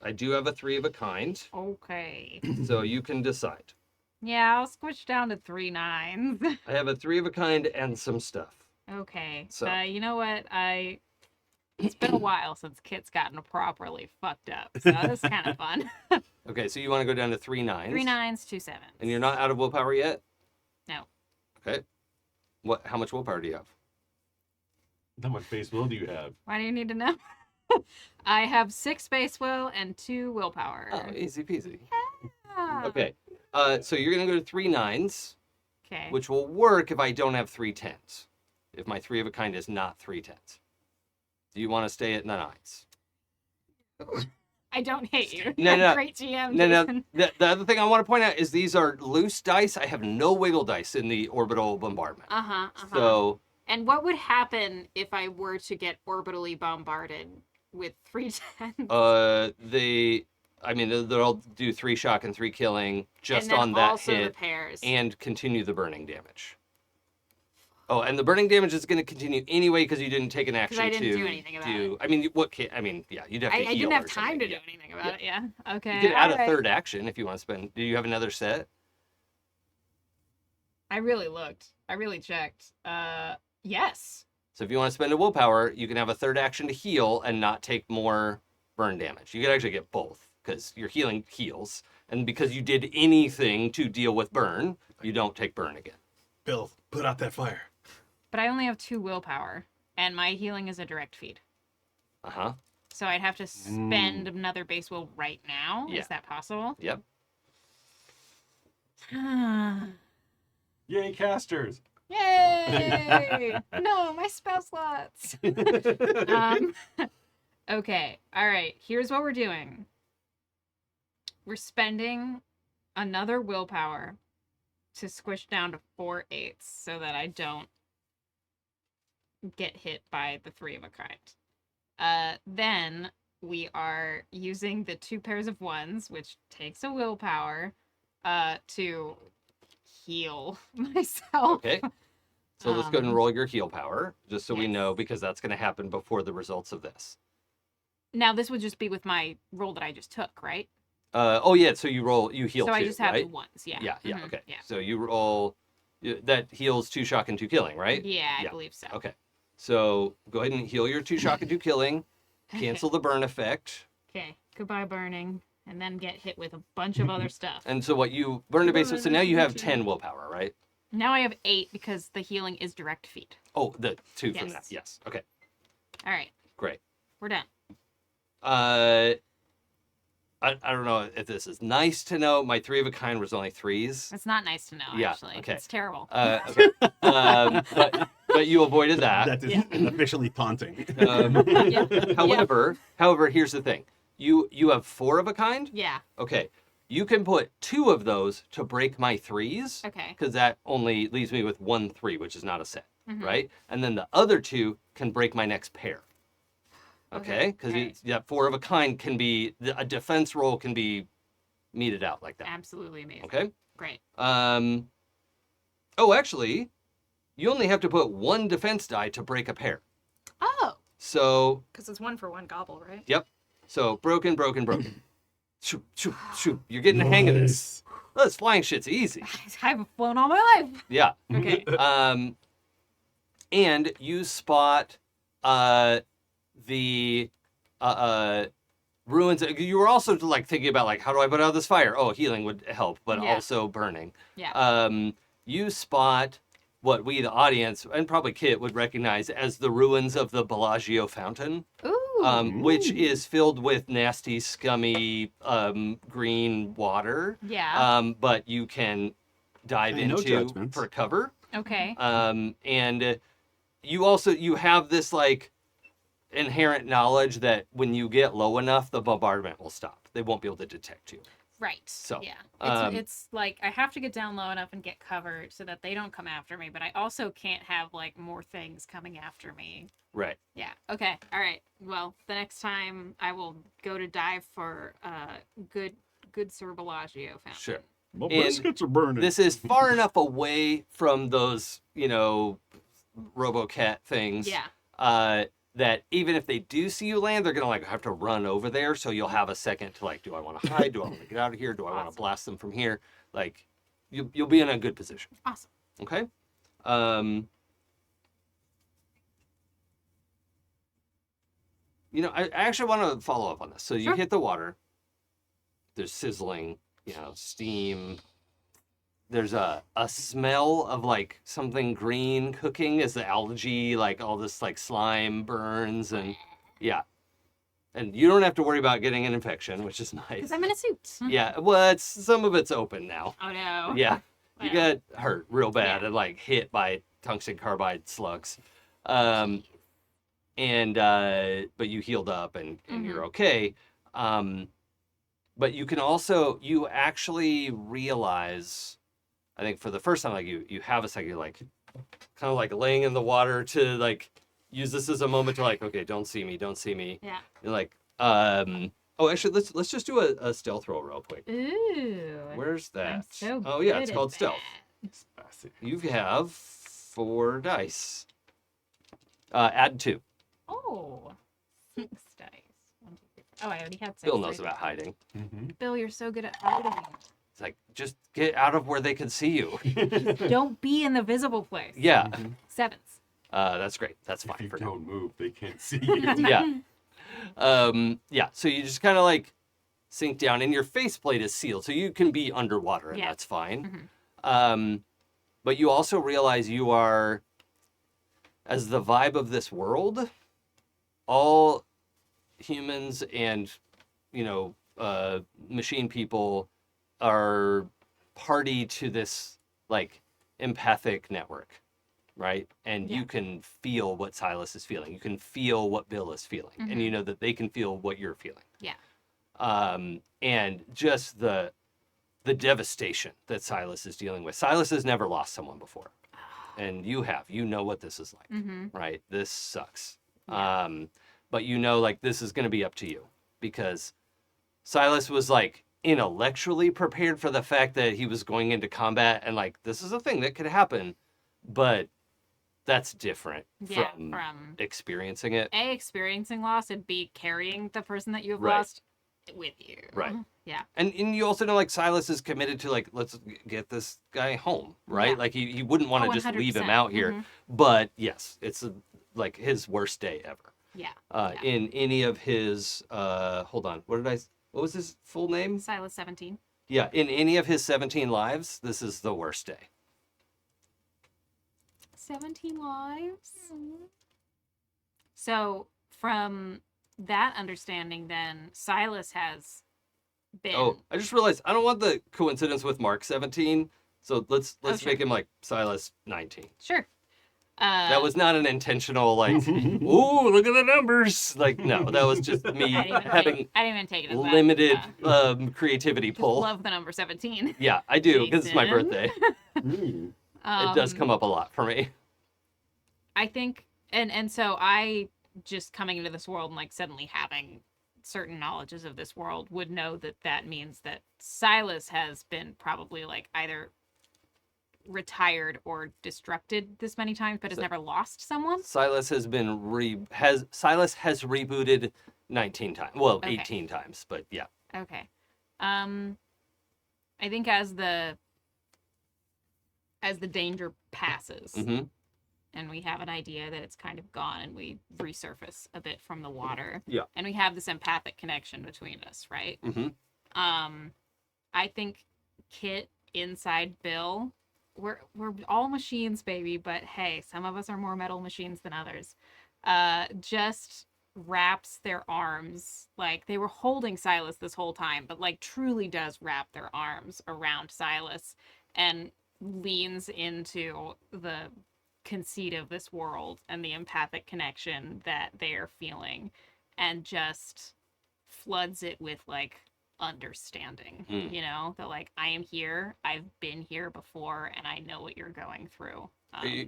I do have a 3 of a kind, Okay. so you can decide. Yeah, I'll squish down to 3 9s. I have a 3 of a kind and some stuff. Okay. So- You know what? It's been a while since Kit's gotten properly fucked up, so this is kind of fun. Okay, so you want to go down to 3 9s. 3 9s, 2 7s. And you're not out of willpower yet? No. Okay. How much willpower do you have? How much base will do you have? Why do you need to know? I have 6 base will and 2 willpower. Oh, easy peasy. Ah. Okay. So you're going to go to 3 9s, Okay. which will work if I don't have 3 10s. If my 3 of a kind is not 3 10s. Do you want to stay at 9s? I don't hate you. No, You're a no. Great GM. No. Jason. The other thing I want to point out is these are loose dice. I have no wiggle dice in the orbital bombardment. Uh-huh. So And what would happen if I were to get orbitally bombarded? with 3 tens? They'll do 3 shock and 3 killing just and then on that also hit the pairs. and continue the burning damage. Oh, and the burning damage is going to continue anyway because you didn't take an action I didn't do anything about it. I mean, you'd have to heal I didn't have or time to something, do anything about it. Yeah. Okay. You could add all a right. third action if you want to spend. Do you have another set? I really looked. I really checked. Yes. So if you want to spend a willpower, you can have a third action to heal and not take more burn damage. You could actually get both because your healing heals, and because you did anything to deal with burn, you don't take burn again. Bill, put out that fire. But I only have 2 willpower, and my healing is a direct feed. Uh-huh. So I'd have to spend another base will right now. Yeah. Is that possible? Yep. Yay, casters! Yay! No, my spell slots. Okay. All right. Here's what we're doing. We're spending another willpower to squish down to 4/8 so that I don't get hit by the 3 of a kind. Then we are using the 2 pairs of 1s, which takes a willpower, to heal myself. Okay. So let's go ahead and roll your heal power, just so we yes. know, because that's going to happen before the results of this. Now this would just be with my roll that I just took, right? So you heal So two, I just have right? the 1s, yeah. Yeah, Mhm, okay. Yeah. So you roll, that heals 2 shock and 2 killing, right? Yeah, I Yeah. believe so. Okay. So go ahead and heal your 2 shock and 2 killing, cancel the burn effect. Okay, goodbye burning, and then get hit with a bunch of other stuff. And so what you burn the base, so now you have 10 willpower, right? Now I have 8 because the healing is direct feed. Oh, the 2 from Yes. that. Yes. Okay. All right, Great. we're done. I don't know if this is nice to know. My 3 of a kind was only 3s. It's not nice to know, Yeah, actually. okay. It's terrible. Okay. But you avoided that. That is officially taunting. However, here's the thing. You have 4 of a kind. Yeah, Okay. You can put 2 of those to break my 3s. okay. Because that only leaves me with 1 3, which is not a set, Mhm. right? And then the other 2 can break my next pair. Okay, Okay? Because alright. that 4 of a kind can be, a defense roll can be meted out like that. Absolutely amazing. Okay? Great. Actually, you only have to put 1 defense die to break a pair. Oh, So, Because it's 1 for 1 gobble, right? yep. So, broken. Shoop, shoop, shoop. You're getting the hang of this. Oh, this flying shit's easy. I've flown all my life. Yeah. Okay. And you spot the ruins. You were also like thinking about like, how do I put out this fire? Oh, healing would help, but Yeah. also burning. Yeah. You spot what we, the audience, and probably Kit would recognize as the ruins of the Bellagio fountain, Ooh. which is filled with nasty, scummy green water. Yeah. But you can dive Hey, no into judgments. for cover. Okay. And you have this like inherent knowledge that when you get low enough, the bombardment will stop. They won't be able to detect you. Right. So, yeah, um, it's like I have to get down low enough and get covered so that they don't come after me, but I also can't have like more things coming after me. Right. Yeah. Okay. All right. Well, the next time I will go to dive for good Sir Bellagio fountain. Sure. My And biscuits are burning. This is far enough away from those, RoboCat things. Yeah. That even if they do see you land, they're gonna like have to run over there. So you'll have a second to like, do I want to hide? Do I want to get out of here? Do I want to blast them from here? Like, you'll be in a good position. Awesome. Okay. I actually want to follow up on this. So you Sure. hit the water. There's sizzling, steam. There's a smell of like something green cooking as the algae, like all this like slime burns and yeah. And you don't have to worry about getting an infection, which is nice. Because I'm in a suit. Yeah, well, some of it's open now. Oh no. Yeah, you Well. got hurt real bad Yeah. and like hit by tungsten carbide slugs. But you healed up and you're okay. But you actually realize, I think for the first time, like you have a second, you're like kind of like laying in the water to like use this as a moment to like, okay, don't see me. Yeah. You're like, oh, actually, let's just do a stealth roll real quick. Ooh. Where's that? I'm so Oh yeah, good it's at called that. stealth. You have 4 dice. Add 2. Oh, 6 dice. 1, 2, 3. Oh, I already had 6. Bill knows about hiding. Bill, you're so good at hiding. It's like, just get out of where they can see you. Don't be in the visible place. Yeah, 7s. that's great. That's fine If you for now. don't move, they can't see you. Yeah. Yeah, so you just kind of like sink down and your faceplate is sealed, so you can be underwater and Yeah. that's fine. But you also realize you are, as the vibe of this world, all humans and, machine people are party to this like empathic network, right? And Yeah. you can feel what Silas is feeling. You can feel what Bill is feeling, and you know that they can feel what you're feeling. Yeah. And just the devastation that Silas is dealing with. Silas has never lost someone before, and you have. You know what this is like, right? This sucks. But like this is going to be up to you, because Silas was like intellectually prepared for the fact that he was going into combat, and like this is a thing that could happen, but that's different from experiencing it. A, experiencing loss, and B, carrying the person that you have Right. lost with you. Right. Yeah. And you also know like Silas is committed to like, let's get this guy home, right? Yeah. Like he wouldn't want to just leave him 100%. out here. But yes, it's like his worst day ever. Yeah. In any of his hold on, what was his full name? Silas 17. Yeah, in any of his 17 lives, this is the worst day. 17 lives. So from that understanding, then Silas has been. Oh, I just realized I don't want the coincidence with Mark 17. So let's sure. make him like Silas 19. Sure. That was not an intentional like, ooh, look at the numbers. Like, no, that was just me I didn't having even take it as that. limited creativity Just pull. love the number 17. Yeah, I do, because it's my Jason. birthday. It does come up a lot for me. I think, and so I just coming into this world and like suddenly having certain knowledges of this world would know that means that Silas has been probably like either retired or destructed this many times, but has never lost someone. Silas has been Silas has rebooted 19 times. Well, Okay. 18 times, but yeah. Okay. I think as the danger passes, Mm-hmm. and we have an idea that it's kind of gone, and we resurface a bit from the water. Yeah. And we have this empathic connection between us, right? Mm-hmm. I think Kit inside Bill, we're all machines, baby, but hey, some of us are more metal machines than others. Just wraps their arms, like they were holding Silas this whole time, but like truly does wrap their arms around Silas and leans into the conceit of this world and the empathic connection that they are feeling, and just floods it with like understanding. That like, I am here, I've been here before, and I know what you're going through.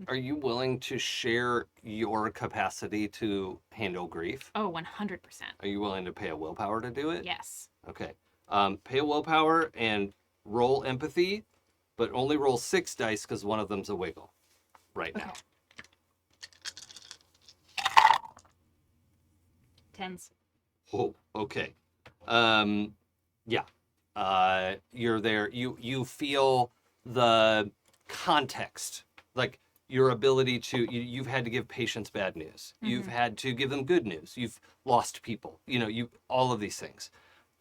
Are you willing to share your capacity to handle grief? Oh, 100%. Are you willing to pay a willpower to do it? Yes. Okay. Pay a willpower and roll empathy, but only roll 6 dice because one of them's a wiggle right now. 10s. Oh, okay. Yeah. You're there. You feel the context, like your ability to. You've had to give patients bad news. You've had to give them good news. You've lost people. You all of these things.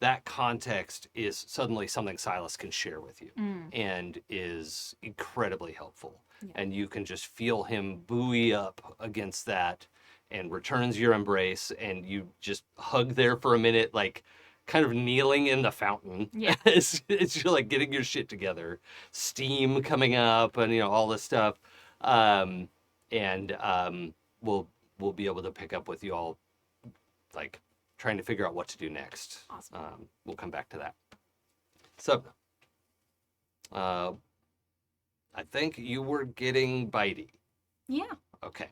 That context is suddenly something Silas can share with you, and is incredibly helpful. Yeah. And you can just feel him buoy up against that, and returns your embrace, and you just hug there for a minute, like kind of kneeling in the fountain. Yeah. it's you're like getting your shit together, steam coming up, and all this stuff. We'll be able to pick up with you all, like trying to figure out what to do next. Awesome. We'll come back to that. So, I think you were getting bitey. Yeah. Okay.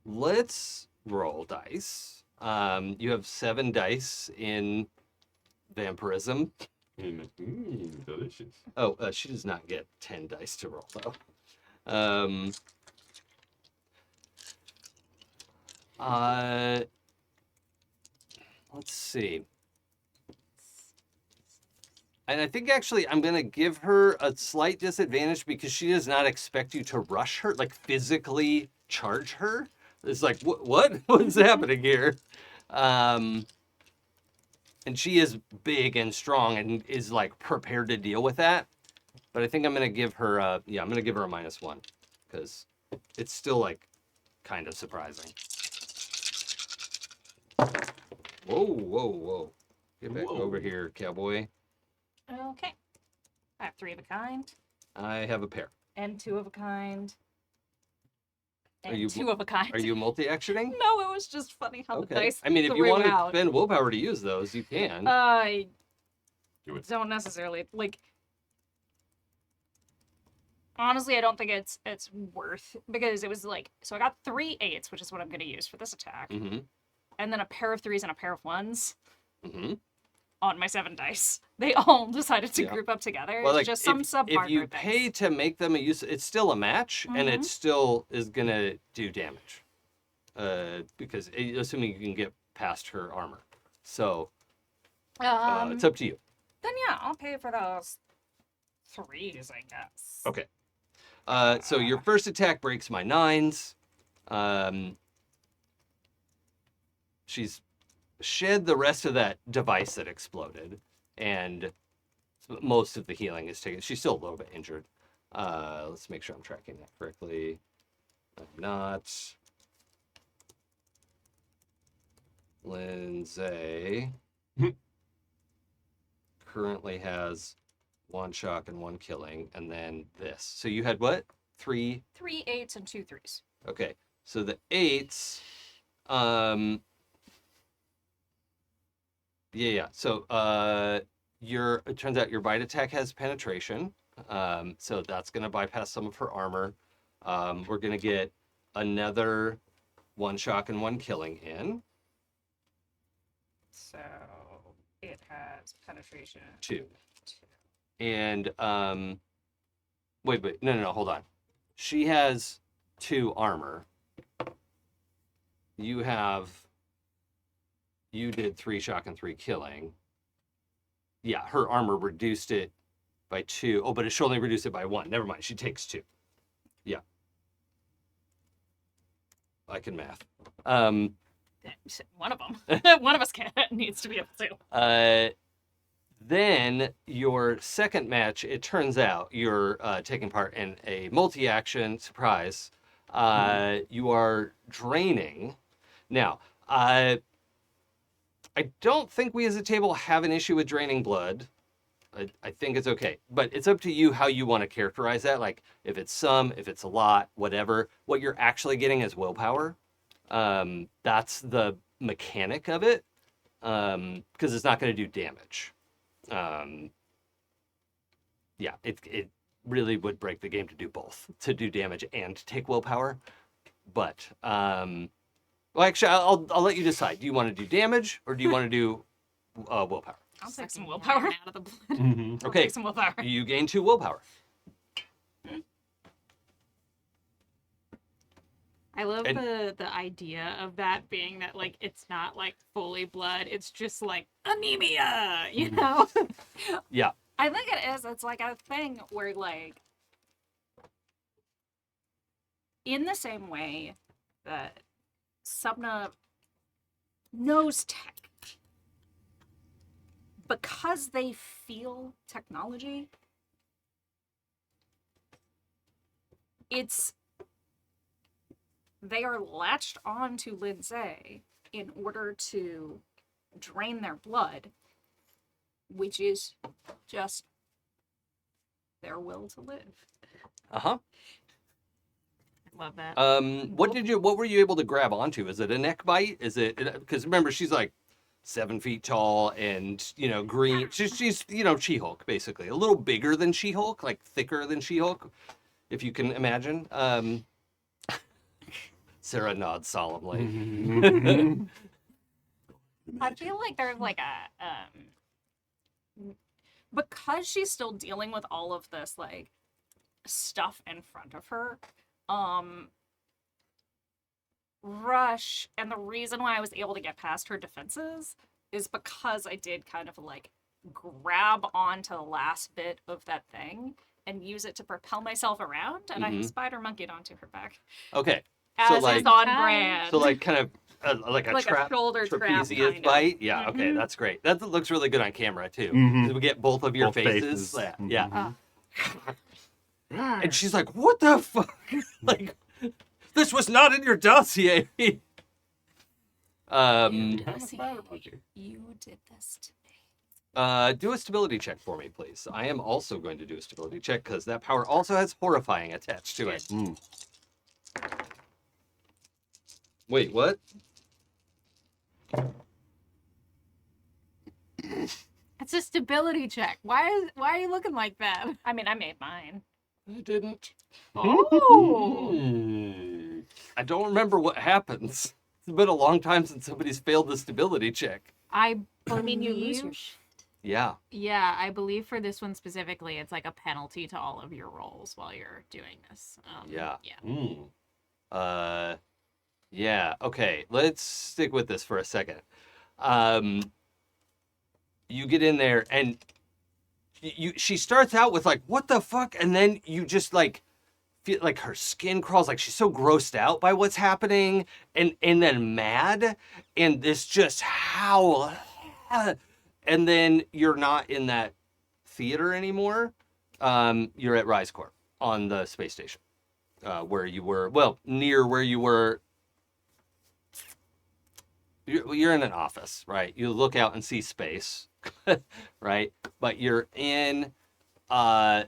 Let's roll dice. You have 7 dice in vampirism. Delicious. Oh, she does not get 10 dice to roll, though. Let's see. And I think actually I'm going to give her a slight disadvantage because she does not expect you to rush her, like physically charge her. It's like, what? What's happening here? And she is big and strong and is like prepared to deal with that. But I think I'm going to give her I'm going to give her a -1 because it's still like kind of surprising. Whoa. Get back over here, cowboy. Okay. I have 3 of a kind. I have a pair. And 2 of a kind. Are And you 2 of a kind. Are you multi-actioning? No, it was just funny how the dice I mean, if you threw want to out. spend willpower to use those, you can. I Do it. don't necessarily like. Honestly, I don't think it's worth because it was like so I got 3 8s, which is what I'm going to use for this attack, Mm-hmm. and then a pair of 3s and a pair of 1s Mm-hmm. on my 7 dice. They all decided to Yeah. group up together. Well, It's like just some if subpart you pay to make them a use, it's still a match, and it Mhm. still is gonna do damage. Because assuming you can get past her armor, so it's up to you. Then yeah, I'll pay for those 3s, I guess. Okay. So your first attack breaks my 9s. She's shed the rest of that device that exploded, and most of the healing is taken. She's still a little bit injured. Let's make sure I'm tracking that correctly. I'm not. Lindsay currently has 1 shock and 1 killing, and then this. So you had what? 3? 3 8s and 2 3s. Okay. So the 8s, yeah. So it turns out your bite attack has penetration. So that's gonna bypass some of her armor. We're gonna get another 1 shock and 1 killing in. So it has penetration 2. 2. And wait, no, hold on. She has 2 armor. You did 3 shock and 3 killing. Yeah, her armor reduced it by 2. Oh, but it should only reduce it by 1. Never mind. She takes 2. Yeah. I can math. One of them. One of us needs to be able to. Then your second match, it turns out you're taking part in a multi-action surprise. You are draining. Now, I don't think we as a table have an issue with draining blood. I think it's okay. But it's up to you how you want to characterize that. Like, if it's some, if it's a lot, whatever. What you're actually getting is willpower. That's the mechanic of it. Because it's not going to do damage. Yeah, it really would break the game to do both. To do damage and take willpower. But... well, actually, I'll let you decide. Do you want to do damage or do you want to do willpower? I'll take some Sucking willpower. iron out of the blood. Mm-hmm. I'll Okay. take some willpower. You gain 2 willpower. I love And- the idea of that being that like it's not like fully blood, it's just like anemia, you know? Yeah. I think it is. It's like a thing where like in the same way that Sapna knows tech because they feel technology, they are latched on to Lindsay in order to drain their blood, which is just their will to live. Uh-huh. I love that. What were you able to grab onto? Is it a neck bite? Is it, because remember, she's like 7 feet tall and, green. She's She-Hulk, basically. A little bigger than She-Hulk, like thicker than She-Hulk. if you can imagine. Sarah nods solemnly. I feel like there's like a because she's still dealing with all of this like stuff in front of her. Rush, and the reason why I was able to get past her defenses is because I did kind of like grab onto the last bit of that thing and use it to propel myself around, and I spider monkeyed onto her back. Okay. As So like, is on brand. so like kind of like a Like a trap, shoulder trap trapezius kind of. bite. Yeah. Okay, that's great. That looks really good on camera too. Mhm. 'Cause we get both of your Both faces. faces. Yeah. And she's like, "What the fuck? Like, this was not in your dossier." You I'm a spider monkey. did this to me. Do a stability check for me, please. I am also going to do a stability check because that power also has horrifying attached to it. Mm. Wait, what? It's a stability check. Why are you looking like that? I mean, I made mine. I didn't. Oh. I don't remember what happens. It's been a long time since somebody's failed the stability check. I mean, you lose your believe. Yeah. Yeah, I believe for this one specifically, it's like a penalty to all of your rolls while you're doing this. Yeah. Yeah. Yeah. Okay. Let's stick with this for a second. You get in there and she starts out with like, what the fuck? And then you just like feel like her skin crawls, like she's so grossed out by what's happening and then mad and this just howl. And then you're not in that theater anymore. You're at Rise Corp on the space station. Where you were, well, near where you were. You're in an office, right? You look out and see space, right? But you're in a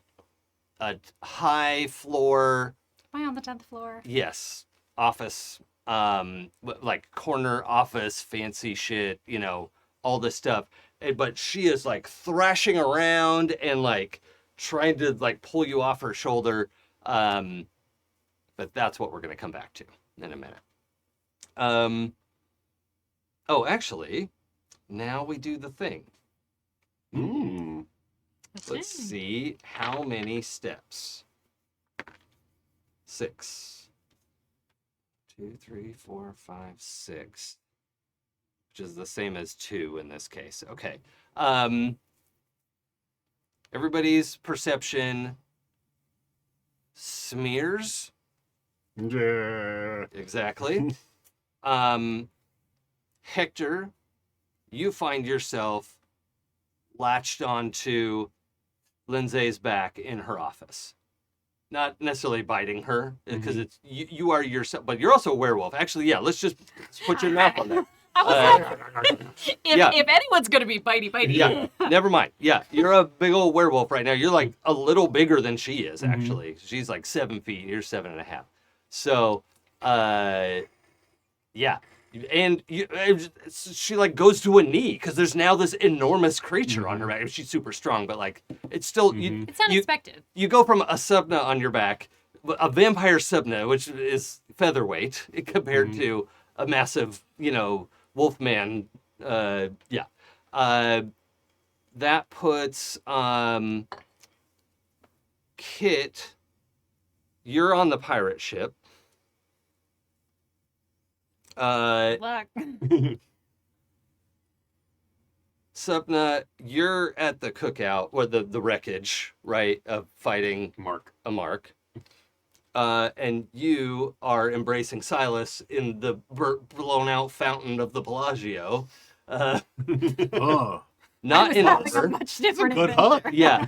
high floor. Am I on the 10th floor? Yes, office, like corner office, fancy shit, you know, all this stuff. But she is like thrashing around and like trying to like pull you off her shoulder. But that's what we're going to come back to in a minute. Oh, actually, now we do the thing. Mm. Let's see how many steps. 6. 2, 3, 4, 5, 6. Which is the same as 2 in this case. Okay. Everybody's perception smears. Yeah. Exactly. Hector, you find yourself latched onto Lindsay's back in her office. Not necessarily biting her, because it's you are yourself, but you're also a werewolf. Actually, yeah, let's put your mouth on there. If anyone's gonna be bitey, Yeah, never mind. Yeah, you're a big old werewolf right now. You're like a little bigger than she is, actually. She's like 7 feet. You're 7.5. So, yeah. And she like goes to a knee because there's now this enormous creature on her back. She's super strong, but like it's still It's unexpected. you go from a Sapna on your back, a vampire Sapna, which is featherweight compared to a massive, wolfman. That puts Kit. You're on the pirate ship. Good luck. Sapna, you're at the cookout or the wreckage, right, of fighting a mark. And you are embracing Silas in the blown out fountain of the Bellagio. Oh, Not in Having a armor. much different good adventure. hook. Yeah.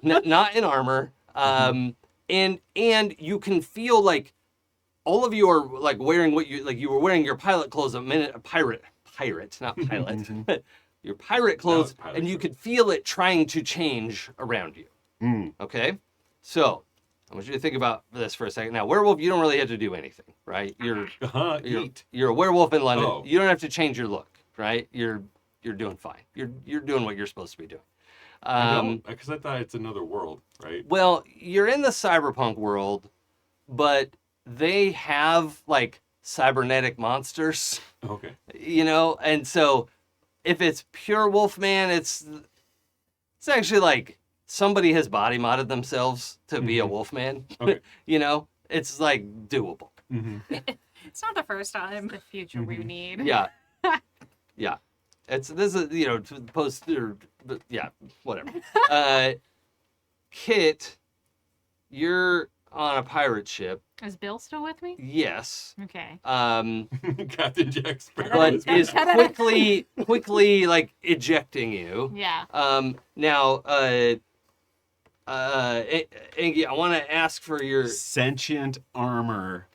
Not in armor. And you can feel like all of you are like wearing what you were wearing your pilot clothes pirate, not pilot. Your pirate clothes, pilot and you shirt. could feel it trying to change around you. Mm. Okay? So, I want you to think about this for a second. Now, werewolf, you don't really have to do anything, right? You're Eat. you're a werewolf in London. Oh. You don't have to change your look, right? You're doing fine. You're doing what you're supposed to be doing. I don't, because I thought it's another world, right? Well, you're in the cyberpunk world, but they have like cybernetic monsters, Okay. you know, and so if it's pure Wolfman, it's actually like somebody has body modded themselves to be a Wolfman. Okay. You know, it's like doable. It's not the first time. The future we need. Yeah, yeah. This is to post or yeah, whatever. Kit, you're on a pirate ship. Is Bill still with me? Yes. Okay. Captain Jack Sparrow. But is Cut it. quickly like ejecting you. Yeah. Now, Enge, I want to ask for your Sentient armor.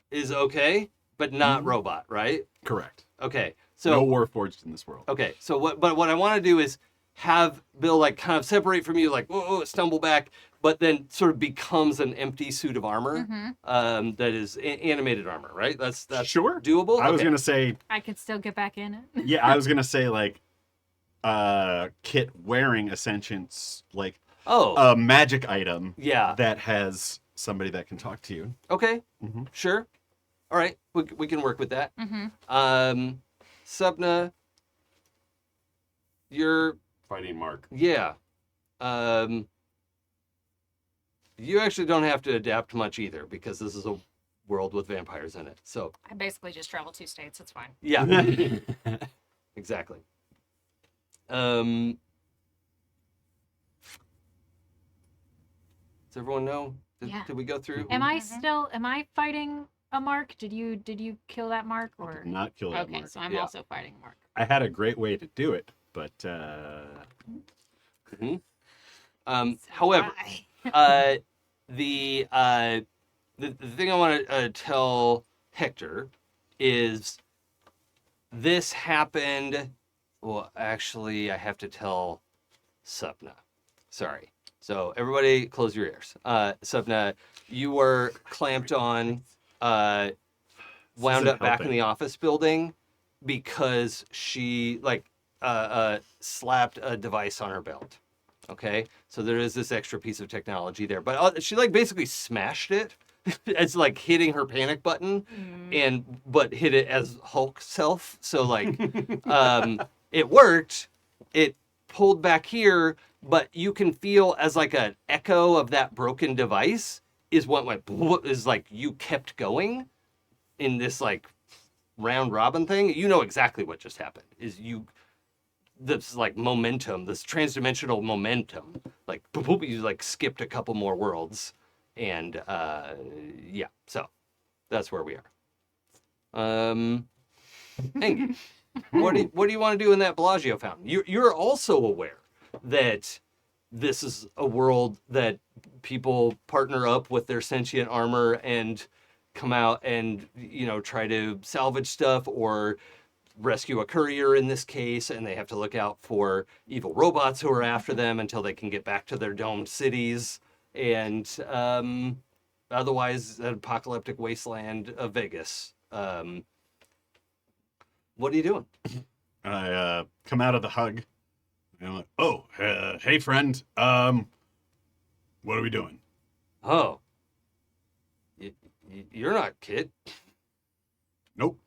is okay, but not robot, right? Correct. Okay, No so warforged in this world. okay, so what I want to do is have Bill like kind of separate from you, like whoa, stumble back, but then sort of becomes an empty suit of armor, that is animated armor, right? That's Sure. doable. I was Okay. gonna say, I could still get back in it. yeah, I was gonna say like, Kit wearing a sentience like Oh, a magic item yeah. that has somebody that can talk to you. Okay, Mhm. sure. All right, we can work with that. Mm-hmm. Sapna, you're Fighting Mark. yeah. You actually don't have to adapt much either because this is a world with vampires in it. So I basically just travel 2 states. It's fine. yeah, exactly. Does everyone know? Yeah. Did we go through? Am I fighting a Mark? Did you kill that Mark or? Not kill that Okay, mark. so I'm Yeah. also fighting Mark. I had a great way to do it, but However, Why? the thing I want to tell Hector is this happened. Well, actually, I have to tell Sapna. Sorry. So everybody, close your ears. Sapna, you were clamped on, wound isn't up back in helping. the office building because she slapped a device on her belt. Okay, so there is this extra piece of technology there, but she like basically smashed it. It's like hitting her panic button, but hit it as Hulk self. So like, it worked. It pulled back here, but you can feel as like an echo of that broken device is what went is like you kept going in this like round robin thing. You know exactly what just happened. This like momentum, this transdimensional momentum, like boop, boop, you like skipped a couple more worlds, and yeah, so that's where we are. Enge, what do you want to do in that Bellagio fountain? You're also aware that this is a world that people partner up with their sentient armor and come out and try to salvage stuff or rescue a courier in this case, and they have to look out for evil robots who are after them until they can get back to their domed cities, and otherwise an apocalyptic wasteland of Vegas. What are you doing? I come out of the hug. And I'm like, oh, hey friend. What are we doing? Oh, you're not Kit. Nope.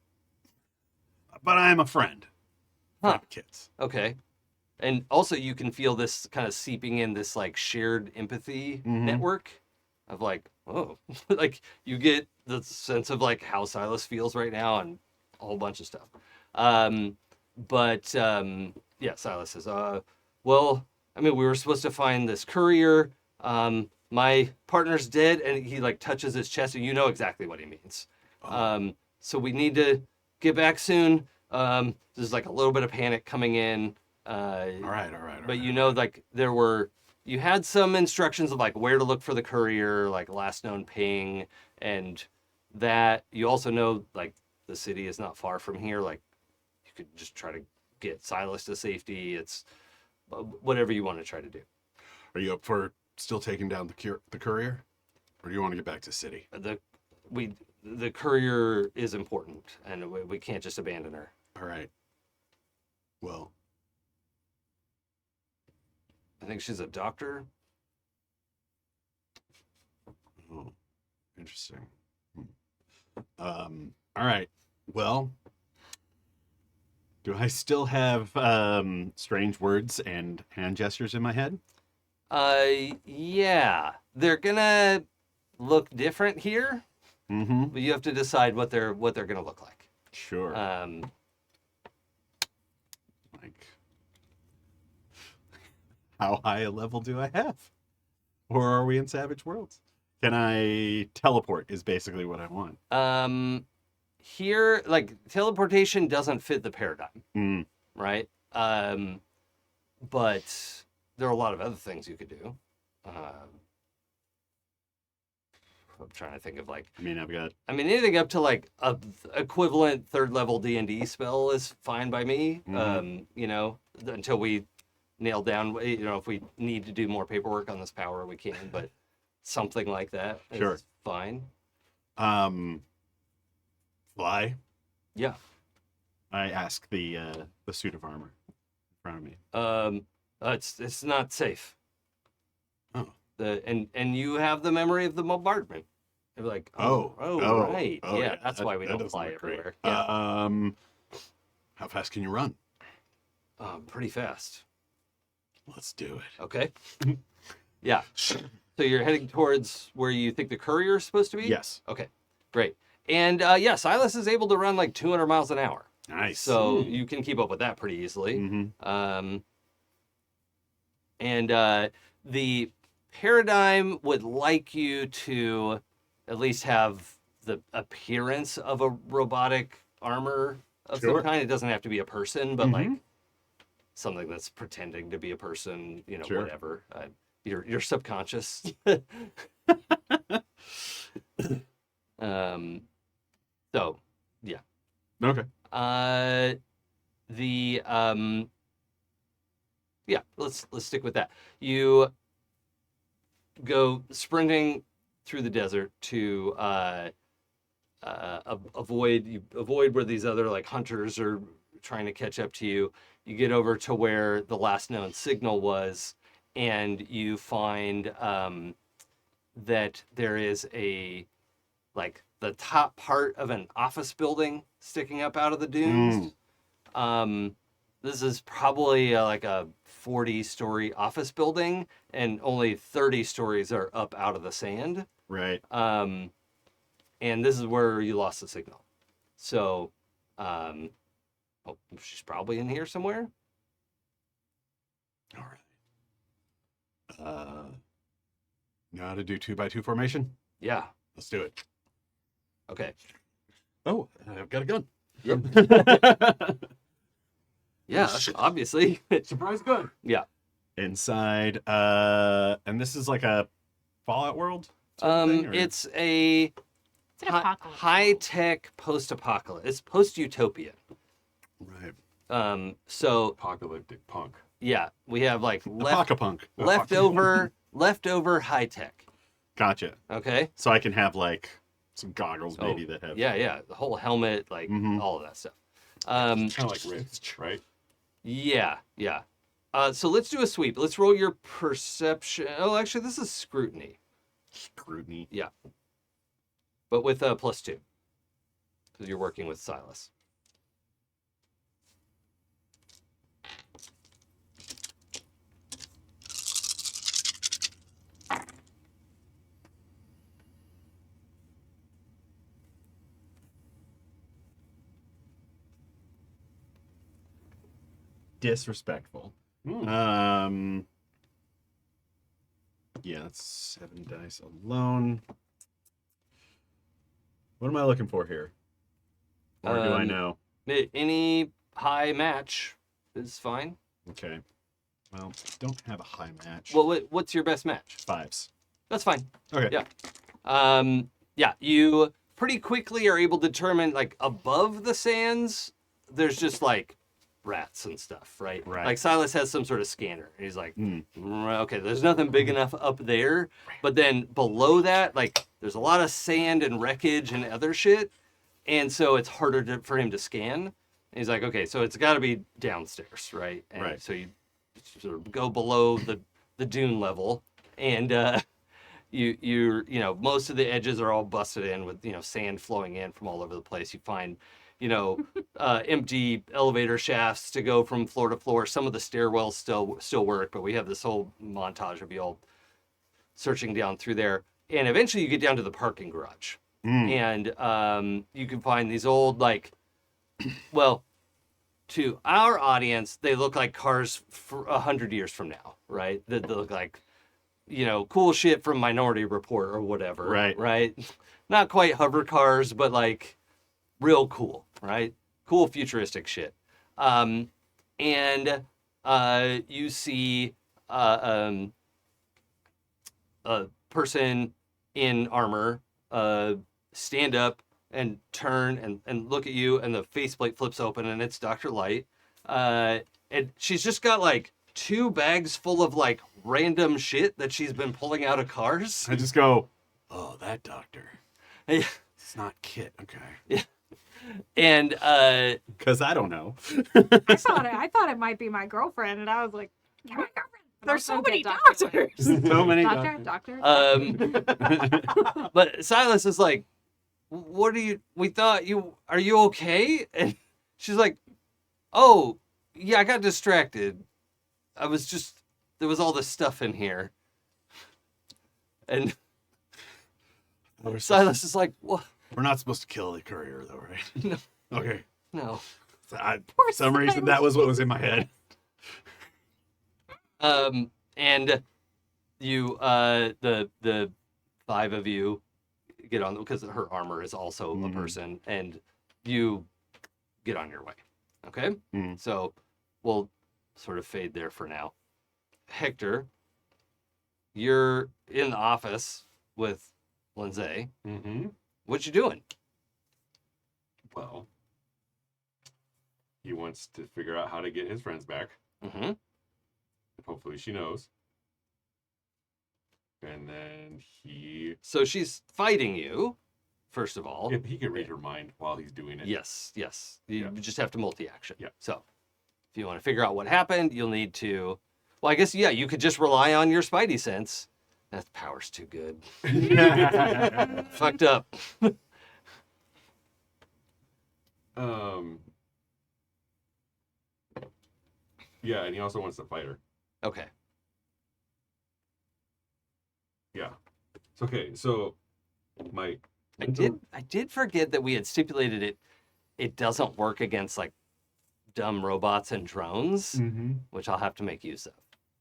But I am a friend. Huh. Kids. Okay. And also you can feel this kind of seeping in this like shared empathy network of like, oh, like you get the sense of like how Silas feels right now and a whole bunch of stuff. Yeah, Silas says, well, I mean, we were supposed to find this courier. My partner's dead, and he like touches his chest, and you know exactly what he means. So we need to get back soon. There's like a little bit of panic coming in. All right. But like you had some instructions of like where to look for the courier, like last known ping, and that you also know like the city is not far from here. Like you could just try to get Silas to safety. It's whatever you want to try to do. Are you up for still taking down the courier? Or do you want to get back to the city? The courier is important, and we can't just abandon her. All right. Well, I think she's a doctor. Oh, interesting. All right. Well, do I still have strange words and hand gestures in my head? Yeah. They're gonna look different here, Mm-hmm. but you have to decide what they're gonna look like. Sure. Like, how high a level do I have? Or are we in Savage Worlds? Can I teleport is basically what I want. Here, like, teleportation doesn't fit the paradigm, Mm. right? But there are a lot of other things you could do. I'm trying to think of, like, I mean, I've got... I mean, anything up to like a equivalent third level D&D spell is fine by me. You know, until we nail down, you know, if we need to do more paperwork on this power, we can. But something like that is Sure. fine. Fly? Yeah. I ask the suit of armor in front of me. It's not safe. Oh. And you have the memory of the bombardment. You're like, right, yeah, that's why we don't doesn't fly look great. everywhere. Yeah. How fast can you run? Pretty fast. Let's do it. Okay. Yeah. So you're heading towards where you think the courier is supposed to be? Yes. Okay, great. And yeah, Silas is able to run like 200 miles an hour. Nice. So you can keep up with that pretty easily. Mm-hmm. And the paradigm would like you to at least have the appearance of a robotic armor of Sure. some kind. It doesn't have to be a person, but like Mhm. something that's pretending to be a person, you know, Sure. whatever. Your subconscious. So yeah. Okay. Yeah, let's stick with that. You go sprinting through the desert to avoid where these other like hunters are trying to catch up to you. You get over to where the last known signal was, and you find that there is a like the top part of an office building sticking up out of the dunes. This is probably like a 40-story office building, and only 30 stories are up out of the sand. Right. And this is where you lost the signal. So, she's probably in here somewhere. All right. Know how to do 2x2 formation? Yeah. Let's do it. Okay. Oh, I've got a gun. Yep. Yeah, obviously. Surprise gun. Yeah. Inside, and this is like a Fallout world? sort of thing, or- It's It's an apocalypse. high-tech post-apocalypse. It's post-utopian. Right. So Apocalyptic punk. yeah, we have like Apocapunk. leftover high-tech. Gotcha. Okay. So I can have like some goggles maybe that have... Yeah, the whole helmet, like Mhm. all of that stuff. Kind of like Rift, right? Yeah. So let's do a sweep. Let's roll your perception. Oh, actually, this is scrutiny. Scrutiny. Yeah. But with a +2. Because you're working with Silas. Disrespectful. Yeah, that's 7 dice alone. What am I looking for here? Or do I know? Any high match is fine. Okay. Well, I don't have a high match. Well, what's your best match? 5s. That's fine. Okay. Yeah. Yeah, you pretty quickly are able to determine, like, above the sands, there's just, like, rats and stuff, right? Right. Like, Silas has some sort of scanner. And he's like, Hmm. okay, there's nothing big enough up there. But then below that, like, there's a lot of sand and wreckage and other shit. And so it's harder for him to scan. And he's like, okay, so it's got to be downstairs, right? And Right. so you sort of go below the dune level, and you know, most of the edges are all busted in with, you know, sand flowing in from all over the place. You find, you know, empty elevator shafts to go from floor to floor. Some of the stairwells still work, but we have this whole montage of you all searching down through there, and eventually you get down to the parking garage, and you can find these old, like, well, to our audience, they look like cars for 100 years from now, right? They look like, you know, cool shit from Minority Report or whatever, right? Not quite hover cars, but like real cool, right? Cool futuristic shit. And you see a person in armor stand up and turn and look at you, and the faceplate flips open, and it's Dr. Light. And she's just got like 2 bags full of like random shit that she's been pulling out of cars. I just go, oh, that doctor. Yeah. It's not Kit, okay. Yeah. And because I don't know. I thought it might be my girlfriend, and I was like, "Yeah, my girlfriend." There's so many doctors. So many Doctor. but Silas is like, what are you, we thought are you okay? And she's like, oh, yeah, I got distracted. There was all this stuff in here. And Silas is like, what? We're not supposed to kill the courier, though, right? No. Okay. No. For some reason, that was what was in my head. And you, the 5 of you get on, because her armor is also a person, and you get on your way. Okay? So we'll sort of fade there for now. Hector, you're in the office with Lindsay. What you doing? Well, he wants to figure out how to get his friends back. Hopefully she knows. And then So she's fighting you, first of all. If he can read her mind while he's doing it. Yes. You just have to multi-action. Yeah. So if you want to figure out what happened, you'll need to... Well, I guess, yeah, you could just rely on your spidey sense. That power's too good. Fucked up. Yeah, and he also wants to fight her. Okay. Yeah. Okay, so my... I did forget that we had stipulated it doesn't work against, like, dumb robots and drones, which I'll have to make use of.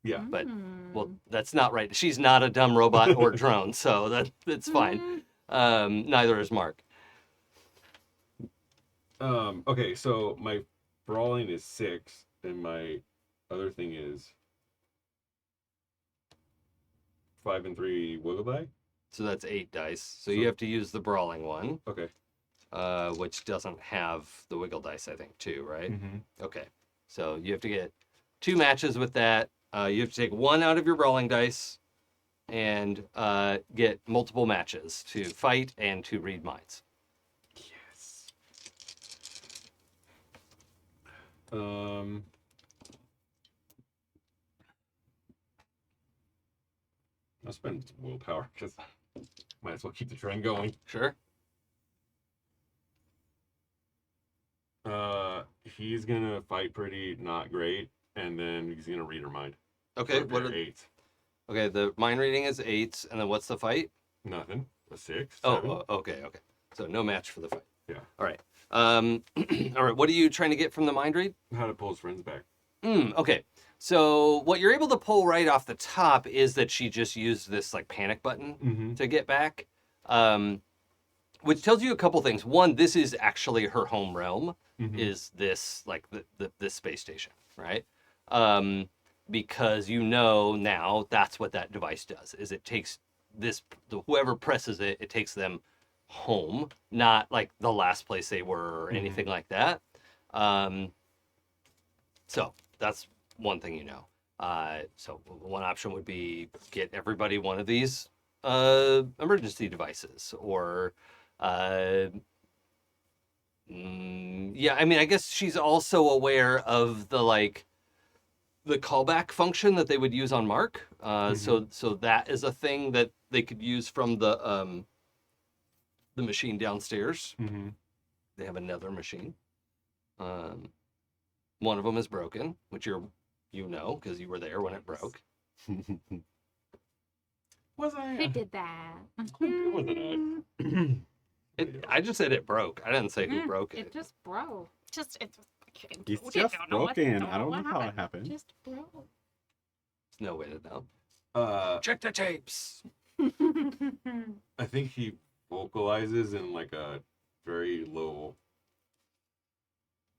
Yeah. But, well, that's not right. She's not a dumb robot or drone, so that's fine. Neither is Mark. Okay, so my brawling is 6, and my other thing is 5 and 3 wiggle die. So that's 8 dice. So you have to use the brawling one. Okay. Which doesn't have the wiggle dice, I think, too, right? Okay. So you have to get 2 matches with that. You have to take 1 out of your brawling dice and get multiple matches to fight and to read minds. Yes. I'll spend willpower because might as well keep the trend going. Sure. He's gonna fight pretty not great, and then he's gonna read her mind. Okay. So What are 8? Okay, the mind reading is 8, and then what's the fight? Nothing. A 6. Oh, okay. So no match for the fight. Yeah. All right. All right. What are you trying to get from the mind read? How to pull his friends back. Okay. So what you're able to pull right off the top is that she just used this like panic button to get back, which tells you a couple things. One, this is actually her home realm. Is this like this space station, right? Because you know now that's what that device does. Is it takes whoever presses it, it takes them home, not like the last place they were or anything like that. So that's one thing you know. So one option would be get everybody one of these emergency devices, or yeah, I mean, I guess she's also aware of the callback function that they would use on Mark, So that is a thing that they could use from the machine downstairs. Mm-hmm. They have another machine. One of them is broken, which you know because you were there when it broke. Was I? Who did that? It wasn't I. I just said it broke. I didn't say who Mm, broke it. It just broke. Just it's It's I just don't know what- broken. don't I don't what know how it happened. Just broke. There's no way to know. Check the tapes. I think he vocalizes in like a very low,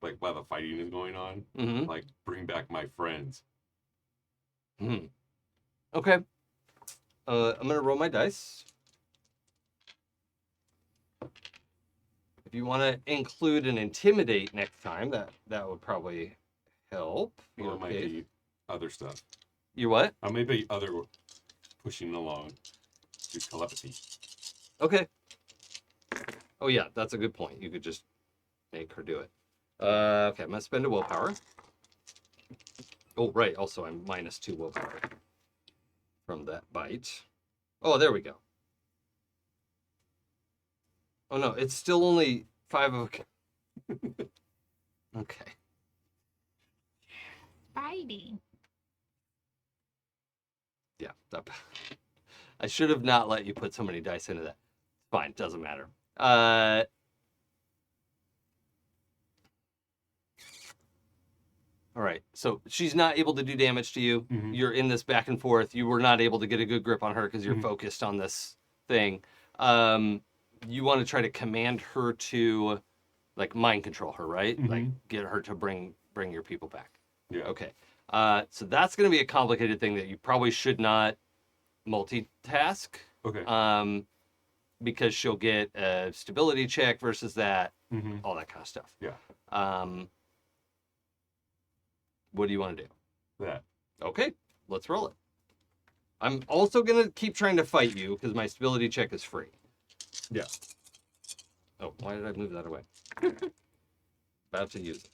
like while the fighting is going on, Mm-hmm. like bring back my friends. Mm-hmm. Okay. I'm gonna roll my dice. If you want to include an intimidate next time, that would probably help. Or it might be other stuff. You what? Or maybe other pushing along through telepathy. Okay. Oh yeah, that's a good point. You could just make her do it. Okay, I'm gonna spend a willpower. Oh right. Also, I'm -2 willpower from that bite. Oh, there we go. Oh no, it's still only 5 of. Okay. Spidey. Yeah. I should have not let you put so many dice into that. Fine, doesn't matter. All right, so she's not able to do damage to you. Mhm. You're in this back and forth. You were not able to get a good grip on her because you're Mhm. focused on this thing. You want to try to command her to, like, mind control her, right? Like, get her to bring your people back. Yeah. Okay. So that's going to be a complicated thing that you probably should not multitask. Okay. Because she'll get a stability check versus that, Mm-hmm. all that kind of stuff. Yeah. What do you want to do? That. Okay, let's roll it. I'm also going to keep trying to fight you because my stability check is free. Yeah. Oh, why did I move that away? About to use it.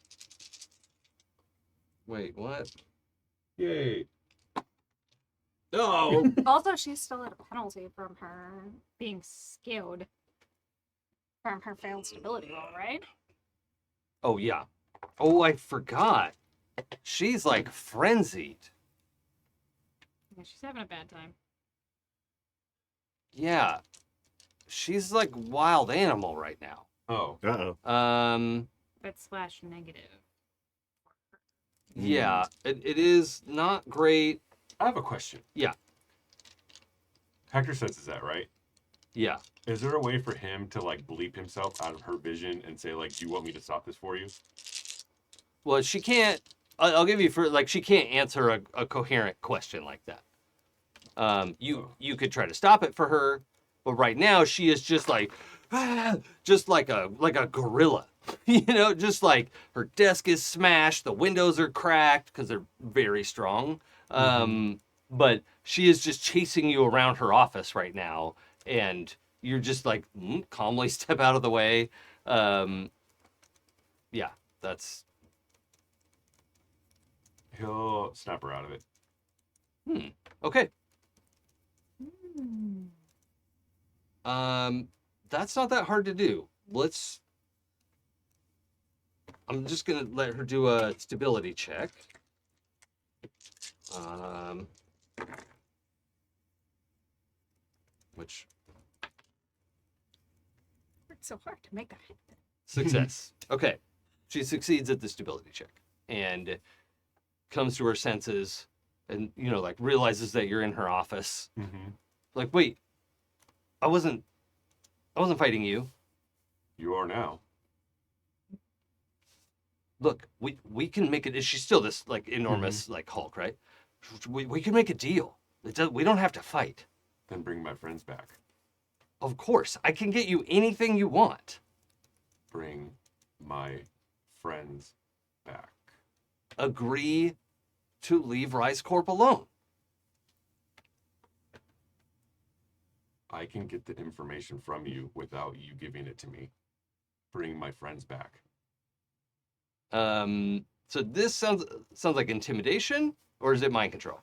Wait, what? Yay. No! Also, she's still at a penalty from her being skilled from her failed stability roll, right? Oh, yeah. Oh, I forgot. She's like frenzied. Yeah, she's having a bad time. Yeah. She's like wild animal right now. Oh. Uh-oh. But / negative. Yeah, it is not great. I have a question. Yeah. Hector senses that, right? Yeah. Is there a way for him to like bleep himself out of her vision and say like, "Do you want me to stop this for you?" Well, she can't. I'll give you she can't answer a coherent question like that. You could try to stop it for her, but right now she is just like, just like a gorilla. You know, just like her desk is smashed, the windows are cracked because they're very strong. But she is just chasing you around her office right now, and you're just like calmly step out of the way. Yeah, that's. He'll snap her out of it. Okay. Hmm. That's not that hard to do. I'm just gonna let her do a stability check. Which Worked so hard to make that happen. success. Okay. She succeeds at the stability check and comes to her senses and, like realizes that you're in her office. Mm-hmm. Like, wait, I wasn't fighting you. You are now. Look, we can make it. She's still this like enormous like Hulk, right? We can make a deal. We don't have to fight. Then bring my friends back. Of course, I can get you anything you want. Bring my friends back. Agree to leave Rice Corp alone. I can get the information from you without you giving it to me. Bring my friends back. So this sounds like intimidation, or is it mind control?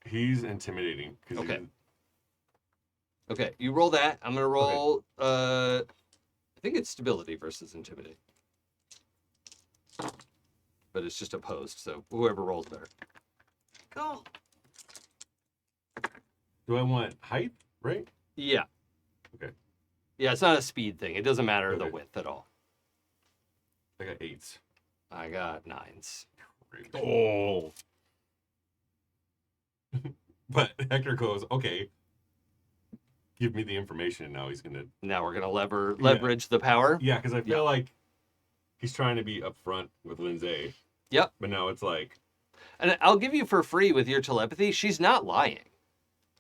He's intimidating. Okay. Okay, you roll that. I'm gonna roll. I think it's stability versus intimidate, but it's just opposed. So whoever rolls better. Go. Do I want height? Right. Yeah. Okay. Yeah, it's not a speed thing. It doesn't matter the Okay. width at all. I got 8s. I got 9s. Great. Oh. But Hector goes, okay. Give me the information. Now he's gonna. Now we're gonna leverage the power. Yeah, because I feel like he's trying to be upfront with Lindsay. Yep. But now it's like. And I'll give you for free with your telepathy. She's not lying.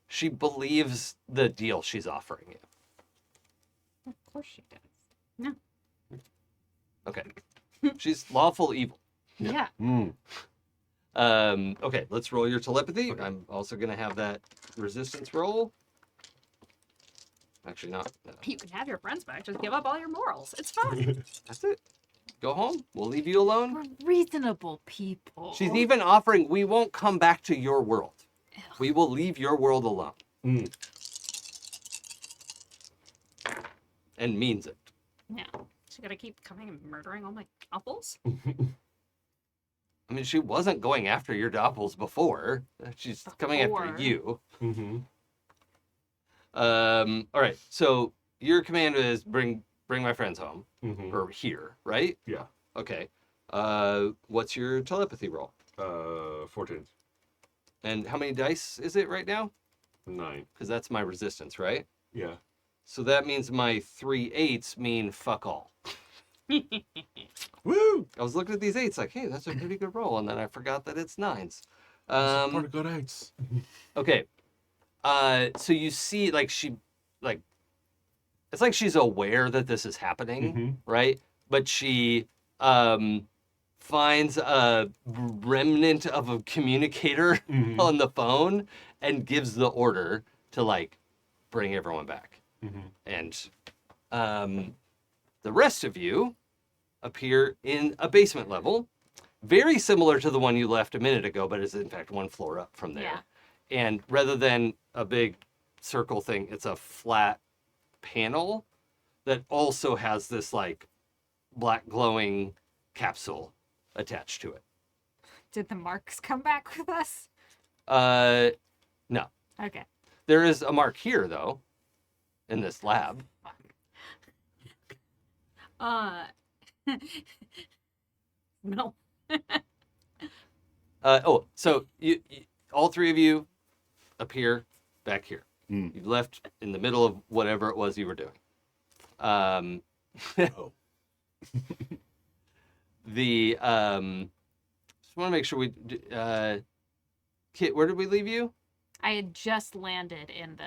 She believes the deal she's offering you. Of course she does. Okay. She's lawful evil. Yeah. Okay, let's roll your telepathy. Okay. I'm also gonna have that resistance roll. Actually, not. No. You can have your friends back. Just give up all your morals. It's fine. That's it. Go home. We'll leave you alone. We're reasonable people. She's even offering, we won't come back to your world. We will leave your world alone. And means it. Yeah. She gotta keep coming and murdering all my apples. I mean, she wasn't going after your doppels before. She's coming after Before. you. Mm-hmm. All right. So your command is bring my friends home Mm-hmm. or here, right? Yeah. Okay. What's your telepathy roll? 14. And how many dice is it right now? 9. Because that's my resistance, right? Yeah. So that means my 3 8s mean fuck all. Woo! I was looking at these 8s like, hey, that's a pretty good roll, and then I forgot that it's 9s. Part of good eights. Okay. So you see, like, it's like she's aware that this is happening, Mhm. right? But she finds a remnant of a communicator Mhm. on the phone and gives the order to, like, bring everyone back. Mhm. And the rest of you appear in a basement level, very similar to the one you left a minute ago, but is in fact one floor up from there. Yeah. And rather than a big circle thing, it's a flat panel that also has this like black glowing capsule attached to it. Did the marks come back with us? No. Okay. There is a mark here though, in this lab. No. So you all three of you appear back here. Mm. You left in the middle of whatever it was you were doing. Oh. Just want to make sure Kit, where did we leave you? I had just landed in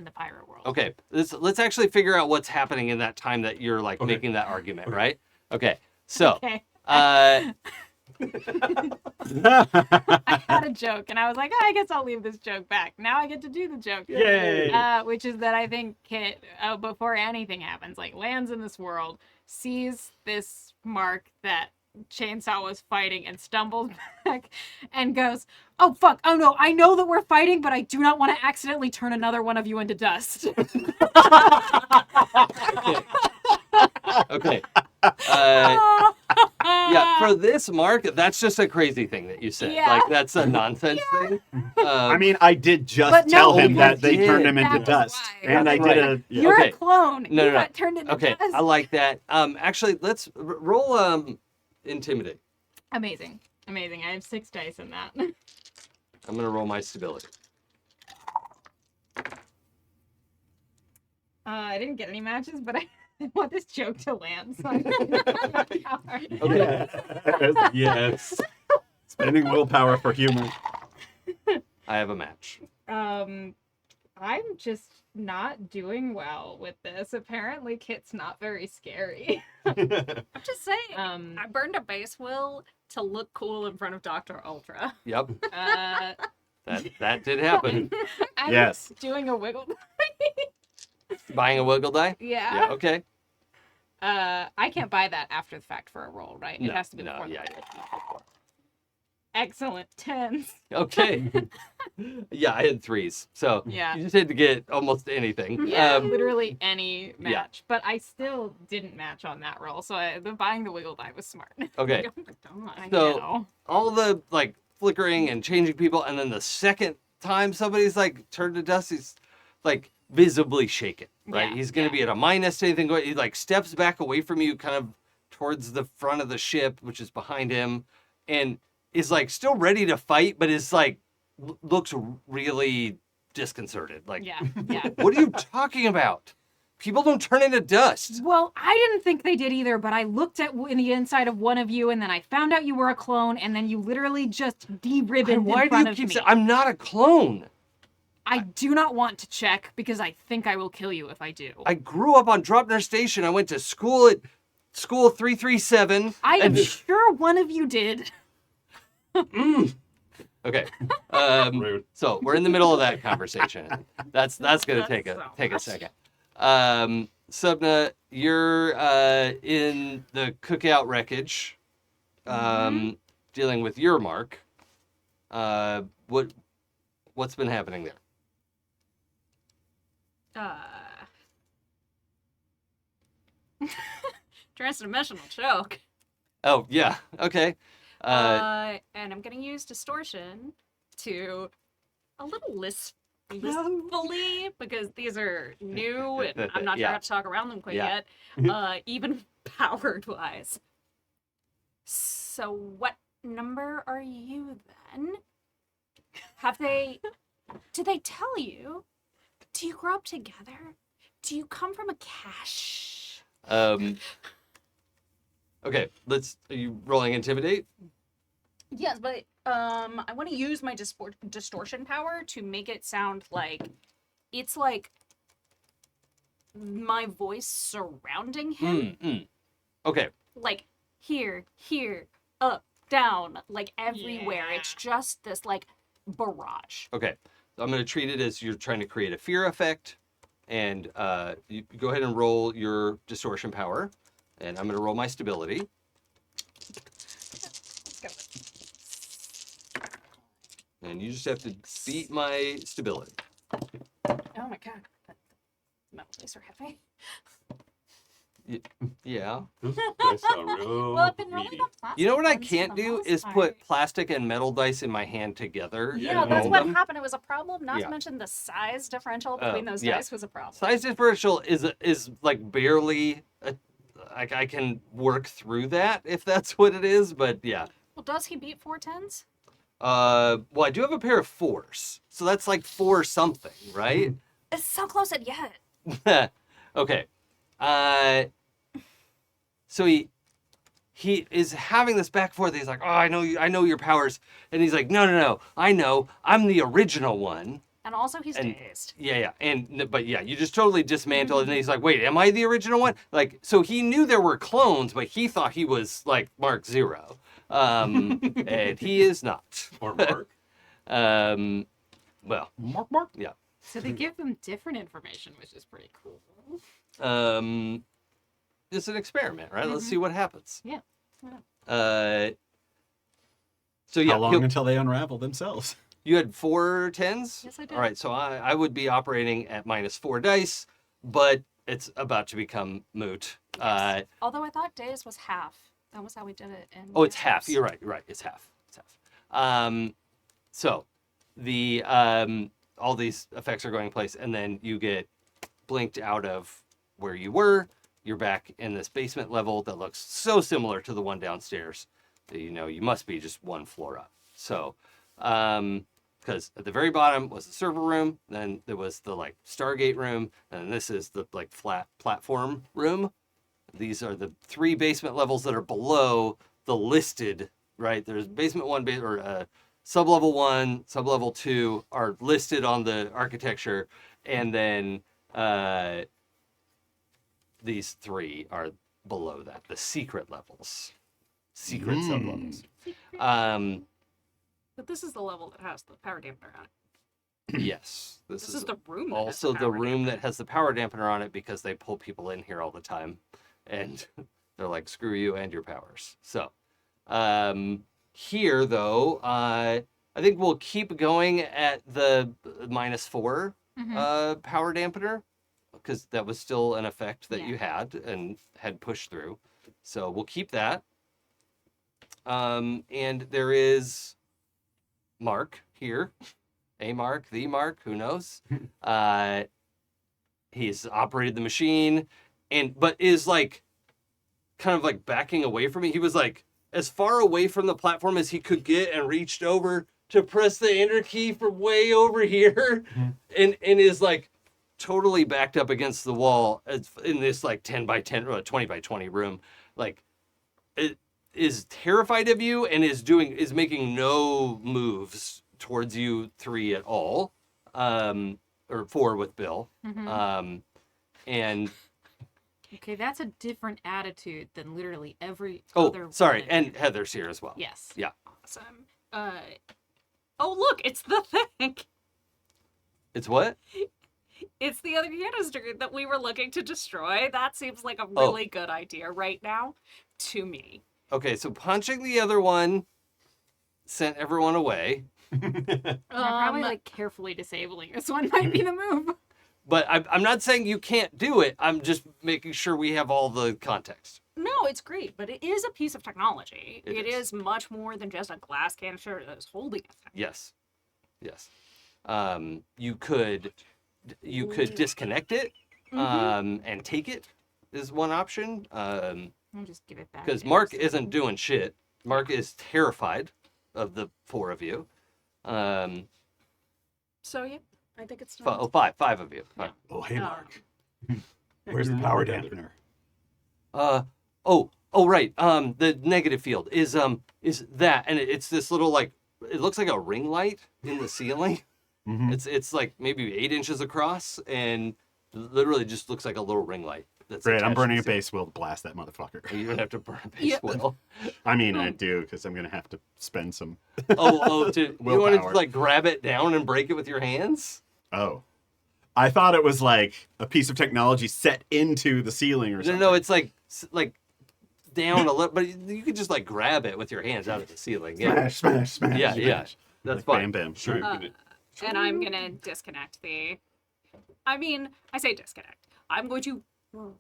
the pirate world. Okay, let's actually figure out what's happening in that time that you're like Okay. making that argument, right? Okay, so Okay. uh, I had a joke and I was like, I guess I'll leave this joke back. Now I get to do the joke. Yay! Which is that I think Kit, before anything happens, like lands in this world, sees this mark that Chainsaw was fighting and stumbles back and goes, oh fuck, oh no, I know that we're fighting, but I do not want to accidentally turn another one of you into dust. okay. Yeah, for this mark, that's just a crazy thing that you said. Yeah. Like that's a nonsense thing. I mean, I did just But no, tell him you that they did. turned him into That was dust, why. and I That's did right. a. Yeah. You're Okay. a clone. No, You no, no. got turned into Okay, dust. I like that. Actually, let's roll intimidate. Amazing. Amazing. I have 6 dice in that. I'm gonna roll my stability. I didn't get any matches, but I want this joke to land. So I'm Okay. Yes. Spending willpower for humor. I have a match. I'm just not doing well with this. Apparently, Kit's not very scary. I'm just saying. Um, I burned a base will to look cool in front of Dr. Ultra. Yep, uh, that did happen. I'm Yes. doing a wiggle. Buying a wiggle die. Yeah. Yeah. Okay. I can't buy that after the fact for a roll, right? It has to be no, before the yeah, fact. yeah. excellent 10s. Okay. Yeah, I had 3s. So Yeah. you just had to get almost anything. Yeah, literally any yeah. match. But I still didn't match on that roll, so buying the wiggle die was smart. Okay. Oh my god. I So know. all the like flickering and changing people, and then the second time somebody's like turned to dust, he's like visibly shaken, right? Yeah, He's gonna be at a minus to anything going. He like steps back away from you, kind of towards the front of the ship, which is behind him, and is like still ready to fight, but is like looks really disconcerted. Like, Yeah, yeah. what are you talking about? People don't turn into dust. Well, I didn't think they did either, but I looked at in the inside of one of you, and then I found out you were a clone, and then you literally just de-ribboned Why in do you front of keep me. saying I'm not a clone? I do not want to check because I think I will kill you if I do. I grew up on Dropner Station. I went to school at school 337. I am sure one of you did. Okay. Rude. So we're in the middle of that conversation. That's gonna take a much. second. Sapna, you're in the cookout wreckage, dealing with your mark. What's been happening there? Transdimensional choke. Oh yeah. Okay. And I'm gonna use distortion to a little listfully because these are new and I'm not sure Yeah. how to talk around them quite Yeah. yet. Even powered wise. So what number are you then? Did they tell you? Do you grow up together? Do you come from a cache? Okay. Are you rolling intimidate? Yes, but I want to use my distortion power to make it sound like it's like my voice surrounding him. Okay. Like here, up, down, like everywhere. Yeah. It's just this like barrage. Okay. So I'm going to treat it as you're trying to create a fear effect. And you go ahead and roll your distortion power. And I'm going to roll my stability. Let's go. And you just have to beat my stability. Oh my god. Metal dice are heavy. Yeah. Those dice sound real Well, I've been rolling meaty. the plastic You know what I ones for can't the do most is part. put plastic and metal dice in my hand together. Yeah, and that's roll what them. happened. It was a problem. Not Yeah. to mention the size differential between those yeah. dice was a problem. Size differential is like barely. I can work through that if that's what it is, but yeah. Well, does he beat 4 10s? Well, I do have a pair of 4s, so that's like 4 something, right? It's so close at yet. Okay. So he is having this back and forth. He's like, "Oh, I know your powers," and he's like, "No, I know. I'm the original one." And also, he's And- dazed. Yeah, but you just totally dismantled it, and he's like, "Wait, am I the original one?" Like, so he knew there were clones, but he thought he was like Mark Zero, and he is not. Or Mark. Well, Mark. yeah. So they give them different information, which is pretty cool. It's an experiment, right? Let's see what happens. Yeah. So yeah, How long until they unravel themselves? you had 4 10s? Yes, I did. All right, so I would be operating at -4 dice, but it's about to become moot. Although I thought daze was half. That was how we did it. In Oh, it's half. Pinnacles. You're right. It's half. So the all these effects are going in place, and then you get blinked out of where you were. You're back in this basement level that looks so similar to the one downstairs that you know you must be just one floor up. So, because at the very bottom was the server room, then there was the like Stargate room, and this is the like flat platform room. These are the 3 basement levels that are below the listed, right? There's basement 1, sub-level 1, sub-level 2 are listed on the architecture, and then these 3 are below that, the secret levels, secret sub-levels. But this is the level that has the power dampener on it. Yes, This is the room. That has also the power room dampener. that has the power dampener on it because they pull people in here all the time, and they're like, screw you and your powers. So here, though, I think we'll keep going at the -4 power dampener, because that was still an effect that you had and had pushed through. So we'll keep that. And there is Mark here. A Mark, the Mark, who knows? He's operated the machine, but is like kind of like backing away from me. He was like as far away from the platform as he could get and reached over to press the enter key from way over here, and is like totally backed up against the wall in this like 10 by 10 or 20 by 20 room. Like it is terrified of you and is making no moves towards you three at all, or four with Bill. And okay, that's a different attitude than literally every oh, other sorry, one. and Heather's here as well. Yes. Yeah. Awesome. Oh look, it's the thing. It's what? It's the other canister that we were looking to destroy. That seems like a really good idea right now to me. Okay, so punching the other one sent everyone away. Probably like carefully disabling this one might be the move. But I'm not saying you can't do it. I'm just making sure we have all the context. No, it's great, but it is a piece of technology. It It is. is much more than just a glass canister that is holding a thing. Yes. You could disconnect it and take it is one option. I'll just give it back. Because to Mark him. isn't doing shit. Mark is terrified of the four of you. So yeah, I think it's Five of you. Five. Oh, hey, Mark. Where's the power dampener? Right. The negative field is that, and it's this little like it looks like a ring light in the ceiling. It's like maybe 8 inches across, and literally just looks like a little ring light. That's Great, I'm attached to burning the a ceiling. base will to blast that motherfucker. You're gonna have to burn a base will. I mean, I do, because I'm going to have to spend some. You want to Willpower. like grab it down and break it with your hands? Oh. I thought it was like a piece of technology set into the ceiling or something. No, it's like down a little, but you could just like grab it with your hands out of the ceiling. Yeah, Smash. yeah. smash. That's Like, fine. Bam, bam. Sure. and I'm gonna disconnect the. I mean, I say disconnect. I'm going to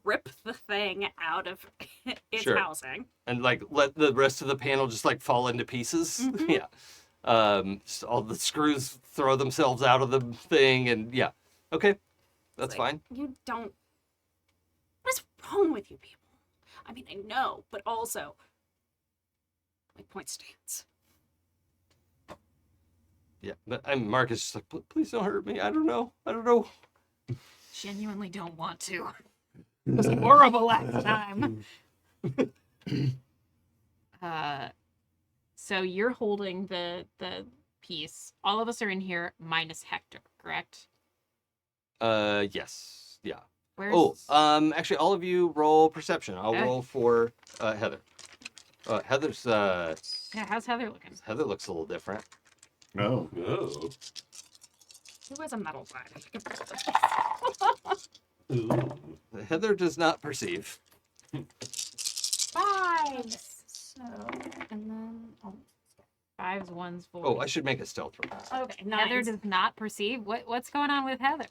rip the thing out of its Sure. housing. And like let the rest of the panel just like fall into pieces. Yeah. Just all the screws throw themselves out of the thing, and yeah. Okay, that's Like, fine. You don't. What is wrong with you people? I mean, I know, but also, my point stands. Yeah, but Mark is just like, please don't hurt me. I don't know. Genuinely don't want to. It was horrible last time. So you're holding the piece. All of us are in here minus Hector, correct? Yes, yeah. Where's Actually, all of you roll perception. I'll Okay. roll for Heather. Heather's yeah, how's Heather looking? Heather looks a little different. Oh. Oh. Who has a metal side? Heather does not perceive. 5. So, and then Fives, ones, fours. Oh, I should make a stealth roll. okay, Heather 9. does not perceive. What's going on with Heather?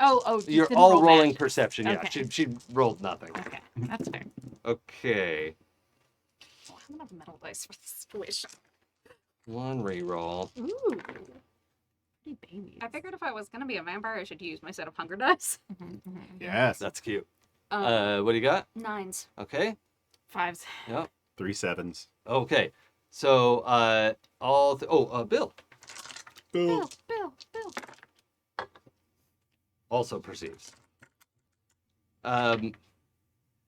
Oh, you You're didn't all roll rolling magic. perception. Yeah, Okay. she rolled nothing. Okay, that's fair. Okay, Oh, I'm gonna have metal dice for this situation. one reroll. Ooh, pretty babies. I figured if I was gonna be a vampire, I should use my set of hunger dice. Yes. That's cute. Uh, What do you got? 9s. Okay. Fives. Yep. 3 7s. Okay. So Bill Bill. also perceives.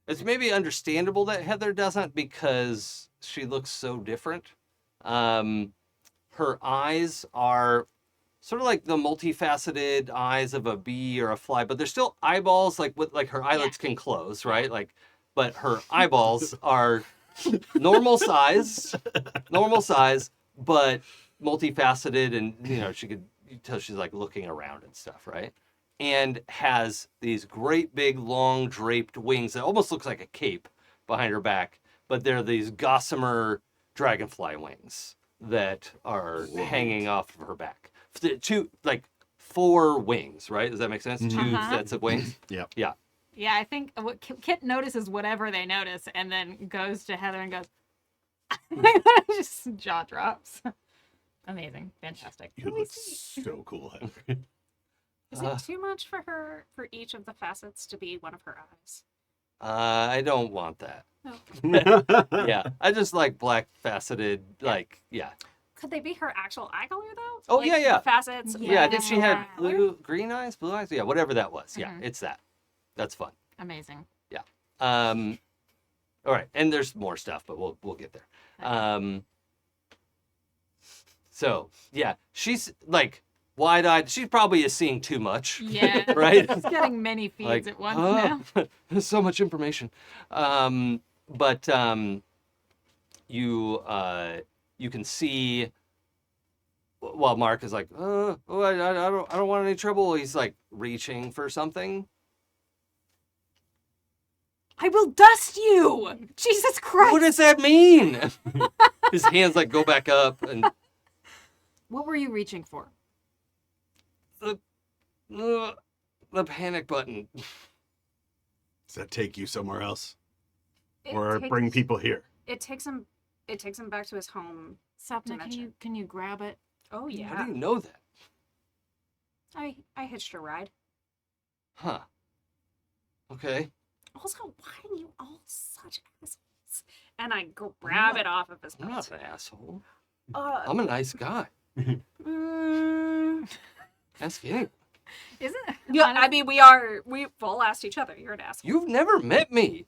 It's maybe understandable that Heather doesn't because she looks so different. Her eyes are sort of like the multifaceted eyes of a bee or a fly, but they're still eyeballs. Like her eyelids can close, right? Like, but her eyeballs are normal size, but multifaceted, and you tell she's like looking around and stuff, right? And has these great big long draped wings that almost looks like a cape behind her back, but they're these gossamer dragonfly wings that are hanging off of her back. Two, like 4 wings, right? Does that make sense? 2 sets of wings. Yep. Yeah. Yeah, I think Kit notices whatever they notice and then goes to Heather and goes, just jaw drops. Amazing. Fantastic. You look so cool, Heather. Is it too much for her for each of the facets to be one of her eyes? I don't want that. No. Yeah, I just like black faceted, like, yeah. Could they be her actual eye color though? Oh, Like, yeah. the facets. Yeah, I think she had Yeah. green eyes, blue eyes. Yeah, whatever that was. Yeah, Mhm. it's that. That's fun. Amazing. All right, and there's more stuff, but we'll get there. So yeah, she's like wide-eyed. She probably is seeing too much. Yeah. Right? She's getting many feeds Like, at once now. There's so much information. But you can see while Mark is like, I don't want any trouble. He's like reaching for something. I will dust you! Jesus Christ! What does that mean? His hands like go back up, and What were you reaching for? the panic button. Does that take you somewhere else? It Or takes- bring people here? It takes him back to his home. Sapna, Dimension. can you grab it? Oh How yeah. do you know that? I hitched a ride. Huh. Okay. Also, why are you all such assholes? And I grab it off of his I'm belt. not an asshole. Uh, I'm a nice guy. mm, Ask anyone. Isn't it? yeah, I mean, we've all asked each other. You're an asshole. You've never met me.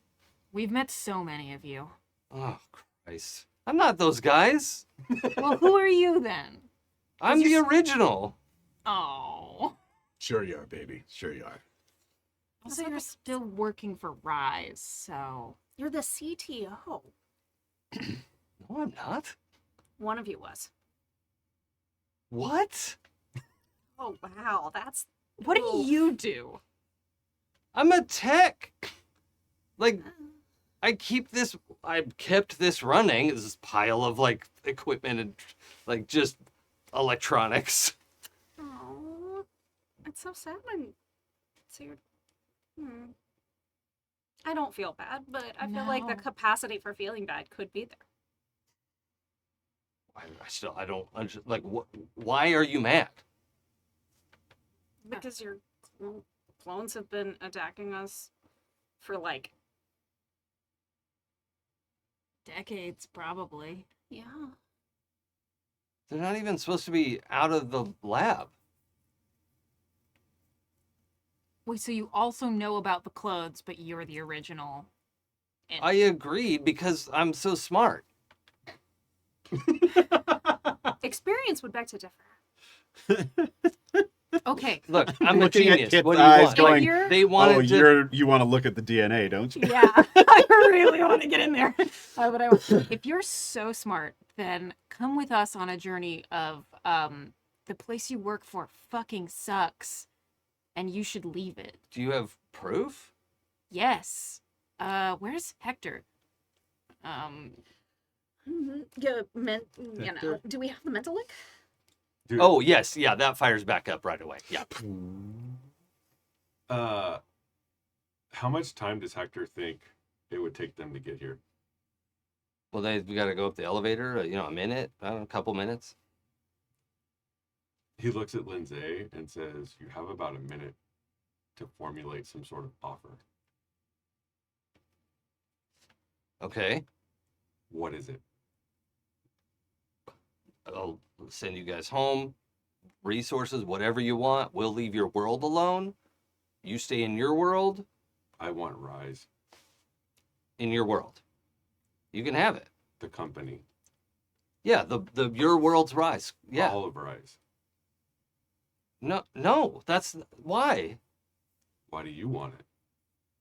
We've met so many of you. Oh, Christ. I'm not those guys. Well, who are you then? I'm the original. Oh. Sure you are, baby. Sure you are. Also, you're still working for Rise, so. You're the CTO. No, I'm not. One of you was. What? Oh wow, that's. What do Oof. you do? I'm a tech. Like, I've kept this running. This pile of like equipment and like just electronics. Oh, it's so sad. So you're. I don't feel bad, but I feel like the No. capacity for feeling bad could be there. I don't like. Why are you mad? Because your clones have been attacking us for like. Decades, probably. Yeah. They're not even supposed to be out of the lab. Wait, so you also know about the clothes, but you're the original. I agreed because I'm so smart. Experience would beg to differ. Okay. Look, I'm a Looking at genius. Kit's What do you eyes want? going, You're- They wanted Oh, to. you want to look at the DNA, don't you? Yeah, I really want to get in there. But if you're so smart, then come with us on a journey of the place you work for fucking sucks, and you should leave it. Do you have proof? Yes. Where's Hector? Yeah, you know. Do we have the mental link? Dude, Oh yes, yeah. That fires back up right away. Yeah. how much time does Hector think it would take them to get here? Well, we got to go up the elevator. A minute. I don't know, a couple minutes. He looks at Lindsay and says, "You have about a minute to formulate some sort of offer. Okay. What is it?" I'll send you guys home. Resources, whatever you want. We'll leave your world alone. You stay in your world. I want Rise, In your world. You can have it. the company, Yeah. The your world's rise. Yeah. all of Rise. No. That's why. Why do you want it?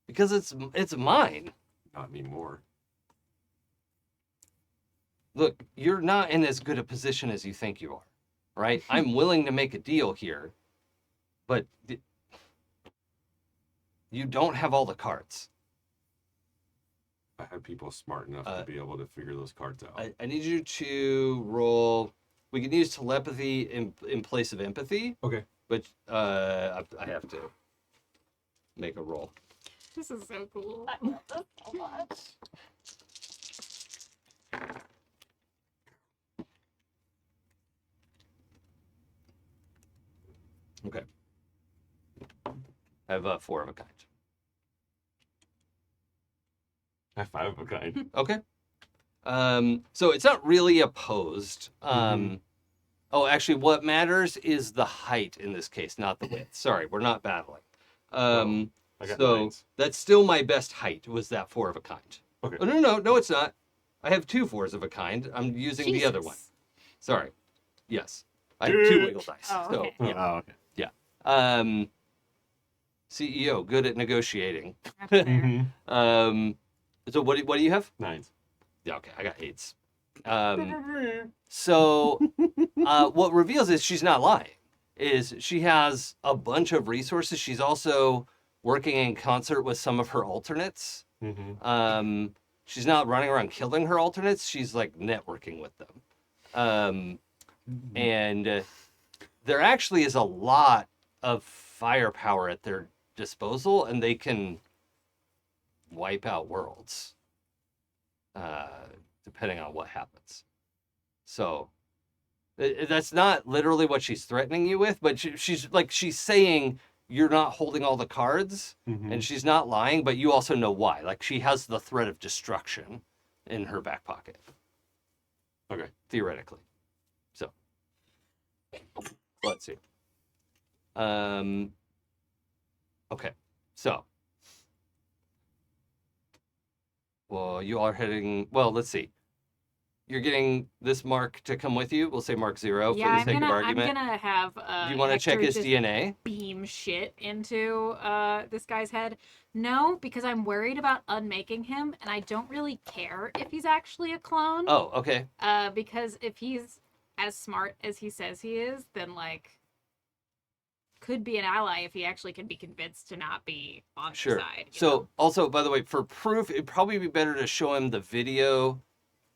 Because it's mine. Not anymore. Look, you're not in as good a position as you think you are, right? I'm willing to make a deal here, but you don't have all the cards. I have people smart enough to be able to figure those cards out. I need you to roll. We can use telepathy in place of empathy, Okay. but I have to make a roll. This is so cool. I love this so much. Okay. I have 4 of a kind. I have 5 of a kind. Okay. So it's not really opposed. Oh, actually, what matters is the height in this case, not the width. Sorry, we're not battling. I got So 9s. that's still my best height. Was that 4 of a kind? Okay. Oh, no, it's not. I have 2 4s of a kind. I'm using the other one. Sorry. Yes, I have 2 wiggle dice. Oh, So okay. yeah. Oh, okay. CEO, good at negotiating. That's fair. So what do you have? 9s. Yeah, okay, I got 8s. So what reveals is she's not lying. Is she has a bunch of resources. She's also working in concert with some of her alternates. She's not running around killing her alternates. She's like networking with them. And there actually is a lot of firepower at their disposal, and they can wipe out worlds, depending on what happens. So that's not literally what she's threatening you with, but she's saying you're not holding all the cards, and she's not lying, but you also know why. Like, she has the threat of destruction in her back pocket. Okay. Theoretically. So let's see. Okay, so. Well, you are heading. Well, let's see. You're getting this Mark to come with you. We'll say Mark 0 for the sake of argument. I'm gonna have. Do you want to check Hector his just DNA? beam shit into this guy's head? No, because I'm worried about unmaking him, and I don't really care if he's actually a clone. Oh, okay. Because if he's as smart as he says he is, then like could be an ally if he actually can be convinced to not be on the Sure. side. you So, know? also, by the way, for proof, it'd probably be better to show him the video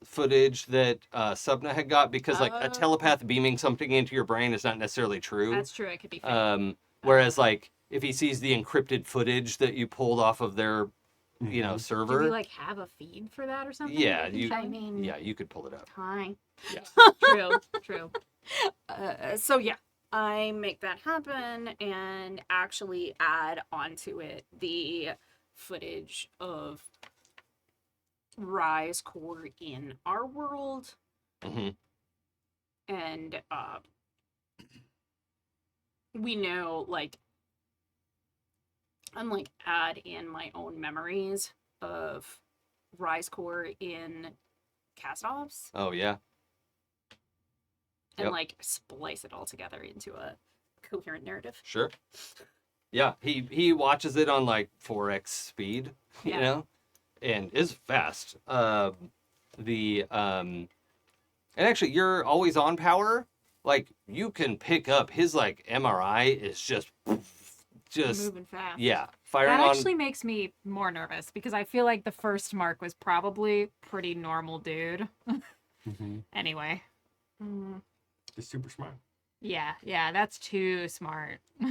footage that Sapna had got, because like a Oh. telepath beaming something into your brain is not necessarily true. That's true. It could be fake. Whereas like if he sees the encrypted footage that you pulled off of their, Do server. we like have a feed for that or something? Yeah, that we you- can I show? mean, Yeah, you could pull it up. hi. True. So yeah, I make that happen and actually add onto it the footage of Rise Core in our world, hmm and we know I'm add in my own memories of Rise Core in cast-offs Oh yeah. and Yep. splice it all together into a coherent narrative. Sure. Yeah, he watches it on like 4x speed, Yeah. and is fast. And actually, you're always on power. Like, you can pick up his like MRI is just Moving fast. yeah, firing That on. actually makes me more nervous because I feel like the first Mark was probably pretty normal dude. Anyway. Just super smart. Yeah, that's too smart. But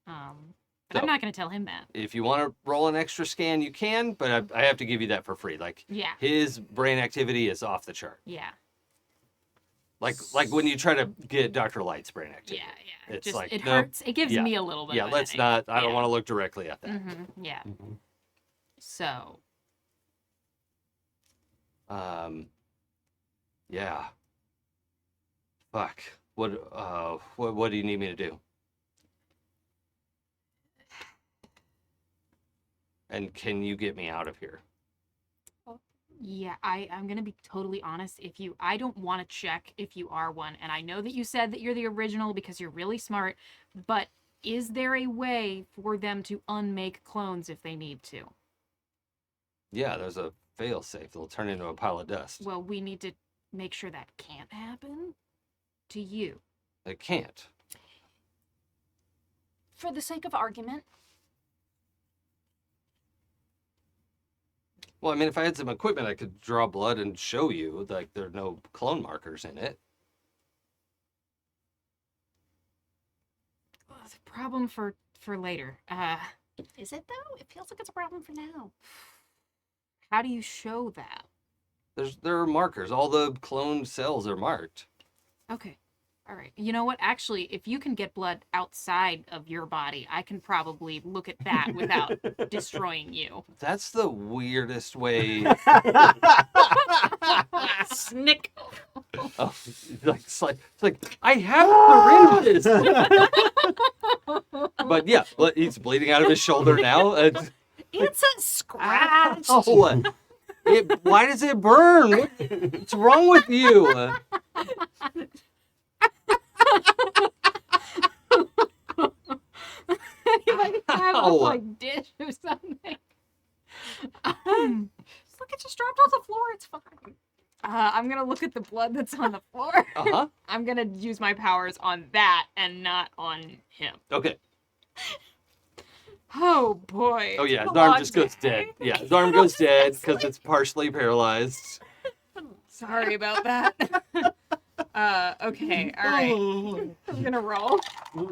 So- I'm not gonna tell him that. If you want to roll an extra scan, you can, but I have to give you that for free. Like, Yeah. his brain activity is off the chart. Yeah. Like when you try to get Dr. Light's brain activity. Yeah. It's Just like, it nope. hurts. It gives Yeah. me a little bit Yeah, of a let's headache. not. I don't Yeah. want to look directly at that. Yeah. Mm-hmm. So Yeah. Fuck. What do you need me to do? And can you get me out of here? yeah, I'm gonna be totally honest. I don't want to check if you are one, and I know that you said that you're the original because you're really smart, but is there a way for them to unmake clones if they need to? Yeah, there's a fail safe. They'll turn into a pile of dust. Well, we need to make sure that can't happen to you. It can't. For the sake of argument, Well, I mean, if I had some equipment, I could draw blood and show you. Like, there are no clone markers in it. Well, it's a problem for later. Is it though? It feels like it's a problem for now. How do you show that? There are markers. All the cloned cells are marked. Okay. All right. You know what? Actually, if you can get blood outside of your body, I can probably look at that without destroying you. That's the weirdest way. Snick. Oh, it's like I have syringes. But yeah, he's bleeding out of his shoulder now. It's a scratch. Oh, why does it burn? What's wrong with you? You have a Ow. like dish or something. Look, it just dropped off the floor. It's fine. I'm gonna look at the blood that's on the floor. Uh-huh. I'm gonna use my powers on that and not on him. Okay. Oh boy. Oh yeah, his a arm long just goes day. dead. Yeah, his arm goes dead because it's partially paralyzed. Sorry about that. Okay, all right. I'm gonna roll. I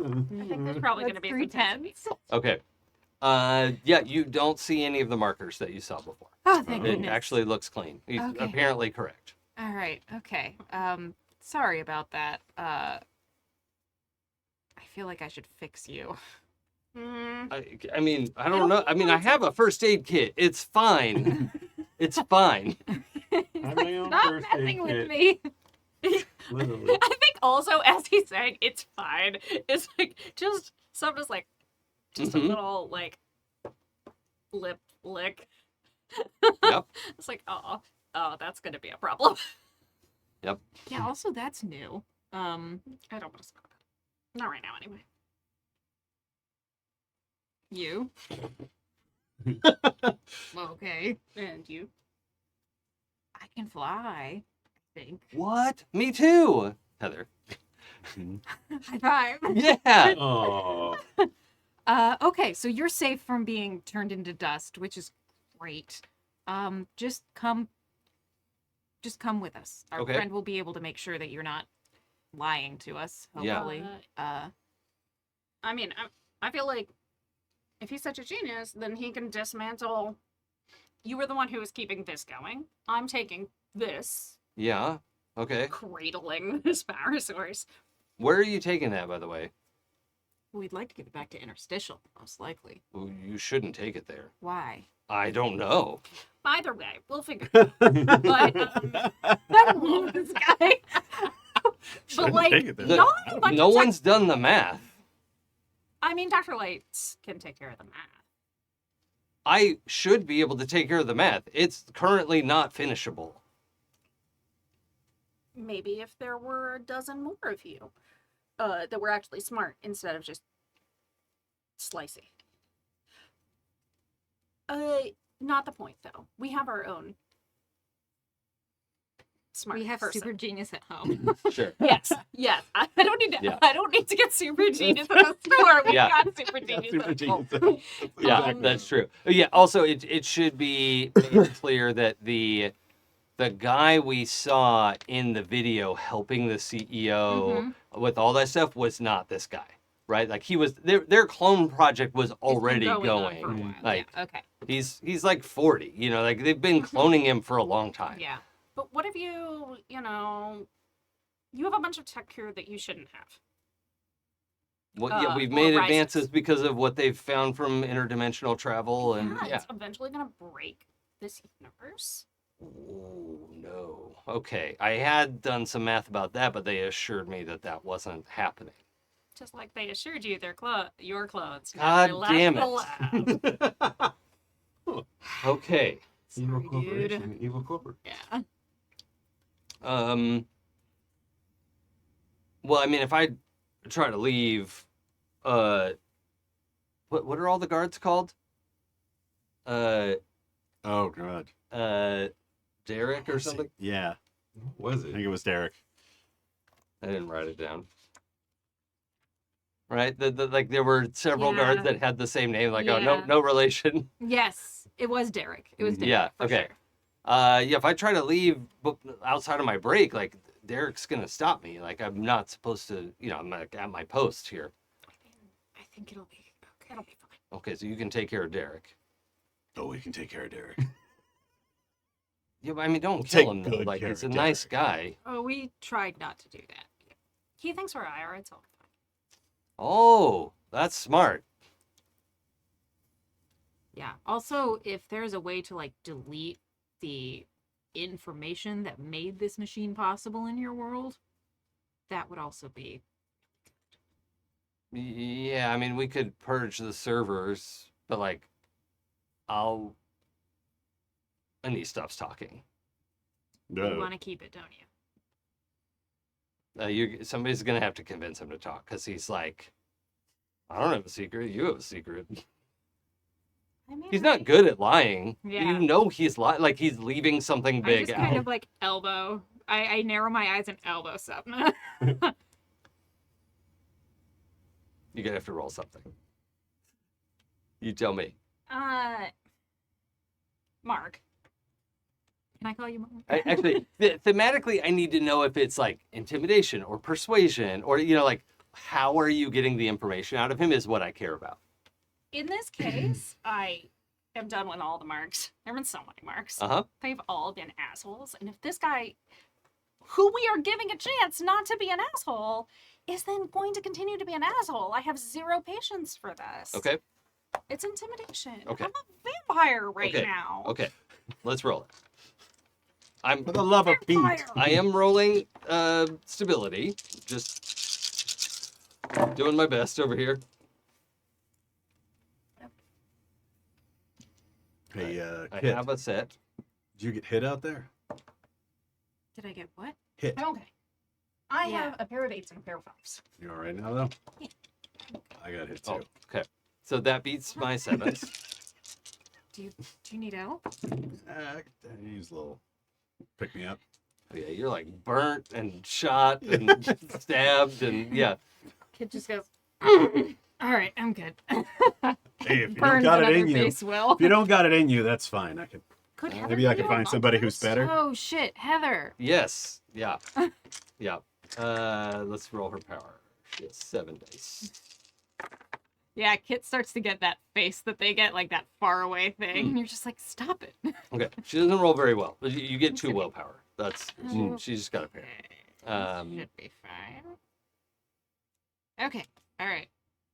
think there's probably going to be That's some 3 10s. Okay. Yeah, you don't see any of the markers that you saw before. Oh, thank It goodness. actually looks clean. He's Okay. apparently correct. All right. Okay. Sorry about that. I feel like I should fix you. I mean, I don't know. I mean, I have a first aid kit. It's fine. It's fine. I'm my own Stop first aid messing with kit. me. Literally. I think also as he's saying it's fine, it's like just Sapna's like just a Mhm. little like lip lick. Yep. It's like oh that's gonna be a problem. Yep. Yeah. Also, that's new. I don't want to stop it. Not right now anyway. You. Okay. And you? I can fly. I think. What? Me too, Heather. High five. Yeah. Oh. Okay, so you're safe from being turned into dust, which is great. Just come with us. Our Okay. friend will be able to make sure that you're not lying to us, Yeah. hopefully. I mean, I feel like if he's such a genius, then he can dismantle. You were the one who was keeping this going. I'm taking this, Yeah. Okay. cradling this power source. Where are you taking that, by the way? We'd like to give it back to Interstitial, most likely. Well, you shouldn't take it there. Why? I don't know. Either way, we'll figure it out. But, I love this guy. but like, take it then. y'all have a bunch No of one's done the math. I mean, Dr. Lights can take care of the math. I should be able to take care of the math. It's currently not finishable. Maybe if there were a dozen more of you that were actually smart instead of just slicey. Not the point though. We have our own smart We have person. super genius at home. Sure. Yes, yes. I don't need to. Yeah. I don't need to get super genius at the store. We Yeah. got super genius Super at home. genius. Yeah, Um, that's true. Yeah. Also, it should be made clear that the guy we saw in the video helping the CEO with all that stuff was not this guy, right? Like he was their clone project was It's been already on going. for a while. Like Yeah, okay. he's like 40, you know, like they've been cloning him for a long time. Yeah. But what if you have a bunch of tech here that you shouldn't have? Well, yeah, we've or made rises. advances because of what they've found from interdimensional travel and yeah. It's eventually gonna break this universe. Oh, no. Okay. I had done some math about that, but they assured me that that wasn't happening. Just like they assured you your clones. God Now they damn left the lab. Okay. Evil Sorry, dude. corporation, evil corporate. Yeah. Well, I mean, if I try to leave, what are all the guards called? Oh god. Derek or something? Yeah, What was I it? think it was Derek. I didn't write it down. right? Like there were several Yeah. guards that had the same name. Like, oh, Yeah. no relation. Yes, it was Derek. It was Derek. Yeah, for okay. Sure. Yeah, if I try to leave outside of my break, like Derek's gonna stop me. Like I'm not supposed to, I'm like at my post here. I think it'll be okay. It'll be fine. Okay, so you can take care of Derek. Oh, we can take care of Derek. Yeah, but I mean, don't We'll kill take him though. good Like care he's a of nice Derek. guy. Oh, we tried not to do that. He thinks we're IR. It's all fine. Oh, that's smart. Yeah. Also, if there's a way to like delete the information that made this machine possible in your world, that would also be. Yeah, I mean, we could purge the servers, but like, and he stops talking. You No. want to keep it, don't you? Somebody's gonna have to convince him to talk because he's like, I don't have a secret. You have a secret. I mean, He's not good at lying. Yeah. You know he's like he's leaving something I big just out. kind of like elbow. I narrow my eyes and elbow Sapna. You're gonna have to roll something. You tell me. Mark. Can I call you Mom? Actually, thematically, I need to know if it's like intimidation or persuasion or like how are you getting the information out of him is what I care about. In this case, I am done with all the marks. There have been so many marks. Uh huh. They've all been assholes. And if this guy, who we are giving a chance not to be an asshole, is then going to continue to be an asshole, I have zero patience for this. Okay. It's intimidation. Okay. I'm a vampire right Okay. now. Okay. Let's roll it. For the love of Pete. Vampire. I am rolling stability. Just doing my best over here. Hey, I Kit, have a set. did you get hit out there? Did I get what? Hit. Okay. I Yeah. have a pair of 8s and a pair of 5s. You all right now, though? I got hit, too. Oh, okay. So that beats my 7s. Do you need help? I use a little pick-me-up. Oh, yeah, you're like burnt and shot and stabbed and yeah. Kid just goes. All right, I'm good. Hey, if you don't Burns got it another in you, face, Will. if you don't got it in you, that's fine. I could Could Heather maybe I give could you a find somebody who's bonus? better. Oh shit, Heather. Yes. Yeah. Yeah. Let's roll her power. She has 7 dice. Yeah, Kit starts to get that face that they get, like that far away thing. And you're just like, stop it. Okay. She doesn't roll very well. But you get 2 willpower. That's Oh. she's just got a pair. Should be fine. Okay. All right.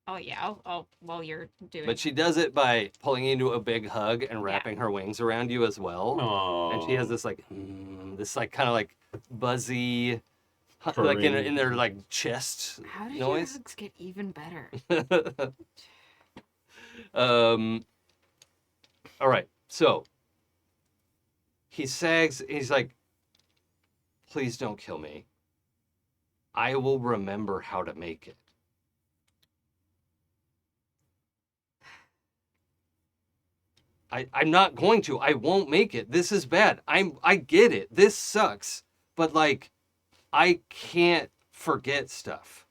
Oh yeah. I'll while you're doing. But she does it by pulling you into a big hug and wrapping her wings around you as well. Oh. And she has this like kind of like buzzy, like in their like chest How did noise. your hugs get even better? All right. So he sags. He's like, "Please don't kill me. I will remember how to make it." I'm not going to. I won't make it. This is bad. I get it. This sucks. But like, I can't forget stuff.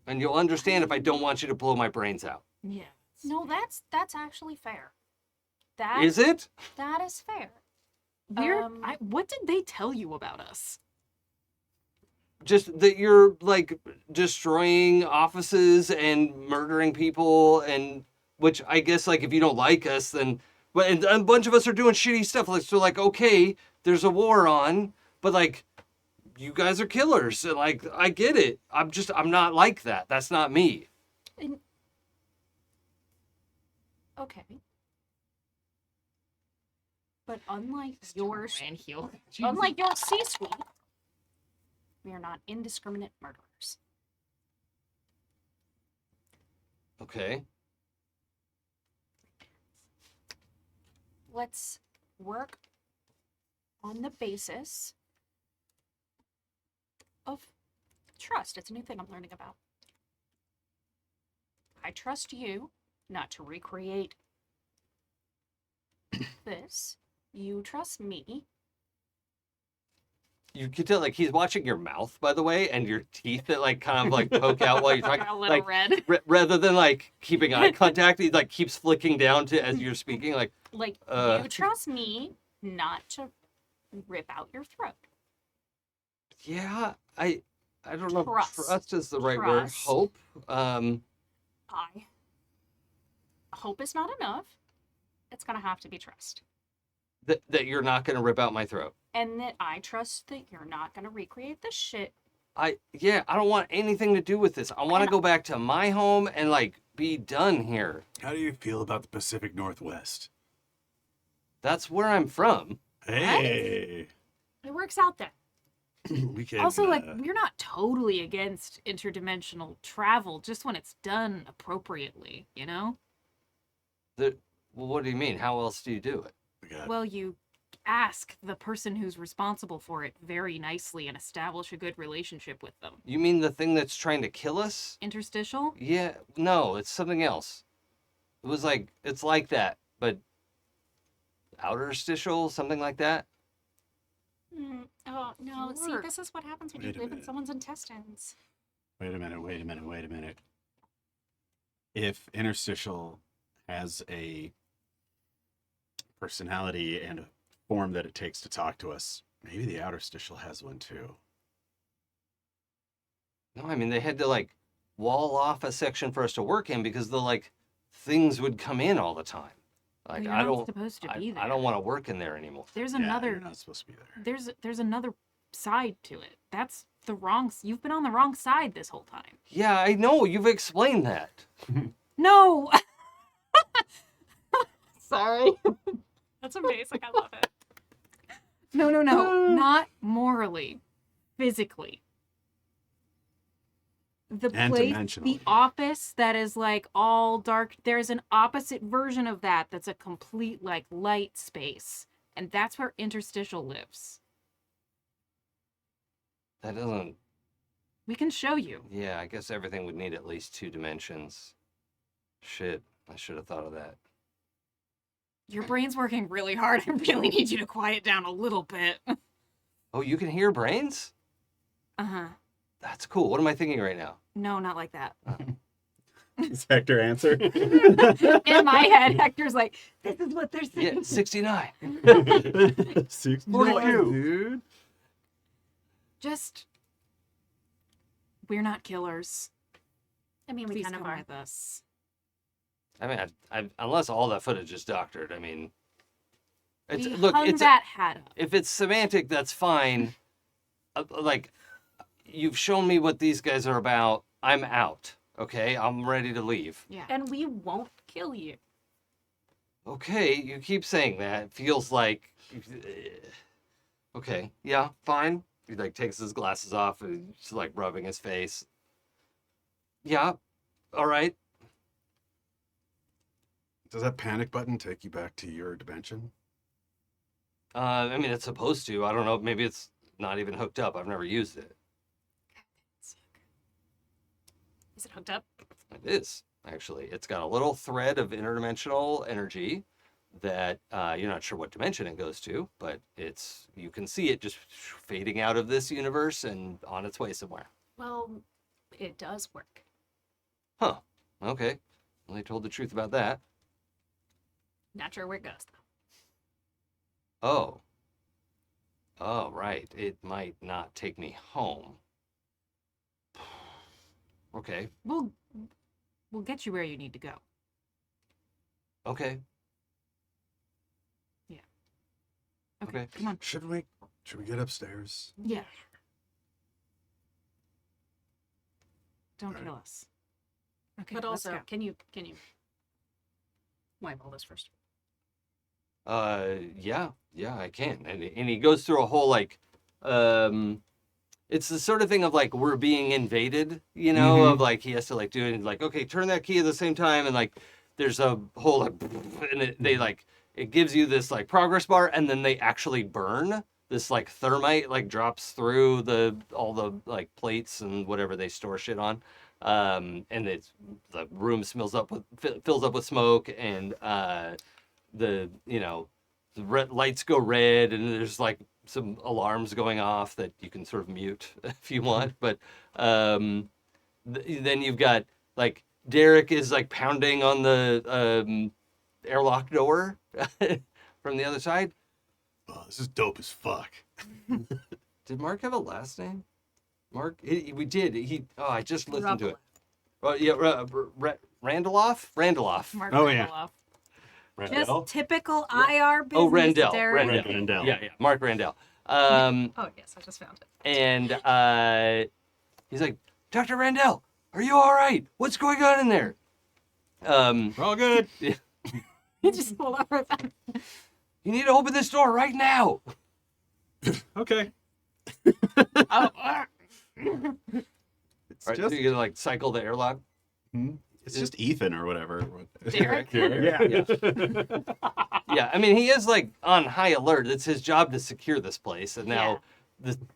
And you'll understand if I don't want you to blow my brains out. Yeah. No, that's actually fair. That Is it? That is fair. What did they tell you about us? Just that you're like destroying offices and murdering people, and which I guess like if you don't like us, then and a bunch of us are doing shitty stuff. Like so, like okay, there's a war on, but like you guys are killers, and like I get it. I'm not like that. That's not me. Okay. But unlike your heel. unlike your C-suite, we are not indiscriminate murderers. Okay. Let's work on the basis of trust. It's a new thing I'm learning about. I trust you not to recreate this. You trust me You can tell, like, he's watching your mouth, by the way, and your teeth that, like, kind of, like, poke out while you're talking. A little like, red. Rather than, like, keeping eye contact, he, like, keeps flicking down to as you're speaking, like, Like, you trust me not to rip out your throat. yeah, I don't know Trust. if trust is the right word. Trust. Hope. Hope is not enough. It's gonna have to be trust. That you're not going to rip out my throat. And that I trust that you're not gonna recreate this shit. I don't want anything to do with this. I want to go back to my home and, like, be done here. How do you feel about the Pacific Northwest? That's where I'm from. Hey, It works out there. we can. Also, like, we're not totally against interdimensional travel, just when it's done appropriately, you know? Well, what do you mean? How else do you do it? Well, you ask the person who's responsible for it very nicely and establish a good relationship with them. You mean the thing that's trying to kill us? Interstitial? Yeah, no, it's something else. It was like, it's like that, but outerstitial, something like that. Oh, no. See, Sure. this is what happens when Wait you a live in minute. someone's intestines. Wait a minute. If interstitial has a personality and a form that it takes to talk to us, maybe the outerstitial has one too. No, I mean, they had to, like, wall off a section for us to work in because the, like, things would come in all the time. Like, Well, you're I not don't, supposed to be there. I don't want to work in there anymore. There's Yeah, another. you're not supposed to be there. There's another side to it. That's the wrong. You've been on the wrong side this whole time. Yeah, I know. You've explained that. No. Sorry. That's amazing. I love it. No. Not morally, physically. The And place, dimensionally. the office that is like all dark. There's an opposite version of that that's a complete like light space, and that's where interstitial lives. That doesn't. We can show you. Yeah, I guess everything would need at least 2 dimensions. Shit, I should have thought of that. Your brain's working really hard. I really need you to quiet down a little bit. Oh, you can hear brains? Uh-huh. That's cool. What am I thinking right now? No, not like that. Does Hector answer? In my head, Hector's like, this is what they're saying. Yeah, 69. 69, dude. Just, we're not killers. I mean, we Please kind of come are. with us. I mean, unless all that footage is doctored, I mean, it's We look, hung it's that hat up. if it's semantic, that's fine. Like, you've shown me what these guys are about. I'm out. Okay, I'm ready to leave. Yeah. And we won't kill you. Okay, you keep saying that. It feels like. Okay, yeah, fine. He like takes his glasses off and just like rubbing his face. Yeah, all right. Does that panic button take you back to your dimension? I mean, it's supposed to. I don't know. Maybe it's not even hooked up. I've never used it. Is it hooked up? It is, actually. It's got a little thread of interdimensional energy that you're not sure what dimension it goes to, but you can see it just fading out of this universe and on its way somewhere. Well, it does work. Huh. Okay. Well, they told the truth about that. Not sure where it goes, though. Oh. Oh, right. It might not take me home. Okay. We'll get you where you need to go. Okay. Okay, Okay. come on. Should we get upstairs? Yeah. Don't Alright. kill us. Okay, But let's also, go. can you wipe all this first? Yeah, I can. And he goes through a whole like, it's the sort of thing of like we're being invaded, you know, Mhm. of like he has to like do it and like, okay, turn that key at the same time, and like there's a whole like, and they like it gives you this like progress bar, and then they actually burn. This like thermite like drops through all the like plates and whatever they store shit on, and the room fills up with smoke, and the lights go red, and there's like some alarms going off that you can sort of mute if you want. But then you've got like Derek is like pounding on the airlock door from the other side. Oh, this is dope as fuck. Did Mark have a last name? Mark? We did. I just listened to it. Oh, yeah, Randolph? Randolph. Mark Oh, yeah. Randolph. Rendell? Just typical IR business. Oh, Rendell. Derek. Rendell. Yeah, Mark Rendell. Oh yes, I just found it. And he's like, Dr. Rendell, are you all right? What's going on in there? We're all good. You just pulled over that. You need to open this door right now. Okay. Oh, It's Right, just so you gonna like cycle the airlock? it's just Ethan or whatever. Derek. Yeah. Yeah, I mean he is like on high alert. It's his job to secure this place, and now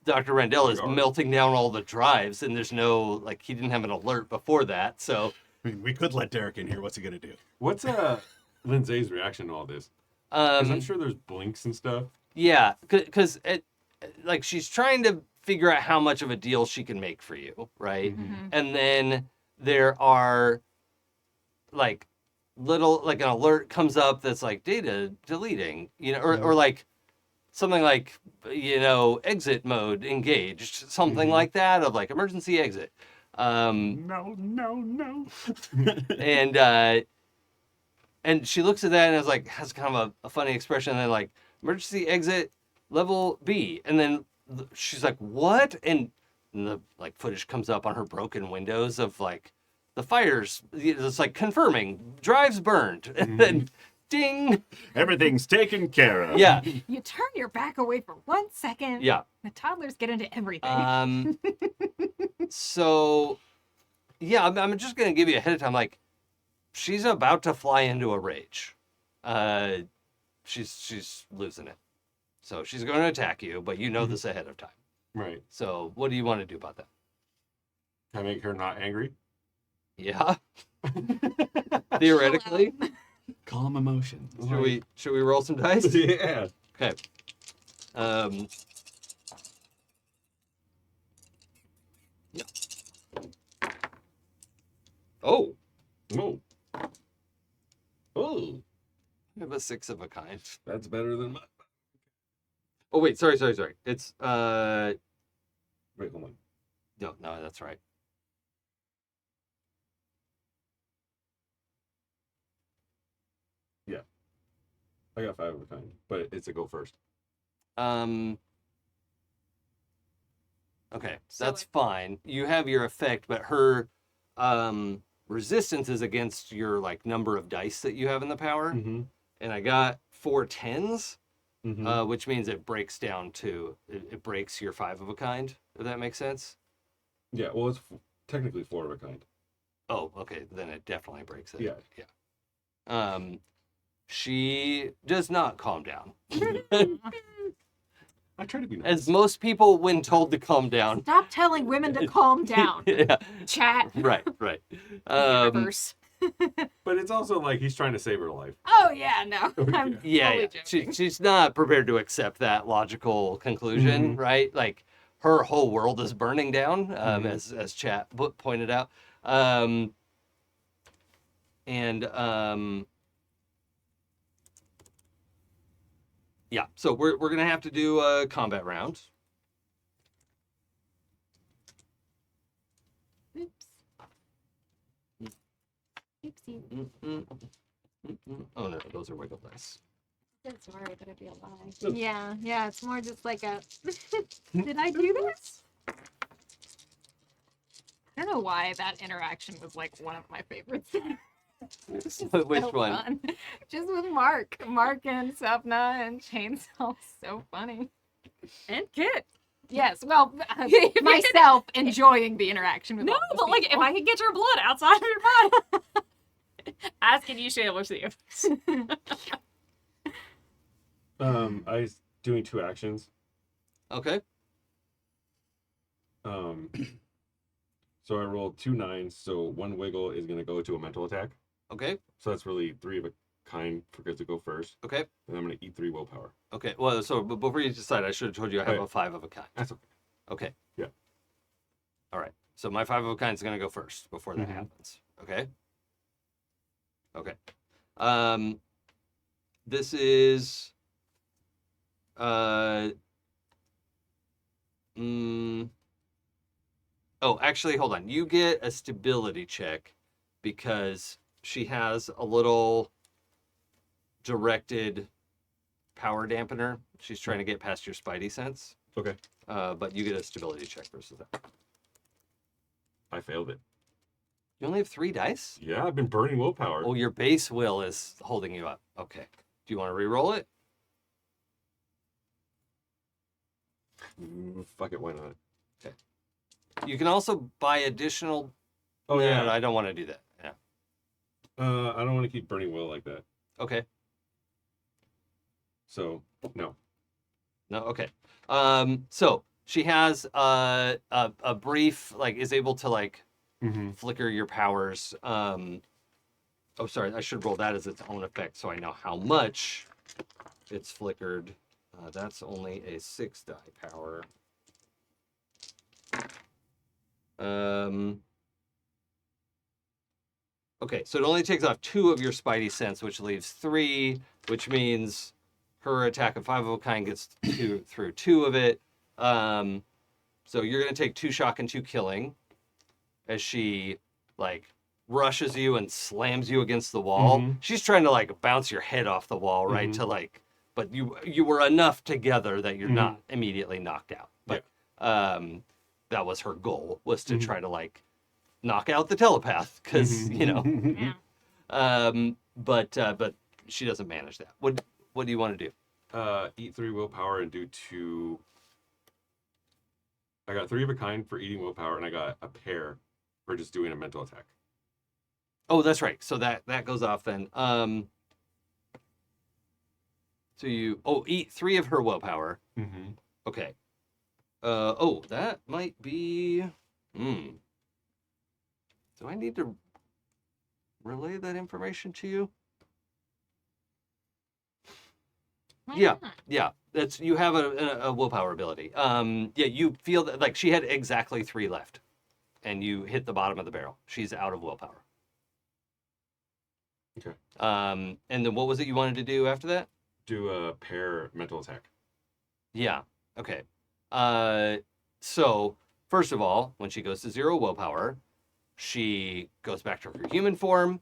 Dr. Rendell is melting down all the drives, and there's no like he didn't have an alert before that, so. I mean, we could let Derek in here. What's he gonna do? What's Lindsay's reaction to all this? Because I'm Um, sure there's blinks and stuff. yeah, because like she's trying to figure out how much of a deal she can make for you, right? And then there are like little like an alert comes up that's like data deleting, or like something like exit mode engaged, something like that, of like emergency exit. No. And she looks at that and is like has kind of a funny expression, and then like emergency exit level B, and then she's like what, and the like footage comes up on her broken windows of like the fires. It's like confirming drives burned, and then ding. Everything's taken care of. Yeah, You turn your back away for 1 second. yeah. The toddlers get into everything. So yeah, I'm just gonna give you ahead of time, like she's about to fly into a rage. She's losing it. So she's going to attack you, but you know this ahead of time. Right. So what do you want to do about that? Can I make her not angry? Yeah. Theoretically. Calm emotions. Should we roll some dice? Yeah. Okay. Yeah. Oh, Oh. Oh. I have a 6 of a kind. That's better than mine. Oh wait, sorry. It's Wait, hold on. no, that's right. Yeah. I got 5 of a kind, but it's a go first. Okay, So that's fine. You have your effect, but her resistance is against your like number of dice that you have in the power. Mm-hmm. And I got 4 10s, Mm-hmm. which means it breaks down to it breaks your 5 of a kind. If that makes sense. Yeah, well, it's technically 4 of a kind. Oh, okay, then it definitely breaks it. Yeah. She does not calm down. I try to be nice. As most people, when told to calm down. Stop telling women to calm down. Yeah, Chat. right. Universe. But it's also like he's trying to save her life. Oh yeah, no. I'm Yeah. totally joking. She's not prepared to accept that logical conclusion, right? Like her whole world is burning down, as chat pointed out, yeah. So we're gonna have to do a combat round. Oops. Oopsie. Oh no, those are wiggle dice. That's worried that I'd be a lie. Yeah, it's more just like a did I do this? I don't know why that interaction was like one of my favorites. Which So one? fun. Just with Mark and Sapna and Chainsaw. So funny. And Kit. Yes, well, myself enjoying the interaction with No, all those but like if people. I could get your blood outside of your body, asking you, Shayla, see I was doing 2 actions. Okay. So I rolled 2 9s, so 1 wiggle is gonna go to a mental attack. Okay. So that's really 3 of a kind forgets to go first, Okay. and I'm going to eat 3 willpower. Okay. Well, so but before you decide, I should have told you I have Okay. a 5 of a kind. That's okay. Okay. Yeah. All right. So my 5 of a kind is going to go first before that Mhm. happens. Okay. Okay. This is oh, actually, hold on. You get a stability check because she has a little directed power dampener. She's trying to get past your spidey sense. Okay. But you get a stability check versus that. I failed it. You only have 3 dice? Yeah, I've been burning willpower. Oh, your base will is holding you up. Okay. Do you want to re-roll it? Fuck it, why not? You can also buy additional. Oh, No, yeah. no, I don't want to do that. Yeah. I don't want to keep burning will like that. Okay. So, no. No. Okay. So she has a brief is able to Mm-hmm. flicker your powers. Oh, sorry. I should roll that as its own effect so I know how much it's flickered. That's only a 6 die power. Okay, so it only takes off 2 of your spidey sense, which leaves 3, which means her attack of 5 of a kind gets through 2 of it. So you're gonna take 2 shock and 2 killing as she rushes you and slams you against the wall. Mhm. She's trying to bounce your head off the wall, right? Mhm. But you were enough together that you're Mhm. not immediately knocked out. But that was her goal, was to Mhm. try to knock out the telepath because Mhm. Yeah. but she doesn't manage that. What do you want to do? Eat 3 willpower and do 2. I got 3 of a kind for eating willpower, and I got a pair for just doing a mental attack. Oh, that's right. So that goes off then. So you eat 3 of her willpower. Mm-hmm. Okay. That might be. Do I need to relay that information to you? Why Yeah. not? Yeah, that's you have a willpower ability. Yeah, you feel that she had exactly 3 left, and you hit the bottom of the barrel. She's out of willpower. Okay. And then what was it you wanted to do after that? Do a pair mental attack. Yeah. Okay. So first of all, when she goes to 0 willpower, she goes back to her human form.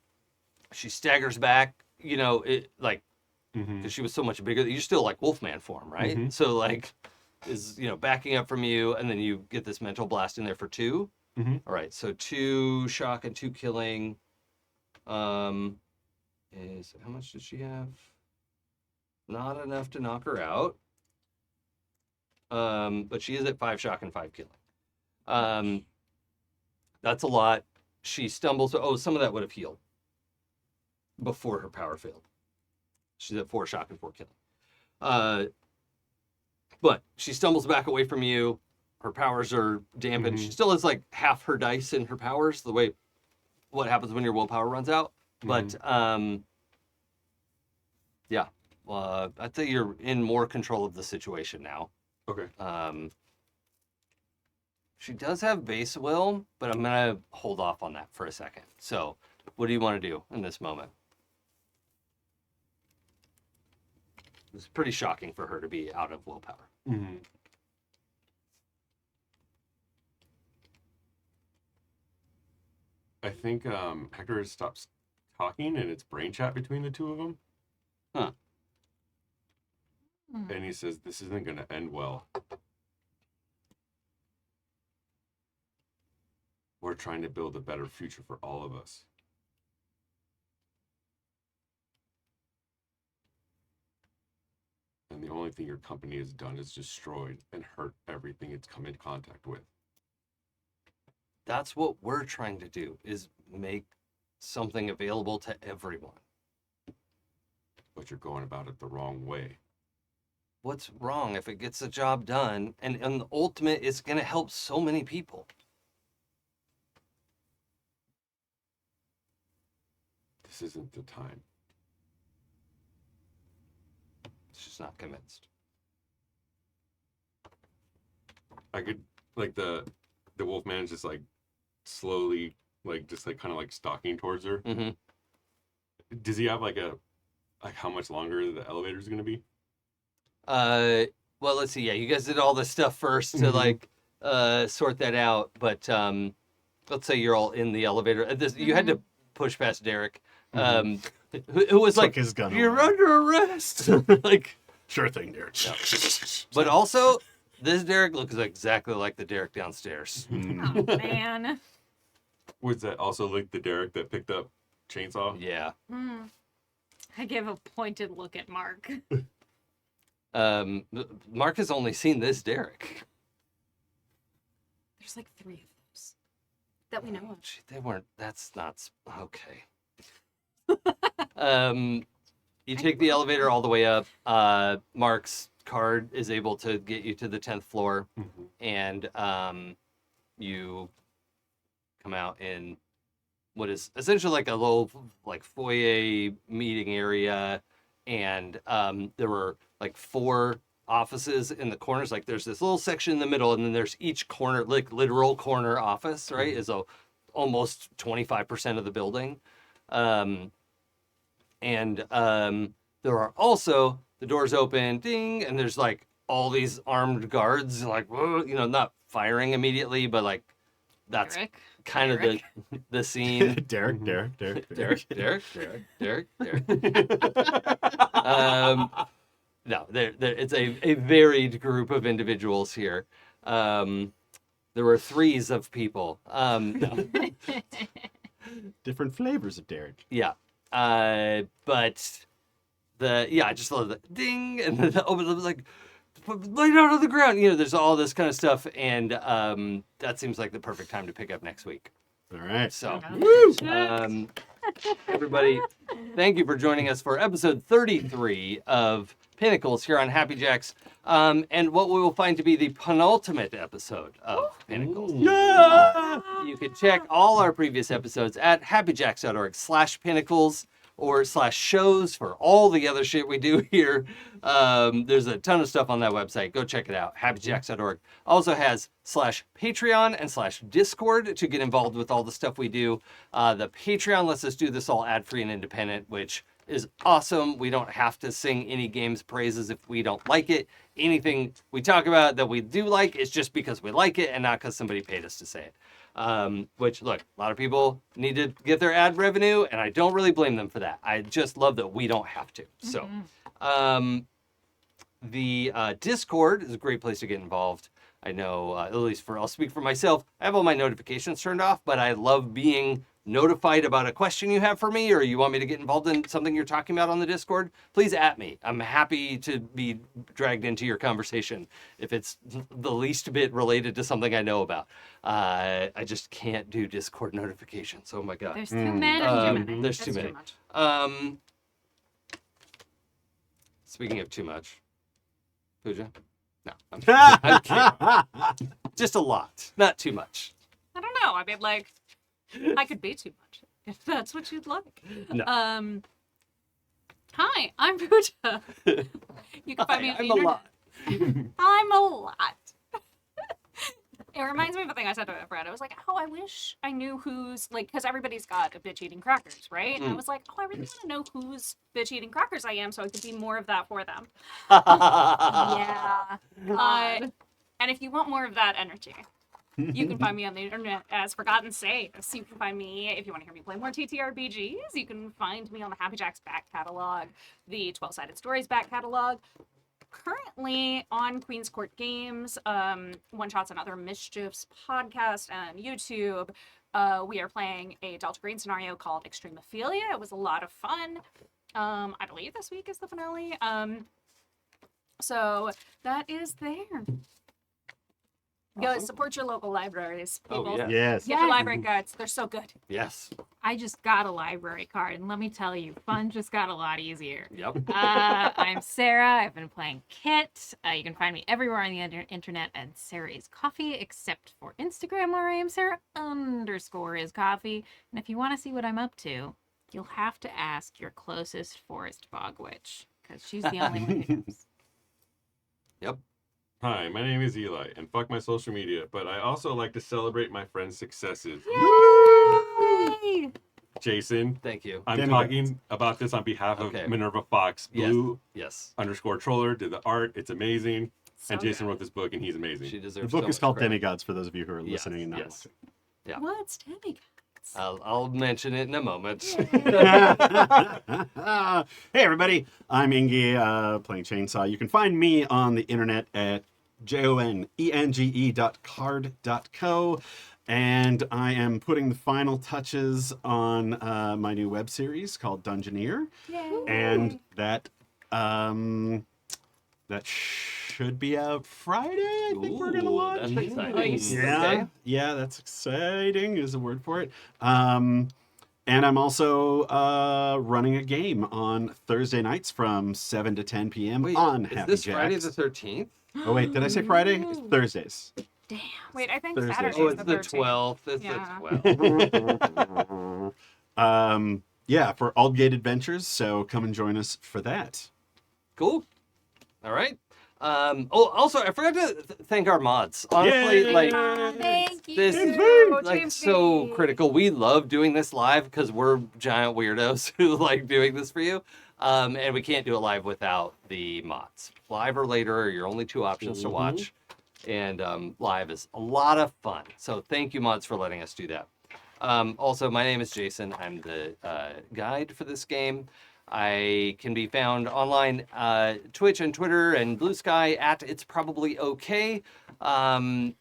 She staggers back. Mm-hmm. Because she was so much bigger. You're still Wolfman form, right? Mhm. So is backing up from you, and then you get this mental blast in there for 2. Mhm. All right, so 2 shock and 2 killing. Is how much does she have? Not enough to knock her out. But she is at 5 shock and 5 killing. That's a lot. She stumbles. Oh, some of that would have healed before her power failed. She's at 4 shock and 4 killing. But she stumbles back away from you. Her powers are dampened. Mhm. She still has half her dice in her powers, the way what happens when your willpower runs out. But yeah, I'd say you're in more control of the situation now. Okay. She does have base will, but I'm gonna hold off on that for a second. So, what do you want to do in this moment? It's pretty shocking for her to be out of willpower. Mm-hmm. I think Hector stops talking, and it's brain chat between the 2 of them. Huh. And he says, "This isn't going to end well. We're trying to build a better future for all of us. And the only thing your company has done is destroyed and hurt everything it's come in contact with." That's what we're trying to do, is make something available to everyone. But you're going about it the wrong way. What's wrong if it gets the job done? And the ultimate is going to help so many people. This isn't the time. She's not convinced. I could like the wolfman is just like slowly like just like kind of like stalking towards her. Mm-hmm. Does he have like how much longer the elevator's gonna be? Well, let's see. Yeah, you guys did all this stuff first to like sort that out. But let's say you're all in the elevator. You had to push past Derek, who was Took like, his gun "You're away. under arrest." Like, Sure thing, Derek. but also this Derek looks exactly like the Derek downstairs. Oh, man. Was that also like the Derek that picked up chainsaw? Yeah. I give a pointed look at Mark. Mark has only seen this Derek. There's like 3 of those that we know of. Gee, they weren't. That's not okay. You take the elevator all the way up. Mark's card is able to get you to the 10th floor, and you come out in what is essentially like a little like foyer meeting area, and there were like 4 offices in the corners. Like there's this little section in the middle, and then there's each corner, like literal corner office, right? Is almost 25% of the building. There are also the doors open, ding, and there's like all these armed guards, like, whoa, not firing immediately, but like that's Derek? kind of the scene. Derek. No, it's a varied group of individuals here. There were 3s of people. No. Different flavors of Derek. Yeah. But I just love the ding, and then it was like, lay down on the ground. There's all this kind of stuff, and that seems like the perfect time to pick up next week. All right. So, everybody, thank you for joining us for episode 33 of Pinnacles here on Happy Jacks, and what we will find to be the penultimate episode of Pinnacles. Yeah! You can check all our previous episodes at happyjacks.org/pinnacles or /shows for all the other shit we do here. There's a ton of stuff on that website. Go check it out. happyjacks.org also has /Patreon and /Discord to get involved with all the stuff we do. The Patreon lets us do this all ad-free and independent, which is awesome. We don't have to sing any game's praises if we don't like it. Anything we talk about that we do like is just because we like it and not because somebody paid us to say it. Which, look, a lot of people need to get their ad revenue, and I don't really blame them for that. I just love that we don't have to. So, the Discord is a great place to get involved. I know, at least I'll speak for myself, I have all my notifications turned off, but I love being notified about a question you have for me, or you want me to get involved in something you're talking about on the Discord, please at me. I'm happy to be dragged into your conversation if it's the least bit related to something I know about. I just can't do Discord notifications. Oh my God. There's too many. There's too many. much. Speaking of too much, Pooja? No, I'm kidding. Just a lot, not too much. I don't know. I mean, like, I could be too much if that's what you'd like. No. Hi, I'm Pooja. You can find me on the I'm a internet. lot. I'm a lot. It reminds me of a thing I said to a friend. I was like, oh, I wish I knew who's, like, because everybody's got a bitch eating crackers, right? And I was like, oh, I really want to know whose bitch eating crackers I am so I could be more of that for them. Yeah. And if you want more of that energy, you can find me on the internet as Forgotten Saves. You can find me, if you want to hear me play more TTRPGs, you can find me on the Happy Jacks back catalog, the 12-Sided Stories back catalog. Currently on Queen's Court Games, One Shots and Other Mischiefs podcast and YouTube. We are playing a Delta Green scenario called Extremophilia. It was a lot of fun. I believe this week is the finale. So that is there. Go support your local libraries, people. Oh, yeah. Yes. Get your library cards. They're so good. Yes. I just got a library card, and let me tell you, fun just got a lot easier. Yep. I'm Sarah. I've been playing Kit. You can find me everywhere on the internet at sarahiscoffee, except for Instagram, where I am Sarah_is_coffee. And if you want to see what I'm up to, you'll have to ask your closest forest fog witch, because she's the only one who knows. Yep. Hi, my name is Eli, and fuck my social media, but I also like to celebrate my friends' successes. Yay! Jason, Thank you. I'm Demi talking about this on behalf of Okay. Minerva Fox. Yes. Blue Yes. _ troller did the art. It's amazing. So and Jason good. wrote this book, and he's amazing. She The deserves book so is much called credit. Demigods for those of you who are Yes, listening and not yes. watching. Yeah. What's Demigods? I'll mention it in a moment. Hey everybody, I'm Enge, playing Chainsaw. You can find me on the internet at jonenge.card.co, and I am putting the final touches on my new web series called Dungeoneer, Yay. and that should be out Friday. I think we're gonna Ooh, launch. that's exciting. Nice. Yeah, Okay. yeah, that's exciting is a word for it. And I'm also running a game on Thursday nights from 7 to 10 p.m. Wait, on is Happy this Jacks. Friday the 13th? Oh wait, did I say Friday? It's Thursdays. Damn. Wait, I think Thursday. Saturday's Oh, it's the 13th. 12th. It's Yeah. the 12th. Yeah, for Aldgate Adventures. So come and join us for that. Cool. All right. Also, I forgot to thank our mods. Honestly, Yay! like Thank you. this is Team like so V. critical. We love doing this live because we're giant weirdos who like doing this for you. And we can't do it live without the mods. Live or later are your only two options to watch. And live is a lot of fun. So thank you, mods, for letting us do that. Also, my name is Jason. I'm the guide for this game. I can be found online, Twitch and Twitter and Blue Sky at It's Probably Okay. And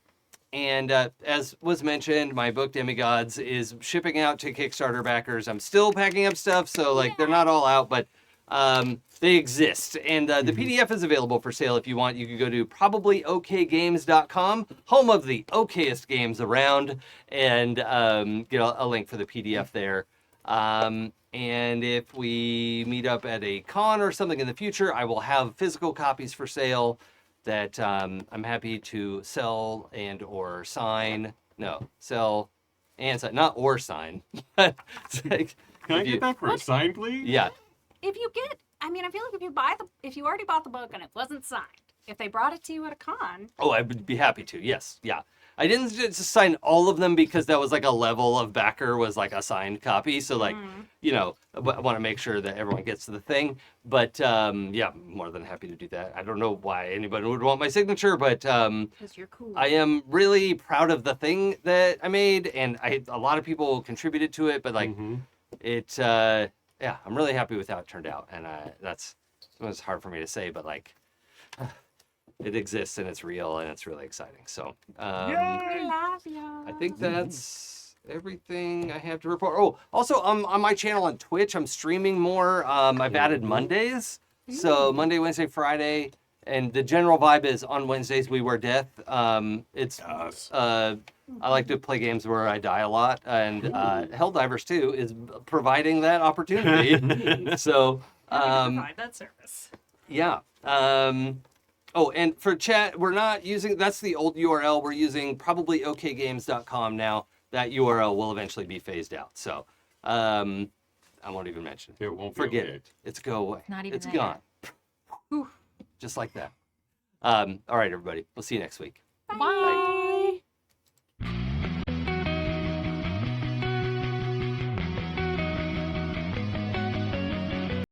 as was mentioned, my book Demigods is shipping out to Kickstarter backers. I'm still packing up stuff, so like they're not all out, but they exist. And the PDF is available for sale if you want. You can go to probablyokgames.com, home of the okayest games around, and get a link for the PDF there. And if we meet up at a con or something in the future, I will have physical copies for sale that I'm happy to sell and or sign. No, sell and sign, not or sign. It's like, Can I if you- get that for a sign, please? Yeah, If you get, I mean, I feel like if you already bought the book and it wasn't signed, if they brought it to you at a con, oh, I would be happy to. Yes, yeah. I didn't just sign all of them because that was like a level of backer was like a signed copy. So like, you know, I want to make sure that everyone gets to the thing. But yeah, more than happy to do that. I don't know why anybody would want my signature, but Because you're cool. I am really proud of the thing that I made, and a lot of people contributed to it. But like, it, yeah, I'm really happy with how it turned out, and that's it was hard for me to say, but like. It exists and it's real and it's really exciting. So we love you. I think that's everything I have to report. Oh, also on my channel on Twitch, I'm streaming more. I've added Mondays. So Monday, Wednesday, Friday. And the general vibe is on Wednesdays we wear death. It's I like to play games where I die a lot, and Helldivers 2 is providing that opportunity. So Provide that service. yeah. Oh, and for chat, we're not using, that's the old URL. We're using probablyokgames.com now. That URL will eventually be phased out. So I won't even mention it. It won't be Forget okay. it. It's go away. Not even It's there. gone. Whew. Just like that. All right, everybody. We'll see you next week. Bye.